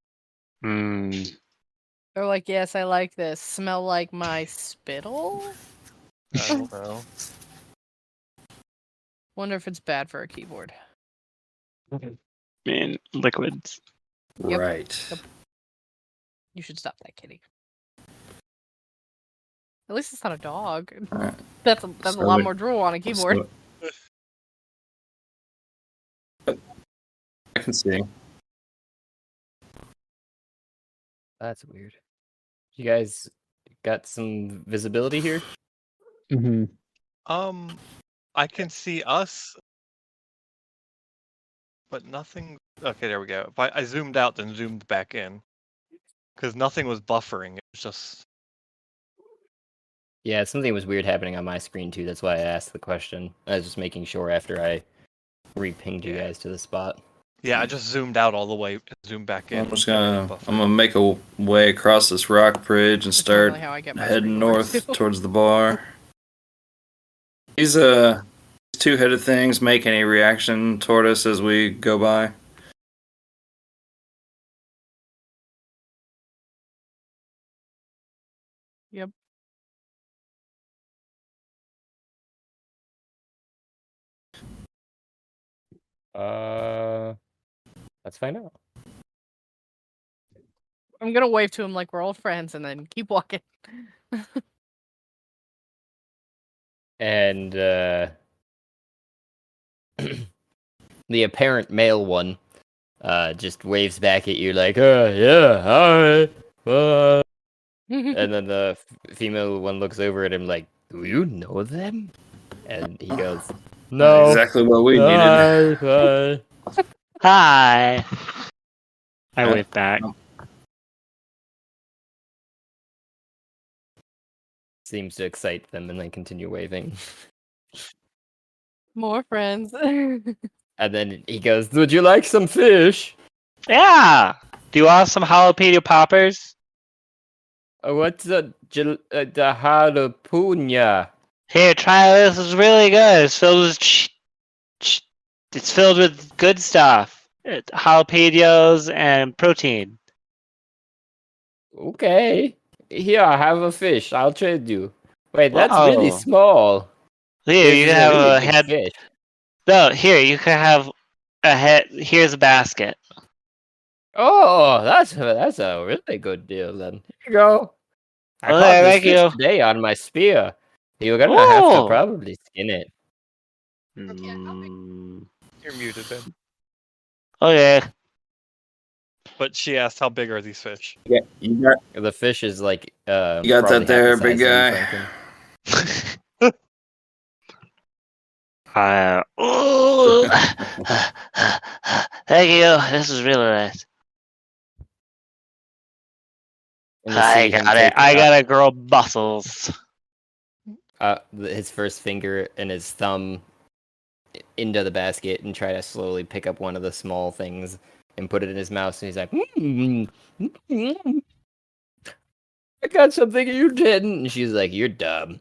Hmm. They're like, yes, I like this. Smell like my spittle? I don't know. Wonder if it's bad for a keyboard. In liquids. Yep. Right. Yep. You should stop that kitty. At least it's not a dog. Alright. That's a So lot we- more drool on a keyboard. So- I can see. That's weird. You guys got some visibility here? Mm-hmm. I can see us, but nothing. Okay, there we go. If I zoomed out, then zoomed back in, because nothing was buffering. It was just. Yeah, something was weird happening on my screen too. That's why I asked the question. I was just making sure after I re-pinged you guys to the spot. Yeah, I just zoomed out all the way, zoomed back in. I'm just Nothing gonna. buffering. I'm gonna make a way across this rock bridge and That's start normally how I get my heading screen north over, too. towards the bar. These two-headed things make any reaction toward us as we go by? Yep. Let's find out. I'm gonna wave to him like we're old friends and then keep walking. And the apparent male one just waves back at you like, yeah, alright. And then the female one looks over at him like, do you know them? And he goes, no. Exactly what we needed. Hi. Hi. I Yeah. wave back. Seems to excite them, and they continue waving. More friends. And then he goes, would you like some fish? Yeah. Do you want some jalapeno poppers? What's the jalapeno? Here, try this. It's really good. It's filled with it's filled with good stuff. Jalapenos and protein. Okay. Here, have a fish. I'll trade you. Wait, that's really Wow. small. Here, This you is can have really a big head. fish. No, here you can have a head. Here's a basket. Oh, that's a really good deal then. Here you go. I Okay, caught this thank fish you. today on my spear. You're gonna have to Oh. probably skin it. Mm, You're muted, Ben. okay. But she asked, "How big are these fish?" Yeah, you got The fish is like that probably there, half the big size of you, guy. Franklin. Ooh. Thank you. This is really nice. And you I see him got it. take I gotta grow muscles. his first finger and his thumb into the basket and try to slowly pick up one of the small things and put it in his mouth. And he's like, I got something you didn't. And she's like, you're dumb.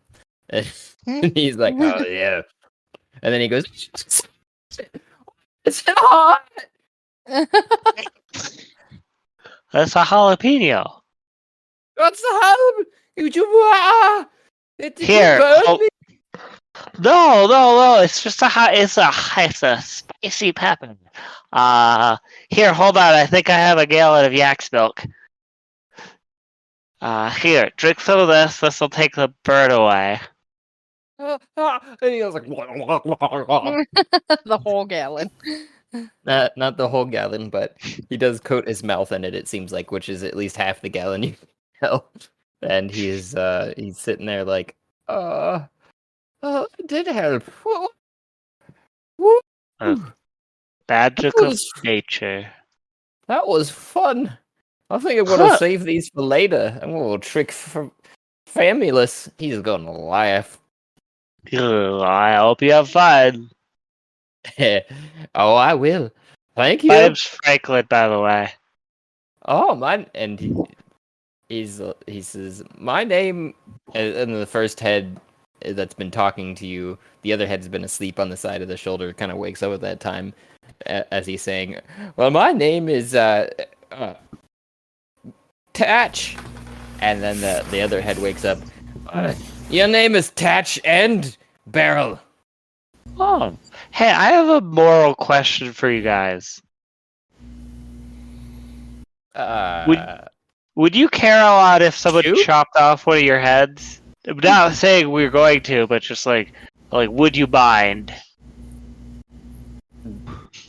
And he's like, oh, yeah. And then he goes, it's hot. That's a jalapeno. What's the hell? Did Here, you burn hold- me? No. It's just it's a spicy pepper. Here, hold on. I think I have a gallon of yak's milk. Here, drink some of this. This will take the burn away. And he goes like, The whole gallon. not the whole gallon, but he does coat his mouth in it. It seems like, which is at least half the gallon you can tell. And he's sitting there like, it did help. Woo. Magic That of was- nature. That was fun. I think I'm gonna save these for later. I'm a little trick for Famulus. He's gonna laugh. I hope you have fun. Oh, I will. Thank you. My name's Franklin, by the way. Oh, mine. And he says, my name. And the first head that's been talking to you, the other head's been asleep on the side of the shoulder, kind of wakes up at that time as he's saying, well, my name is Tatch. And then the other head wakes up. Your name is Tatch and Barrel. Oh, hey, I have a moral question for you guys. Would you care a lot if someone Shoot? chopped off one of your heads? I'm not saying we're going to, but just like, would you mind?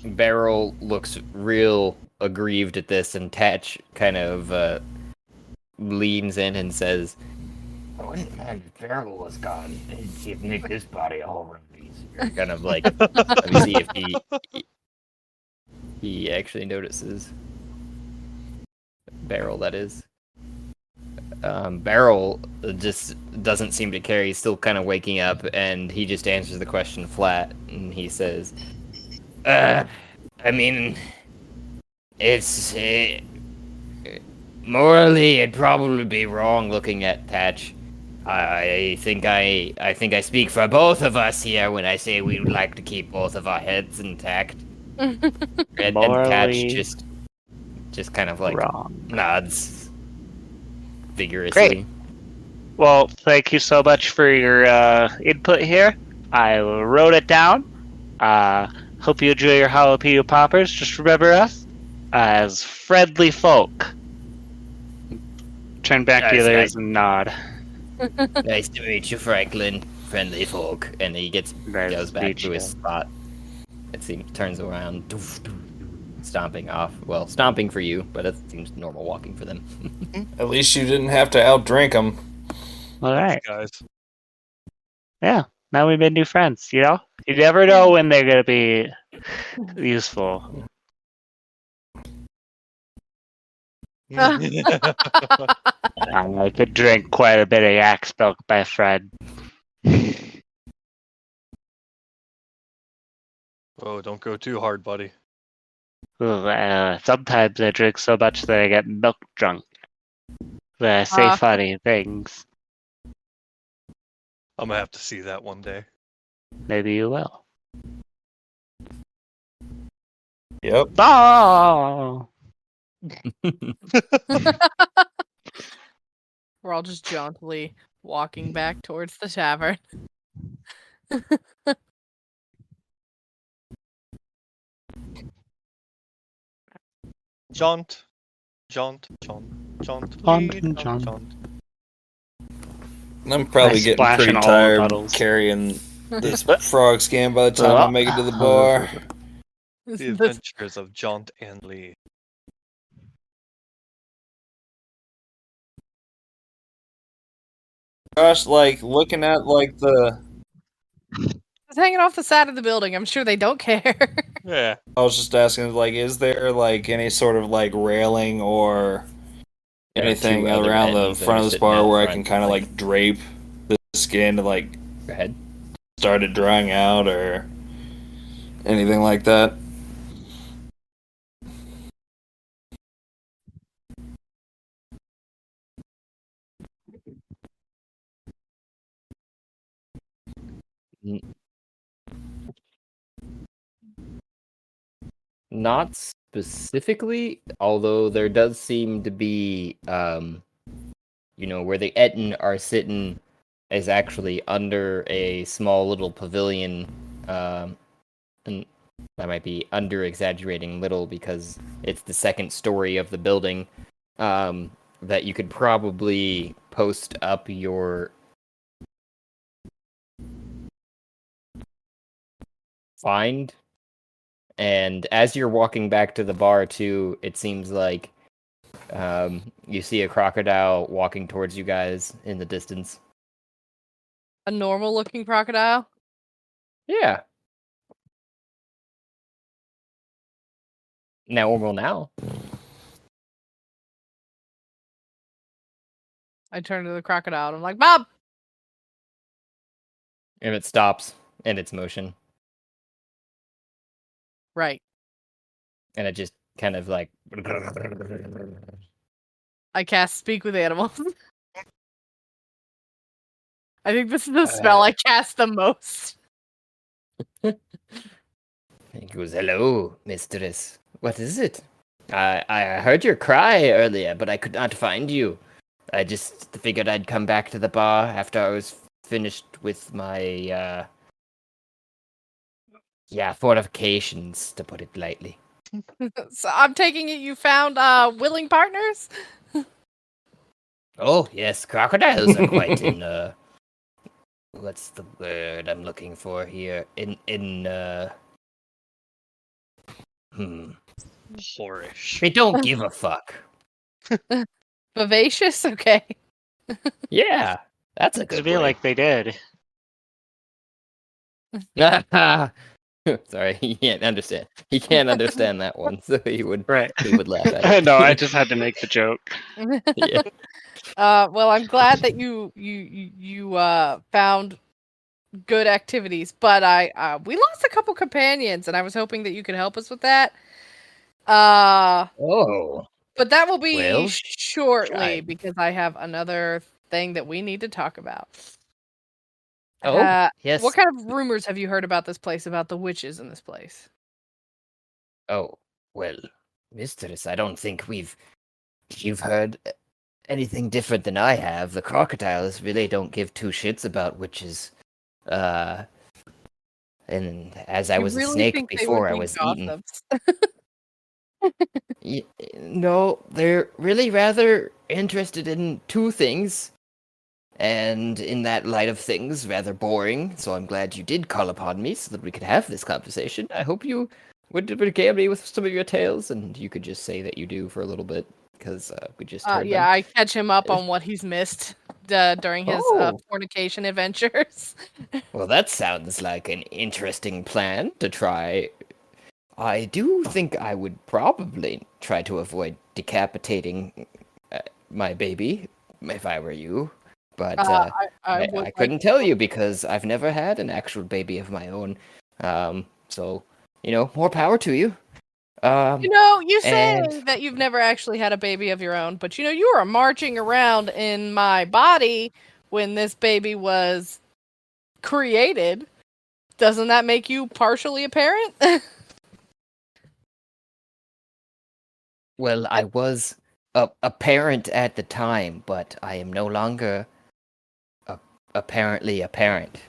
Barrel looks real aggrieved at this, and Tatch kind of leans in and says, I wouldn't mind if Barrel was gone. He'd nick this body all around easier. Kind of like, let me see if he actually notices. Barrel, that is. Barrel just doesn't seem to care. He's still kind of waking up, and he just answers the question flat, and he says, I mean, it's morally, it'd probably be wrong looking at Tatch. I think I speak for both of us here when I say we would like to keep both of our heads intact. and Tatch just kind of like wrong. nods vigorously. Great. Well, thank you so much for your input here. I wrote it down. Hope you enjoy your jalapeno poppers. Just remember us as friendly folk. Turn back to the others and nod. Nice to meet you, Franklin. Friendly folk. And he goes back to his spot. It seems turns around, stomping off. Well, stomping for you, but it seems normal walking for them. At least you didn't have to outdrink him. All right. Guys. Yeah. Now we've been new friends, you know? You never know when they're going to be useful. I could drink quite a bit of yak's milk, my friend. Oh, don't go too hard, buddy. Sometimes I drink so much that I get milk drunk. That I say funny things. I'm gonna have to see that one day. Maybe you will. Yep. Oh! We're all just jauntily walking back towards the tavern. Jaunt, jaunt, jaunt, jaunt, Jaunt lead, and jaunt, jaunt. jaunt. I'm probably I getting splash pretty in all the tired puddles. carrying this frog scan by the time I make it to the bar. The adventures of Jaunt and Lee. Gosh, like looking at like the. It's hanging off the side of the building. I'm sure they don't care. Yeah. I was just asking, like, is there like any sort of like railing or There are anything two other around the ends that front are of this sitting bar out where I front, can kind of like drape the skin to like Go ahead. start it drying out or anything like that? Not specifically, although there does seem to be, where the Etten are sitting is actually under a small little pavilion. And I might be under exaggerating little because it's the second story of the building. That you could probably post up your find. And as you're walking back to the bar, too, it seems like you see a crocodile walking towards you guys in the distance. A normal looking crocodile? Yeah. Normal now. I turn to the crocodile and I'm like, Bob! And it stops in its motion. Right. And it just kind of like... I cast Speak with Animals. I think this is the spell I cast the most. It goes, hello, mistress. What is it? I heard your cry earlier, but I could not find you. I just figured I'd come back to the bar after I was finished with my, fortifications, to put it lightly. So I'm taking it you found willing partners? Oh, yes, crocodiles are quite in, what's the word I'm looking for here? Flourish. They don't give a fuck. Vivacious? Okay. Yeah, that's a I good feel way. like they did. Sorry, he can't understand. He can't understand that one, so he would Right. laugh at it. No, I just had to make the joke. Yeah. Well, I'm glad that you found good activities, but we lost a couple companions, and I was hoping that you could help us with that. Oh. But that will be Well, shortly try. because I have another thing that we need to talk about. Oh, yes. What kind of rumors have you heard about this place, about the witches in this place? Oh, well, mistress, I don't think you've heard anything different than I have. The crocodiles really don't give two shits about witches. And as I You was a really snake think they before would I be was eaten. gossips? No, they're really rather interested in two things. And in that light of things, rather boring. So I'm glad you did call upon me so that we could have this conversation. I hope you would regale me with some of your tales, and you could just say that you do for a little bit, because we just heard Yeah, them. I catch him up on what he's missed during his fornication adventures. Well, that sounds like an interesting plan to try. I do think I would probably try to avoid decapitating my baby if I were you. But I couldn't tell you because I've never had an actual baby of my own. So, more power to you. You say that you've never actually had a baby of your own, but you were marching around in my body when this baby was created. Doesn't that make you partially a parent? Well, I was a parent at the time, but I am no longer apparently a parent,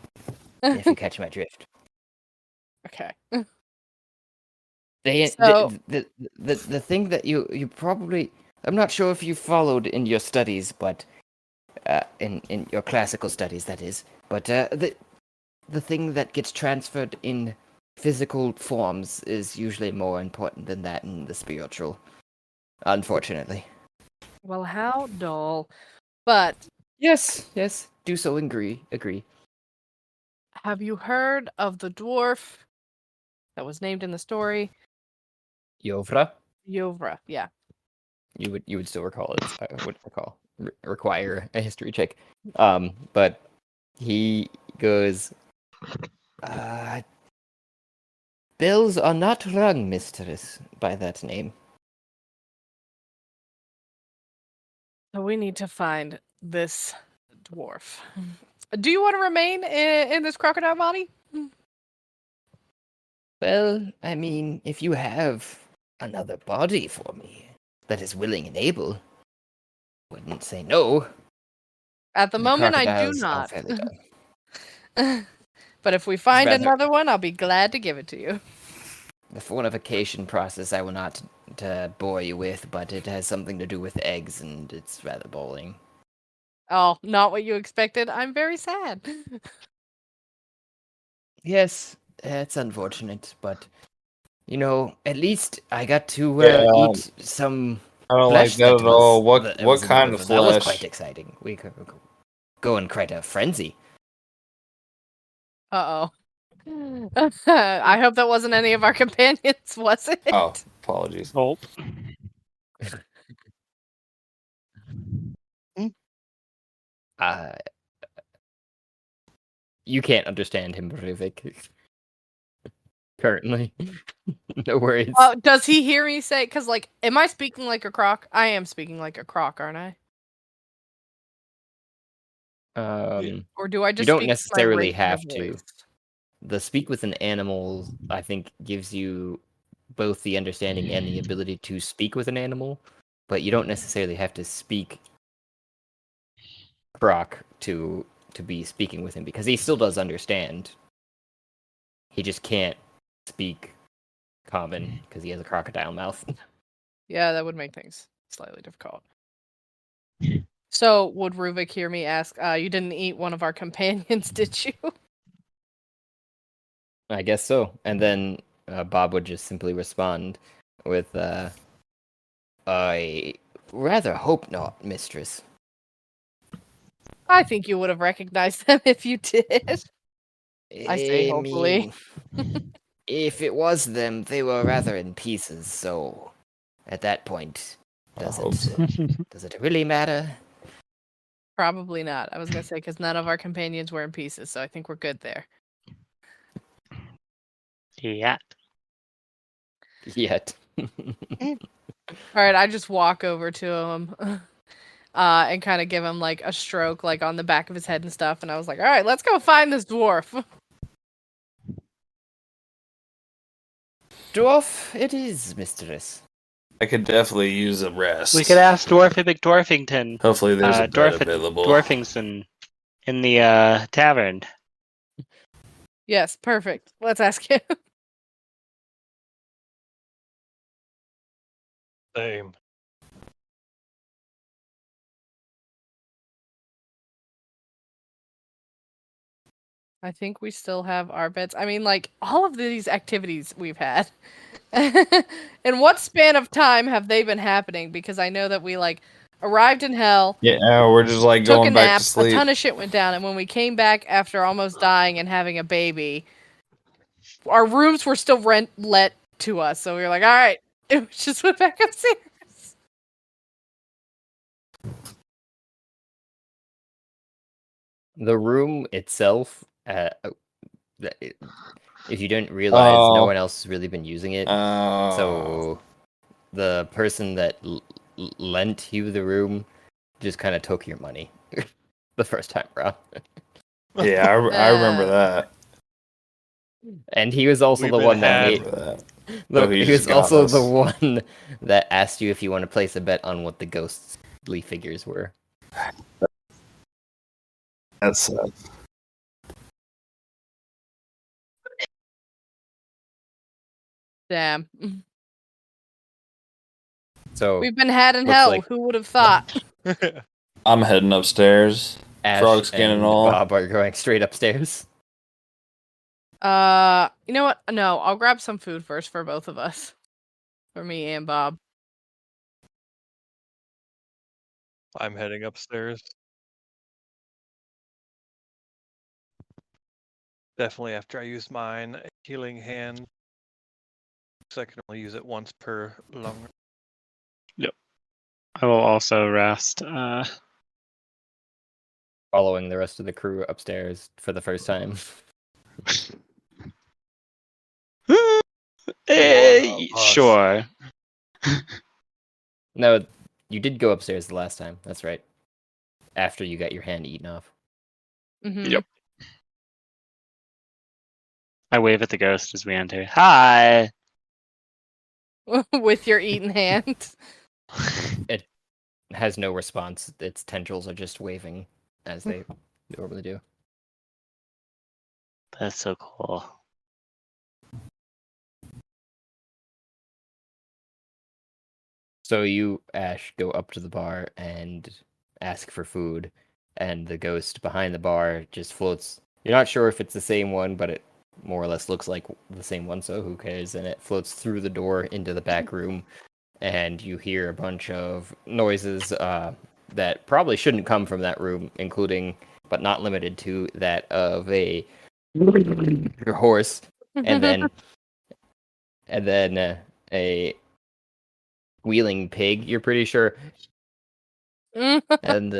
if you catch my drift. Okay. So- The thing that you probably, I'm not sure if you followed in your studies, but in your classical studies, that is, but the thing that gets transferred in physical forms is usually more important than that in the spiritual, unfortunately. Well, how dull. But Yes, do so agree. have you heard of the dwarf that was named in the story? Yovra, Yovra, yeah. you would still recall it. I would require a history check. But he goes, bells are not rung, mistress, by that name. So we need to find this dwarf. Do you want to remain in this crocodile body? Well, I mean, if you have another body for me that is willing and able, wouldn't say no. At the moment, I do Crocodiles are not. fairly dumb. But if we find rather- another one, I'll be glad to give it to you. The fortification process I will not bore you with, but it has something to do with eggs, and it's rather boring. Oh, not what you expected. I'm very sad. Yes, it's unfortunate, but you know, at least I got to eat some I don't like flesh that at all. that was What in the kind of river. That was flesh? quite exciting. We could go in quite a frenzy. Uh-oh. I hope that wasn't any of our companions, was it? Oh, apologies. Nope. You can't understand him, Rivik. Currently. No worries. Does he hear me say, because, like, am I speaking like a croc? I am speaking like a croc, aren't I? Or do I just you don't speak with my necessarily regular have to. voice? The speak with an animal, I think, gives you both the understanding and the ability to speak with an animal, but you don't necessarily have to speak croc to be speaking with him, because he still does understand. He just can't speak common because he has a crocodile mouth. Yeah, that would make things slightly difficult. So, would Ruvik hear me ask, you didn't eat one of our companions, did you? I guess so. And then Bob would just simply respond with, I rather hope not, mistress. I think you would have recognized them if you did. I say hopefully. mean, if it was them, they were rather in pieces, so at that point, does it really matter? Probably not. I was going to say, because none of our companions were in pieces, so I think we're good there. Yeah. Yet. All right, I just walk over to him and kind of give him like a stroke like on the back of his head and stuff. And I was like, all right, let's go find this dwarf. Dwarf, it is, mistress. I could definitely use a rest. We could ask Dwarfific Dwarfington. Hopefully there's a bed available. Dwarfington in the tavern. Yes, perfect. Let's ask him. Same. I think we still have our beds. I mean, like, all of these activities we've had. In what span of time have they been happening? Because I know that we, like, arrived in hell. Yeah, we're just like took going a back nap, to sleep. a ton of shit went down, and when we came back after almost dying and having a baby, our rooms were still let to us. So we were like, all right, it just went back upstairs. The room itself, if you didn't realize, no one else has really been using it. So the person that lent you the room just kind of took your money the first time around. Yeah, I remember that. And he was also We've the been one that had. made. Remember that. Look, he he just was got also us. the one that asked you if you want to place a bet on what the ghostly figures were. That's sad. Damn. So We've been had in looks hell. like- Who would have thought? I'm heading upstairs. Ash Frog skin and all. Bob are going straight upstairs. You know what? No, I'll grab some food first for both of us. For me and Bob. I'm heading upstairs. Definitely after I use mine healing hand. So I can only use it once per long. I will also rest. Following the rest of the crew upstairs for the first time. Sure. No, you did go upstairs the last time. That's right. After you got your hand eaten off. Mhm. Yep. I wave at the ghost as we enter. Hi. With your eaten hand. It has no response. Its tendrils are just waving as they normally do. That's so cool. So you, Ash, go up to the bar and ask for food, and the ghost behind the bar just floats. You're not sure if it's the same one, but it more or less looks like the same one, so who cares? And it floats through the door into the back room, and you hear a bunch of noises that probably shouldn't come from that room, including, but not limited to, that of a horse, and then a wheeling pig. You're pretty sure, and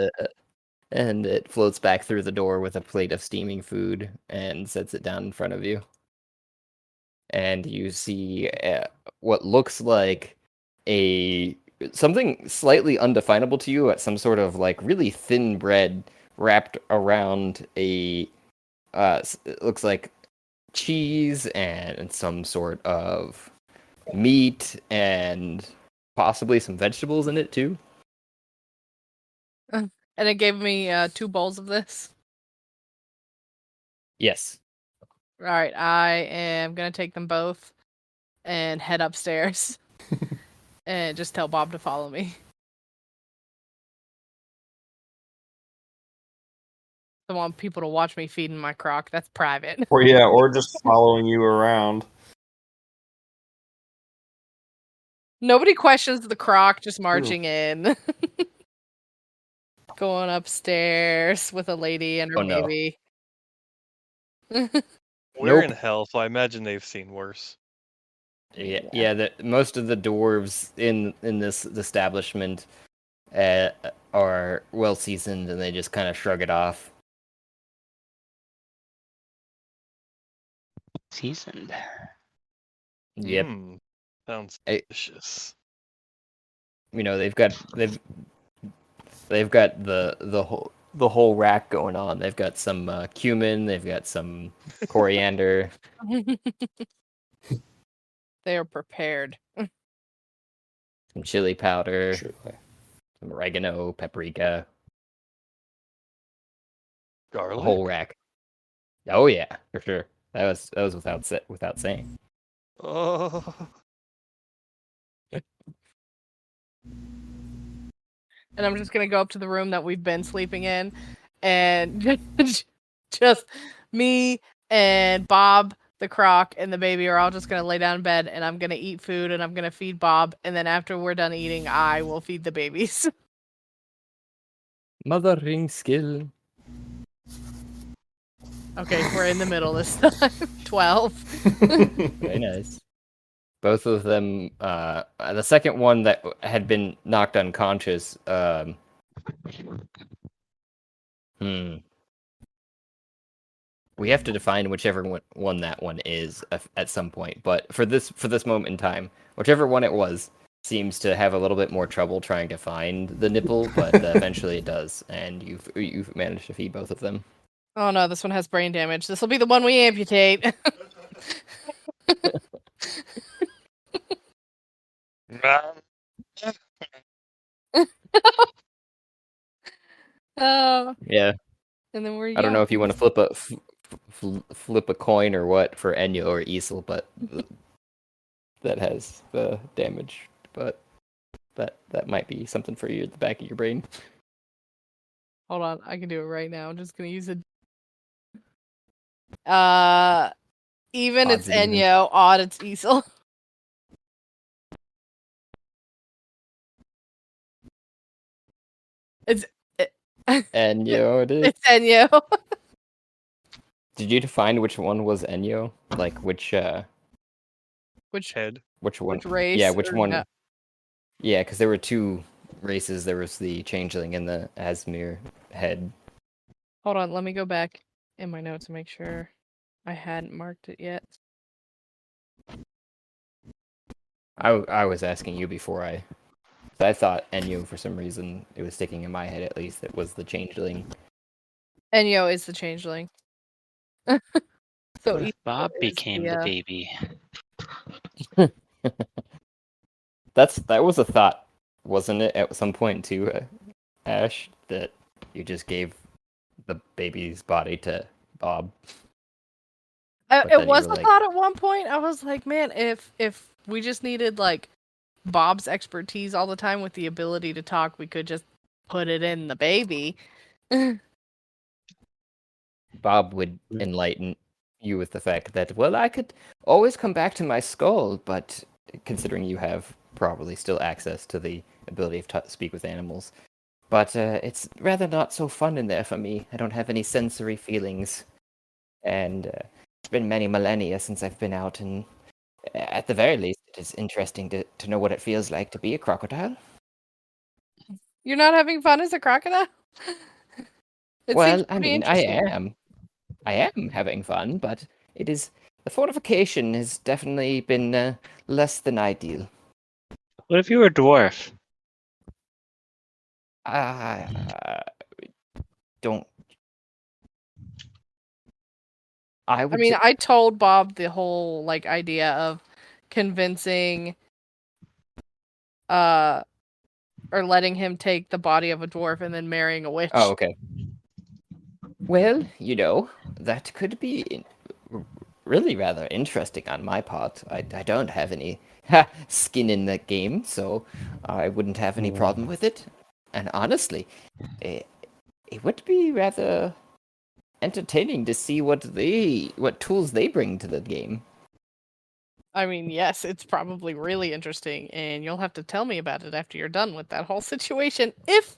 it floats back through the door with a plate of steaming food and sets it down in front of you. And you see what looks like something slightly undefinable to you, some sort of like really thin bread wrapped around it looks like cheese and some sort of meat and possibly some vegetables in it too. And it gave me 2 bowls of this. Yes. All right, I am gonna take them both and head upstairs, and just tell Bob to follow me. I want people to watch me feeding my croc. That's private. Or just following you around. Nobody questions the croc just marching in. Going upstairs with a lady and her Oh, no. baby. We're Nope. in hell, so I imagine they've seen worse. Yeah. Most of the dwarves in this establishment are well seasoned, and they just kind of shrug it off. Seasoned. Yep. Sounds I- delicious. You know, they've got the whole rack going on. They've got some cumin, they've got some coriander. They are prepared. Some chili powder, Sure. some oregano, paprika, the Garlic. whole rack. Oh yeah, for sure. That was without saying. Oh. And I'm just gonna go up to the room that we've been sleeping in, and just me and Bob, the croc, and the baby are all just gonna lay down in bed, and I'm gonna eat food, and I'm gonna feed Bob, and then after we're done eating, I will feed the babies. Mothering skill. Okay, we're in the middle this time. 12. Very nice. Both of them, the second one that had been knocked unconscious, we have to define whichever one that one is at some point. But for this moment in time, whichever one it was seems to have a little bit more trouble trying to find the nipple, but eventually it does, and you've managed to feed both of them. Oh no, this one has brain damage. This will be the one we amputate. Oh, Yeah, and then we're I don't know if you want to flip a coin or what for Enya or Isel, but that has the damage, but that might be something for you at the back of your brain. Hold on, I can do it right now. I'm just gonna use it. Even Odds it's and evens. Enyo, odd it's Easel. It's Enyo, it is. it's Enyo. Did you define which one was Enyo? Like which Which Head. one? which race? Yeah, which or one? no- Yeah, because there were two races. There was the changeling and the Asmir head. Hold on, let me go back in my notes and make sure I hadn't marked it yet. I was asking you before I thought Enyo for some reason it was sticking in my head at least. It was the changeling. Enyo is the changeling. So What if Easel Bob is became the baby? That was a thought, wasn't it? At some point too, Ash, that you just gave the baby's body to Bob. But then it you was were a like- thought at one point. I was like, man, if we just needed like Bob's expertise all the time with the ability to talk, we could just put it in the baby. Bob would enlighten you with the fact that, well, I could always come back to my skull, but considering you have probably still access to the ability to speak with animals, but it's rather not so fun in there for me. I don't have any sensory feelings, and it's been many millennia since I've been out, and at the very least, it is interesting to know what it feels like to be a crocodile. You're not having fun as a crocodile? It Well, seems I pretty mean, I interesting. am having fun, but it is the fortification has definitely been less than ideal. What if you were a dwarf? Don't. I I would. mean, I told Bob the whole like idea of convincing or letting him take the body of a dwarf and then marrying a witch. Oh, okay. Well, that could be really rather interesting on my part. I don't have any skin in the game, so I wouldn't have any problem with it. And honestly, it would be rather entertaining to see what tools they bring to the game. I mean, yes, it's probably really interesting, and you'll have to tell me about it after you're done with that whole situation, if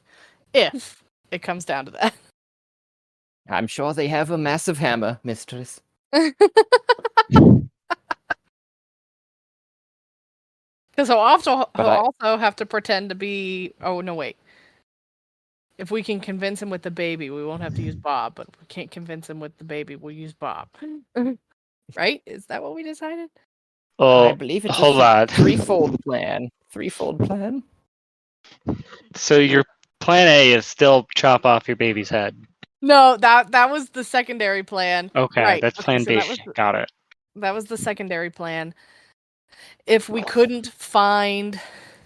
it comes down to that. I'm sure they have a massive hammer, mistress. Because he'll also But have to pretend to be. Oh no, wait. If we can convince him with the baby, we won't have to use Bob. But if we can't convince him with the baby, we'll use Bob. Right? Is that what we decided? Oh, I believe it's hold a on. threefold plan. Threefold plan? So your plan A is still chop off your baby's head. No, that was the secondary plan. Okay, Right. that's Okay, plan so B. that was Got it. That was the secondary plan. If we couldn't find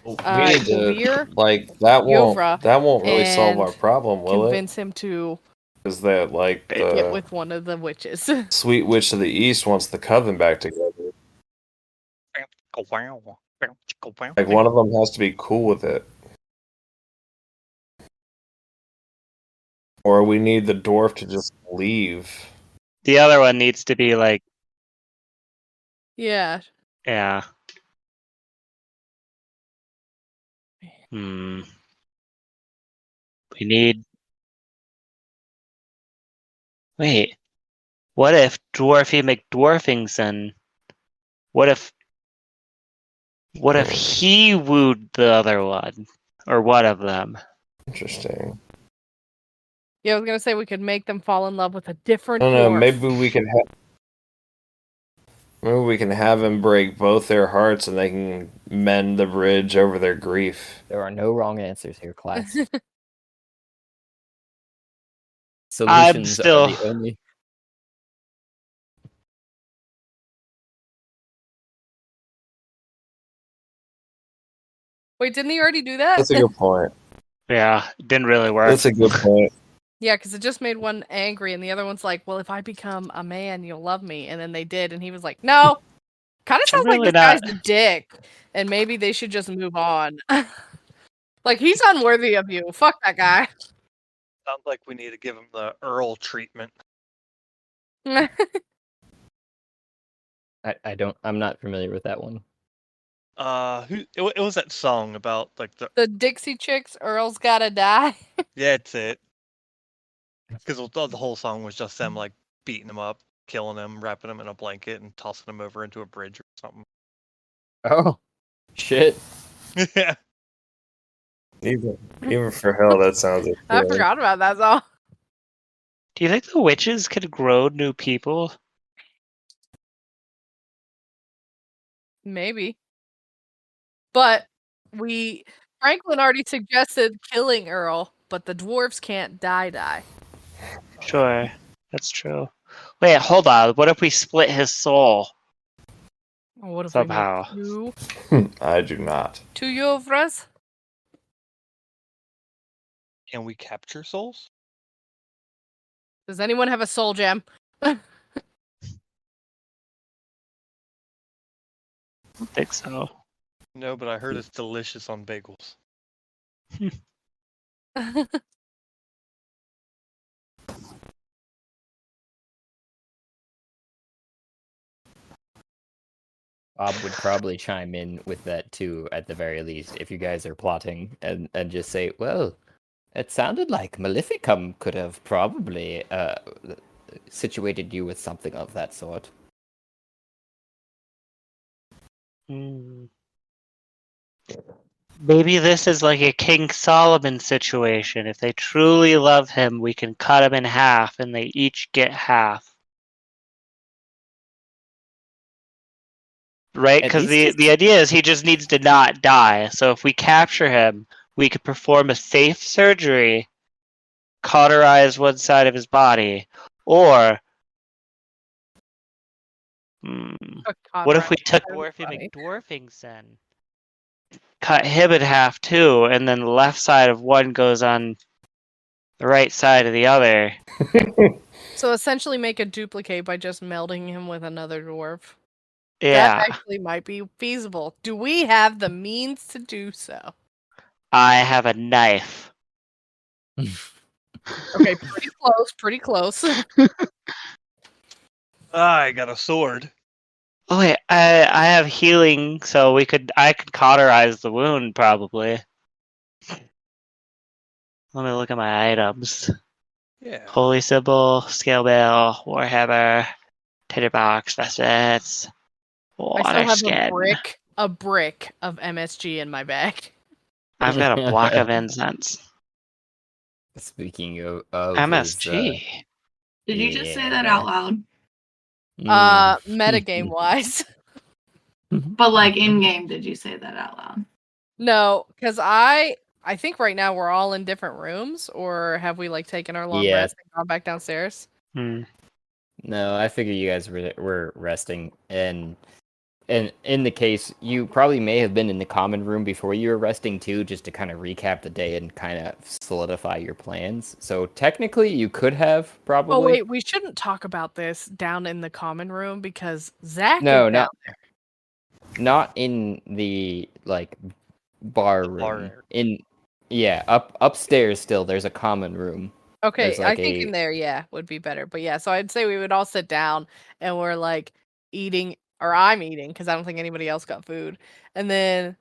We need to, Ymir, like, that Yovra, won't really solve our and problem, will it? convince him to Is that like get the with one of the witches. Sweet Witch of the East wants the coven back together? Like, one of them has to be cool with it. Or we need the dwarf to just leave. The other one needs to be like, Yeah. yeah. We need. Wait. What if Dwarfy McDwarfingson? What if he wooed the other one, or one of them? Interesting. Yeah, I was gonna say we could make them fall in love with a different I don't know, dwarf. maybe we can have him break both their hearts and they can mend the bridge over their grief. There are no wrong answers here, class. I'm Solutions still. are the only. Wait, didn't he already do that? That's a good point. Yeah, didn't really work. That's a good point. Yeah, because it just made one angry, and the other one's like, "Well, if I become a man, you'll love me." And then they did, and he was like, "No, Kind of sounds like really this guy's not. a dick, and maybe they should just move on. Like, he's unworthy of you. Fuck that guy. Sounds like we need to give him the Earl treatment. I'm not familiar with that one. It was that song about like The Dixie Chicks, Earl's gotta die. yeah, it's it. Because the whole song was just them like beating him up, killing him, wrapping him in a blanket, and tossing him over into a bridge or something. Oh, shit. Yeah. Even for hell, that sounds I appealing. forgot about that song. Do you think the witches could grow new people? Maybe. But Franklin already suggested killing Earl, but the dwarves can't die. Sure, that's true. Wait, hold on. What if we split his soul? What if Somehow. we make I do not. two Yovras? Can we capture souls? Does anyone have a soul gem? I don't think so. No, but I heard it's delicious on bagels. Bob would probably chime in with that too, at the very least, if you guys are plotting, and just say, well, it sounded like Maleficum could have probably situated you with something of that sort. Maybe this is like a King Solomon situation. If they truly love him, we can cut him in half and they each get half. Right? At Because least the idea is he just needs to not die. So if we capture him, we could perform a safe surgery, cauterize one side of his body, or what if we took Dwarfy McDwarfingson, cut him in half too, and then the left side of one goes on the right side of the other? So essentially make a duplicate by just melding him with another dwarf. Yeah, That actually might be feasible. Do we have the means to do so? I have a knife. Okay, pretty close. I got a sword. Oh wait, I have healing, so I could cauterize the wound probably. Let me look at my items. Yeah. Holy Symbol, Scale Bale, Warhammer, Tinderbox, Facets, I Water still have Skin. a brick of MSG in my bag. I've got a block of incense. Speaking of MSG. Did you just say that out loud? Metagame wise. But like in game, did you say that out loud? No, because I think right now we're all in different rooms, or have we like taken our long rest and gone back downstairs? No, I figure you guys were resting, and in the case, you probably may have been in the common room before you were resting too, just to kind of recap the day and kind of solidify your plans. So technically, you could have probably. Oh wait, we shouldn't talk about this down in the common room because Zach No, is down there. Not in the like bar room. bar. Upstairs still. There's a common room. Okay, There's, like, I think in there, would be better. But yeah, so I'd say we would all sit down and we're like eating, or I'm eating because I don't think anybody else got food. And then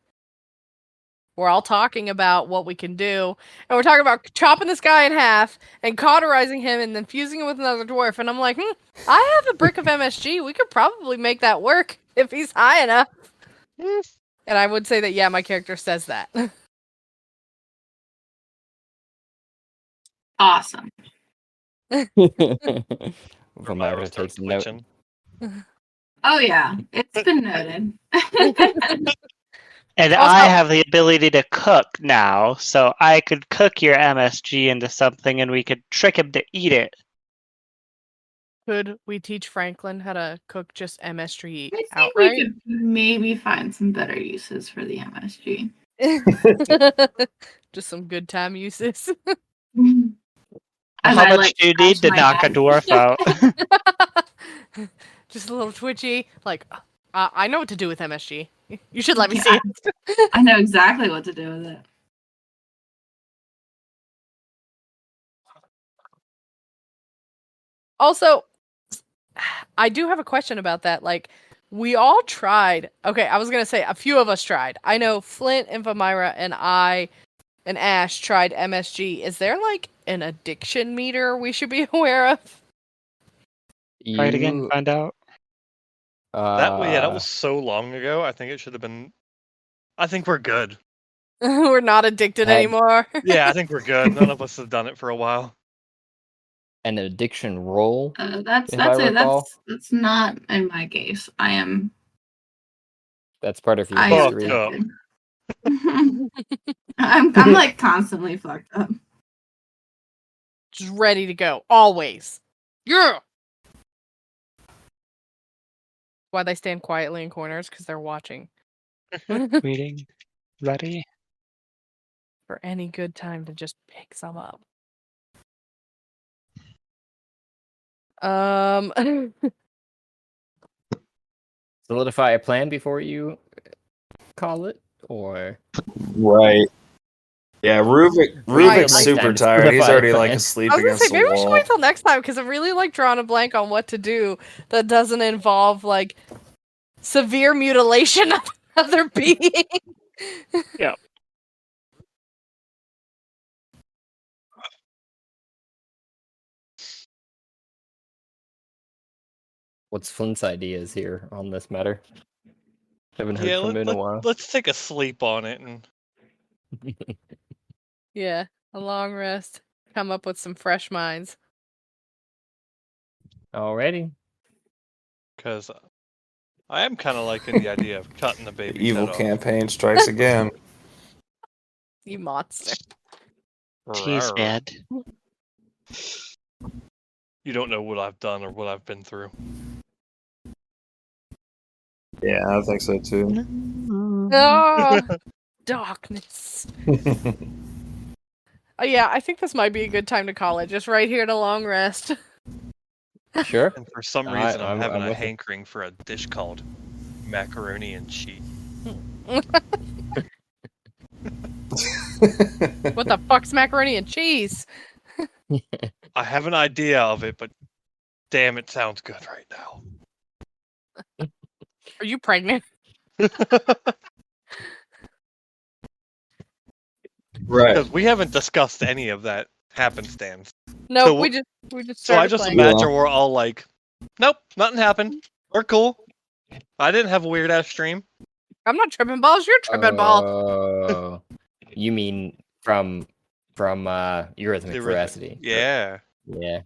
we're all talking about what we can do. And we're talking about chopping this guy in half and cauterizing him and then fusing him with another dwarf. And I'm like, I have a brick of MSG. We could probably make that work if he's high enough. And I would say that, yeah, my character says that. Awesome. Vomira takes note. Twitching. Oh yeah, it's been noted. And Also- I have the ability to cook now, so I could cook your MSG into something and we could trick him to eat it. Could we teach Franklin how to cook just MSG I think outright? we could maybe find some better uses for the MSG. Just some good time uses. As How I, much like, do you need to scratch my knock a head. dwarf out? Just a little twitchy, like, I know what to do with MSG. You should let me see it. I know exactly what to do with it. Also, I do have a question about that. Like, we all tried. Okay, I was gonna say a few of us tried. I know Flint and Vamira and I and Ash tried MSG. Is there like an addiction meter we should be aware of? Try it again. Find out. That was so long ago. I think it should have been. I think we're good. We're not addicted anymore. Yeah, I think we're good. None of us have done it for a while. An addiction roll. That's if I it. recall. That's not in my case. I am. That's part of your I am history. Fucked up. addicted. I'm like constantly fucked up. Just ready to go. Always. Yeah. Why they stand quietly in corners? Because they're watching. Waiting. Ready. For any good time to just pick some up. Solidify a plan before you call it, or Right. Yeah, Rubik's Right. super Next tired. time, He's already plan. like asleep I was gonna against say maybe the we should wall. wait till next time because I'm really like drawing a blank on what to do that doesn't involve like severe mutilation of another being. Yeah. what's Flint's ideas here on this matter? Haven't heard Yeah, from him in a while. let's take a sleep on it and Yeah, a long rest. Come up with some fresh minds. Alrighty. because I am kind of liking the idea of cutting the The baby's evil head off. campaign strikes again. You monster. She's Rawr. dead. You don't know what I've done or what I've been through. Yeah, I think so too. Oh, darkness. Yeah, I think this might be a good time to call it. Just right here at a long rest. Sure. And for some I- reason, I'm I'm- having I'm a with it. hankering for a dish called macaroni and cheese. What the fuck's macaroni and cheese? I have an idea of it, but damn, it sounds good right now. Are you pregnant? Right. Because we haven't discussed any of that happenstance. No, So we wh- just So I started just playing. imagine we're all like, nope, nothing happened. We're cool. I didn't have a weird ass stream. I'm not tripping balls. You're tripping balls. Oh, you mean from Eurythmic The rhythm. Veracity? Yeah. Yeah.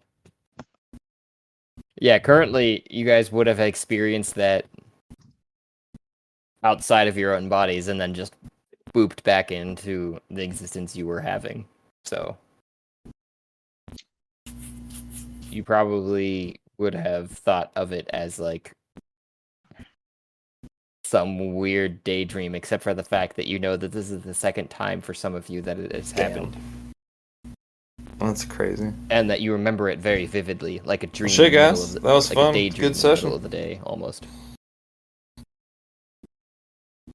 Yeah, currently you guys would have experienced that outside of your own bodies and then just booped back into the existence you were having. So you probably would have thought of it as like some weird daydream, except for the fact that you know that this is the second time for some of you that it has happened. That's crazy. And that you remember it very vividly, like a dream. Shit, in the middle guys. of the- That was like fun. A daydream Good in the session. middle of the day, almost.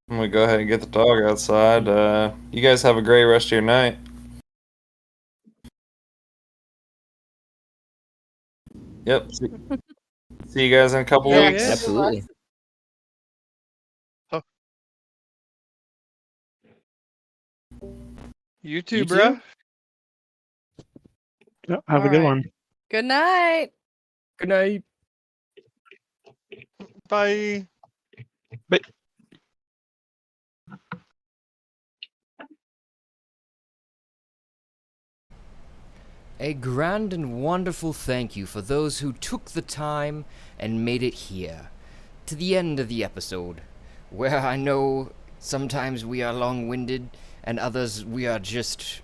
I'm gonna go ahead and get the dog outside. You guys have a great rest of your night. Yep. See you guys in a couple Yeah, weeks. yeah. Absolutely. You too, You bruh. Have a good Alright. one. Good night. Good night. Bye. A grand and wonderful thank you for those who took the time and made it here, to the end of the episode, where I know sometimes we are long-winded and others we are just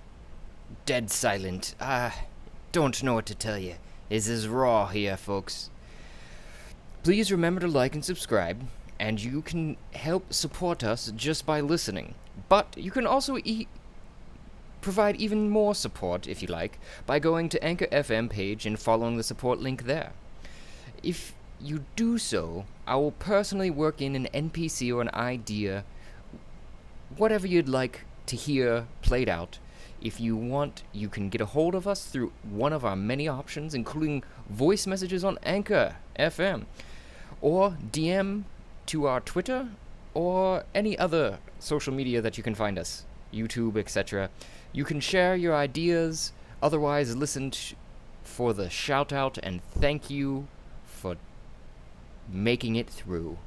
dead silent. I don't know what to tell you. This is raw here, folks. Please remember to like and subscribe, and you can help support us just by listening. But you can also provide even more support, if you like, by going to Anchor FM page and following the support link there. If you do so, I will personally work in an NPC or an idea, whatever you'd like to hear played out. If you want, you can get a hold of us through one of our many options, including voice messages on Anchor FM, or DM to our Twitter, or any other social media that you can find us, YouTube, etc. You can share your ideas, otherwise listen for the shout out and thank you for making it through.